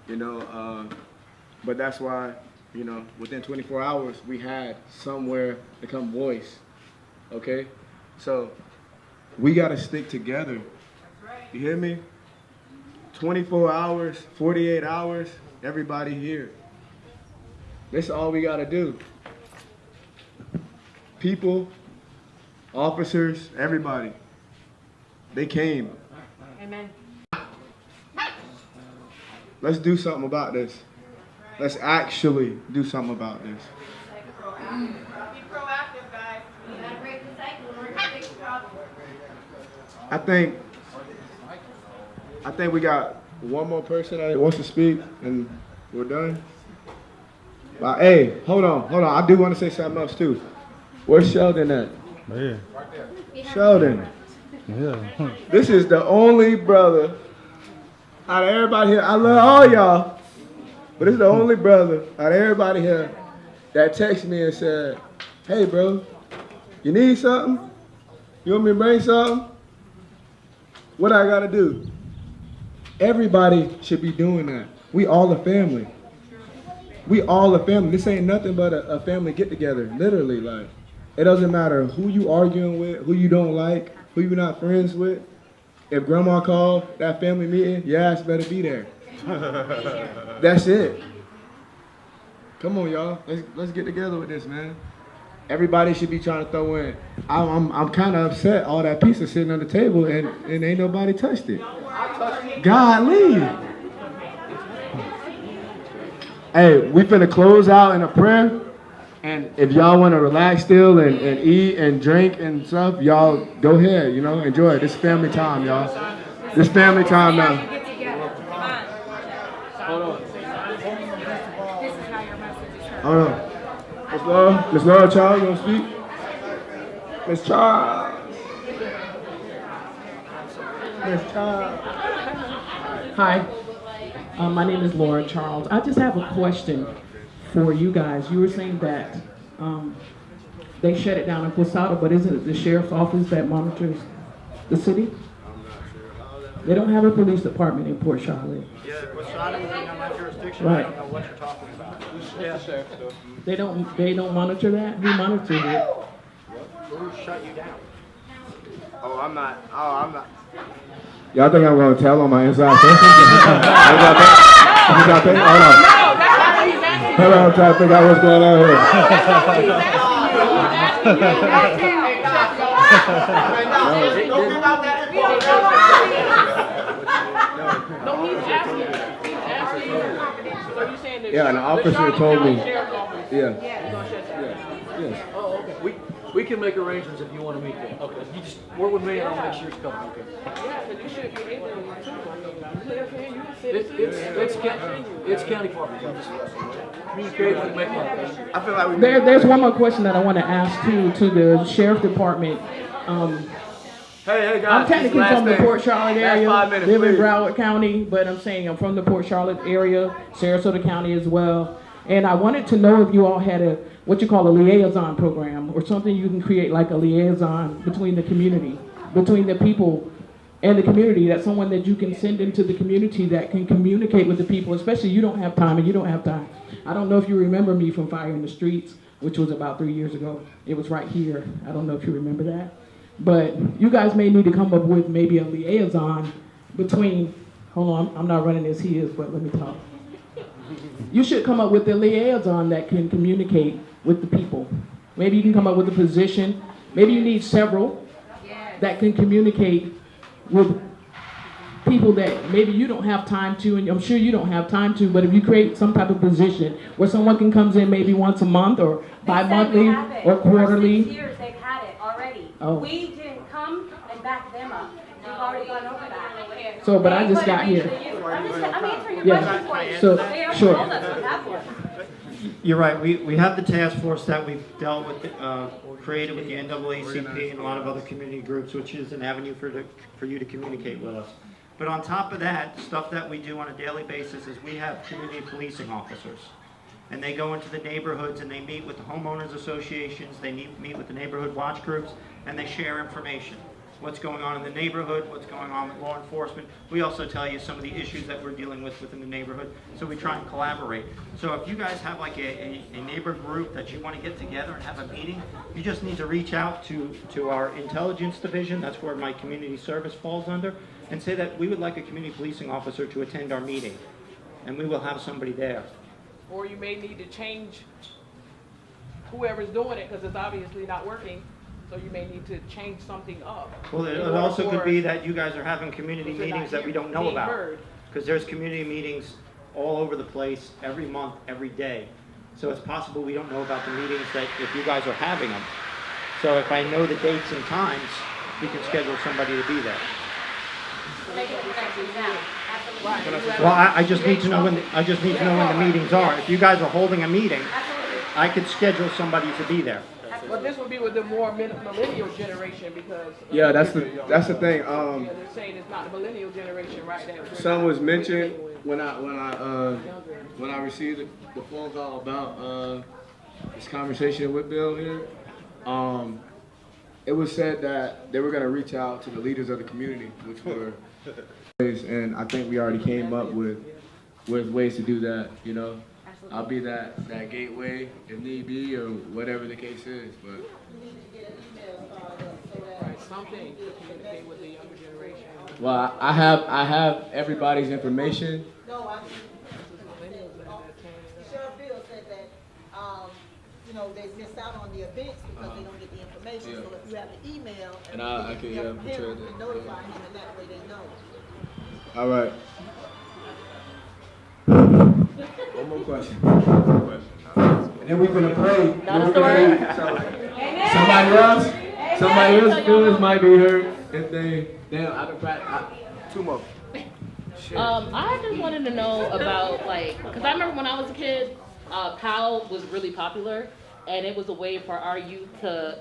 you know, but that's why, you know, within 24 hours we had somewhere to come voice, okay? So we got to stick together. You hear me? 24 hours, 48 hours, everybody here. That's all we got to do. People, officers, everybody. They came. Amen. Let's do something about this. Let's actually do something about this. Be proactive, guys. We gotta break the cycle in order to fix the problem. I think we got one more person that wants to speak, and we're done. But hey, hold on. I do want to say something else too. Where's Sheldon at? Oh, yeah. Sheldon. Yeah. This is the only brother out of everybody here. I love all y'all, but this is the only brother out of everybody here that texted me and said, "Hey, bro, you need something? You want me to bring something? What I gotta do?" Everybody should be doing that. We all a family. We all a family. This ain't nothing but a family get together. Literally, like, it doesn't matter who you arguing with, who you don't like, who you not friends with. If grandma called that family meeting, your ass better be there. That's it. Come on, y'all. Let's get together with this, man. Everybody should be trying to throw in. I'm kind of upset. All that pizza sitting on the table and ain't nobody touched it. Golly. Hey, we finna close out in a prayer. And if y'all want to relax still and eat and drink and stuff, y'all go ahead, you know, enjoy it. This is family time, y'all. This family time now. Hold on. Hold on. Miss Laura Charles, you want to speak? Miss Charles. Miss Charles. Hi, my name is Laura Charles. I just have a question for you guys. You were saying that they shut it down in Quesada, but isn't it the sheriff's office that monitors the city? They don't have a police department in Port Charlotte. Yeah, Quesada is in my jurisdiction. Right. I don't know what you're talking about. Yeah. They don't monitor that? Who monitors it? Who shut you down? Oh, I'm not. Y'all think I'm gonna tell on my inside thing? Hold on, I'm trying to figure out what's going on here. Yeah, and the officer told me. Yeah. We we can make arrangements if you want to meet them. Okay, you just work with me and I'll make sure it's coming. Okay. Yeah, but you should be able to too. It's county property. Communicate with me. I feel like There's one more question that I want to ask to the sheriff department. Hey guys, I'm technically from the Port Charlotte area, last 5 minutes, live in please. Broward County, but I'm saying I'm from the Port Charlotte area, Sarasota County as well. And I wanted to know if you all had a, what you call a liaison program, or something you can create like a liaison between the community, between the people and the community, that's someone that you can send into the community that can communicate with the people, especially you don't have time and you don't have time. I don't know if you remember me from Fire in the Streets, which was about 3 years ago. It was right here. I don't know if you remember that. But you guys may need to come up with maybe a liaison between, hold on, I'm not running as he is, but let me talk. You should come up with a liaison that can communicate with the people. Maybe you can come up with a position. Maybe you need several that can communicate with people that maybe you don't have time to, and I'm sure you don't have time to, but if you create some type of position where someone can come in maybe once a month or bi-monthly or quarterly. For 6 years they've had it already. Oh. We didn't come and back them up. We've already gone over that. So, but I just got here. I'm answering your Yeah. question for you. So, They already sure. told us we have one. You're right. We have the task force that we've dealt with, created with the NAACP and a lot of other community groups, which is an avenue for you to communicate with us. But on top of that, stuff that we do on a daily basis is we have community policing officers. And they go into the neighborhoods and they meet with the homeowners associations, they meet with the neighborhood watch groups, and they share information. What's going on in the neighborhood, what's going on with law enforcement. We also tell you some of the issues that we're dealing with within the neighborhood, so we try and collaborate. So if you guys have like a neighbor group that you want to get together and have a meeting, you just need to reach out to our intelligence division, that's where my community service falls under, and say that we would like a community policing officer to attend our meeting, and we will have somebody there. Or you may need to change whoever's doing it because it's obviously not working. So you may need to change something up. Well, it also could be that you guys are having community meetings that we don't know about. Because there's community meetings all over the place, every month, every day. So it's possible we don't know about the meetings that if you guys are having them. So if I know the dates and times, we can schedule somebody to be there. Well, I just need to know when the meetings are. If you guys are holding a meeting, I could schedule somebody to be there. But this would be with the more millennial generation because yeah, that's the thing. Yeah, they're saying it's not the millennial generation, right? Some was mentioned when I received the phone call about this conversation with Bill here. It was said that they were going to reach out to the leaders of the community, which were, and I think we already came up with ways to do that. You know. I'll be that gateway if need be or whatever the case is, but something to communicate with the younger generation. Well, I have everybody's information. No, Sheriff Bill said that you know, they miss out on the events because they don't get the information. Yeah. So if you have an email And I can him, portray you that. notify him, and that way they know. All right. One more question. And then we're gonna pray. Somebody else feelings might be hurt if they. Two more. I just wanted to know about, like, because I remember when I was a kid, PAL was really popular, and it was a way for our youth to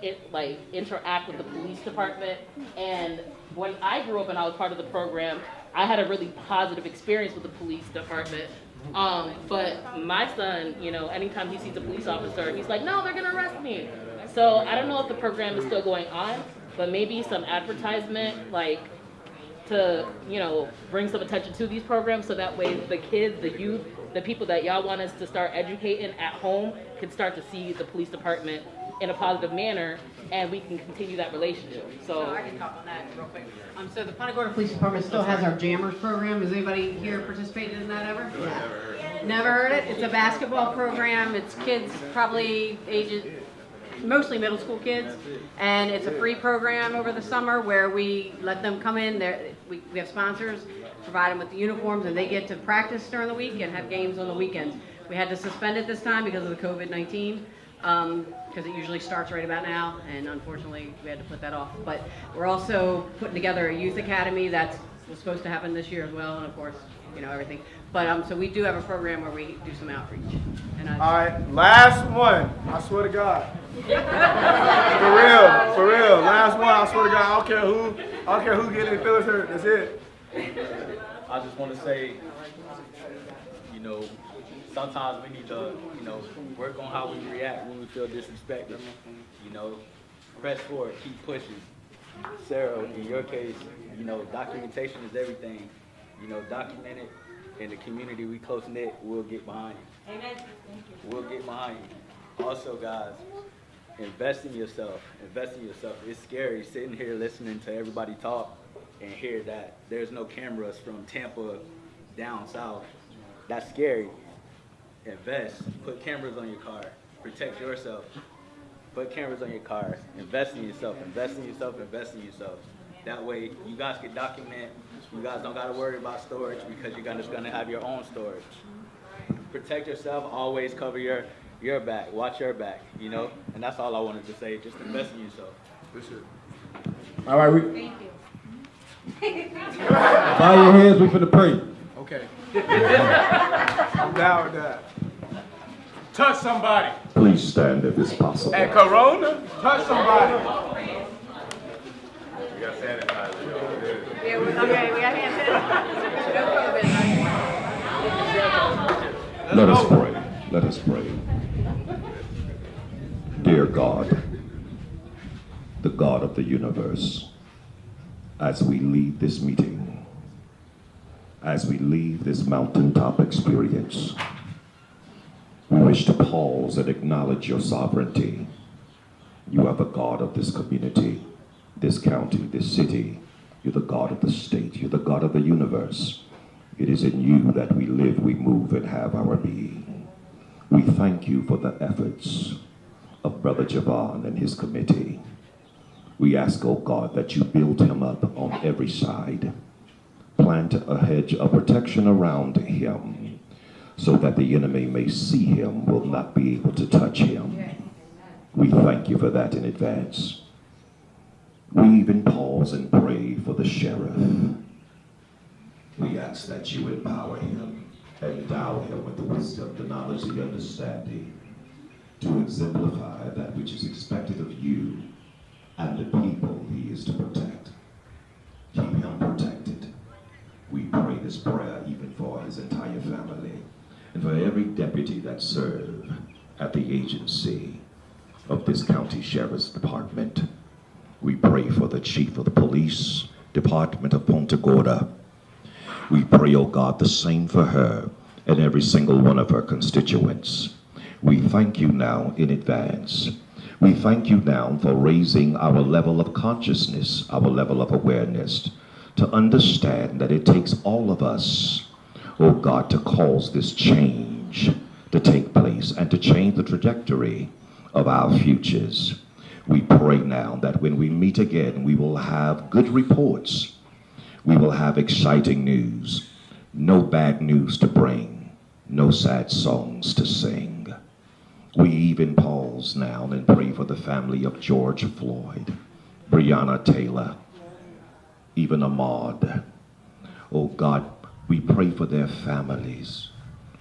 interact with the police department. And when I grew up and I was part of the program, I had a really positive experience with the police department. But my son, you know, anytime he sees a police officer, he's like, no, they're gonna arrest me. So I don't know if the program is still going on, but maybe some advertisement, like, to, you know, bring some attention to these programs so that way the kids, the youth, the people that y'all want us to start educating at home can start to see the police department in a positive manner, and we can continue that relationship. So I can talk on that real quick. So the Punta Gorda Police Department still has our Jammers program. Has anybody here participated in that ever? Yeah. Never heard it? It's a basketball program. It's kids probably ages, mostly middle school kids, and it's a free program over the summer where we let them come in. We have sponsors, provide them with the uniforms, and they get to practice during the week and have games on the weekends. We had to suspend it this time because of the COVID-19. because it usually starts right about now, and unfortunately we had to put that off. But we're also putting together a youth academy that was supposed to happen this year as well, and of course, everything. But so we do have a program where we do some outreach. And All right, last one. I swear to God. For real. Last one. I swear to God. I don't care who getting their feelings hurt. That's it. I just want to say, sometimes we need to, work on how we react when we feel disrespected. Press forward, keep pushing. Sarah, in your case, documentation is everything. Document it. In the community, we close knit. We'll get behind you. Amen. We'll get behind you. Also, guys, invest in yourself. Invest in yourself. It's scary sitting here listening to everybody talk and hear that there's no cameras from Tampa down south. That's scary. Invest. Put cameras on your car. Protect yourself. Put cameras on your car. Invest in yourself. Invest in yourself. Invest in yourself. That way, you guys can document. You guys don't got to worry about storage because you're just going to have your own storage. Protect yourself. Always cover your back. Watch your back, And that's all I wanted to say. Just invest in yourself. That's it. All right. Thank you. Bow your heads. We finna pray. Okay. I'm down with that. Touch somebody. Please stand if it's possible. At Corona, touch somebody. We got sanitizer. Yeah, okay, we got hand. Let us pray. Let us pray. Dear God, the God of the universe, as we leave this meeting, as we leave this mountaintop experience, we wish to pause and acknowledge your sovereignty. You are the God of this community, this county, this city. You're the God of the state. You're the God of the universe. It is in you that we live, we move, and have our being. We thank you for the efforts of Brother Javon and his committee. We ask, oh God, that you build him up on every side. Plant a hedge of protection around him so that the enemy may see him, will not be able to touch him. We thank you for that in advance. We even pause and pray for the sheriff. We ask that you empower him, endow him with the wisdom, the knowledge, the understanding to exemplify that which is expected of you and the people he is to protect. Keep him protected. We pray this prayer even for his entire family and for every deputy that serve at the agency of this county sheriff's department. We pray for the chief of the police department of Punta Gorda. We pray, oh God, the same for her and every single one of her constituents. We thank you now in advance. We thank you now for raising our level of consciousness, our level of awareness, to understand that it takes all of us, oh God, to cause this change to take place and to change the trajectory of our futures. We pray now that when we meet again, we will have good reports. We will have exciting news, no bad news to bring, no sad songs to sing. We even pause now and pray for the family of George Floyd, Breonna Taylor, even Ahmaud. Oh God, we pray for their families.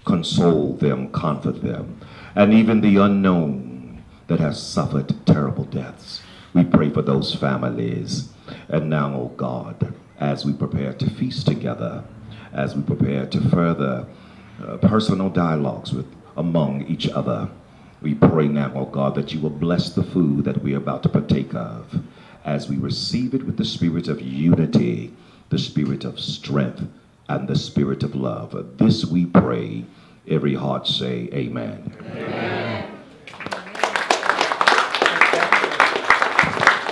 Console them, comfort them, and even the unknown that has suffered terrible deaths. We pray for those families. And now, oh God, as we prepare to feast together, as we prepare to further personal dialogues among each other, we pray now, oh God, that you will bless the food that we are about to partake of as we receive it with the spirit of unity, the spirit of strength, and the spirit of love. This we pray. Every heart say amen. Amen.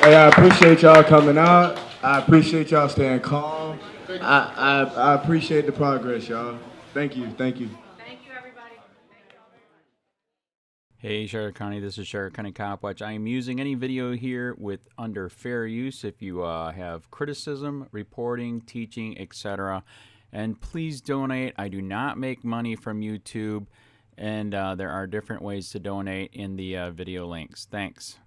Hey, I appreciate y'all coming out. I appreciate y'all staying calm. I appreciate the progress, y'all. Thank you. Thank you. Hey, Sheriff County, this is Sheriff County COPWATCH. I am using any video here with under fair use if you have criticism, reporting, teaching, etc. And please donate. I do not make money from YouTube. And there are different ways to donate in the video links. Thanks.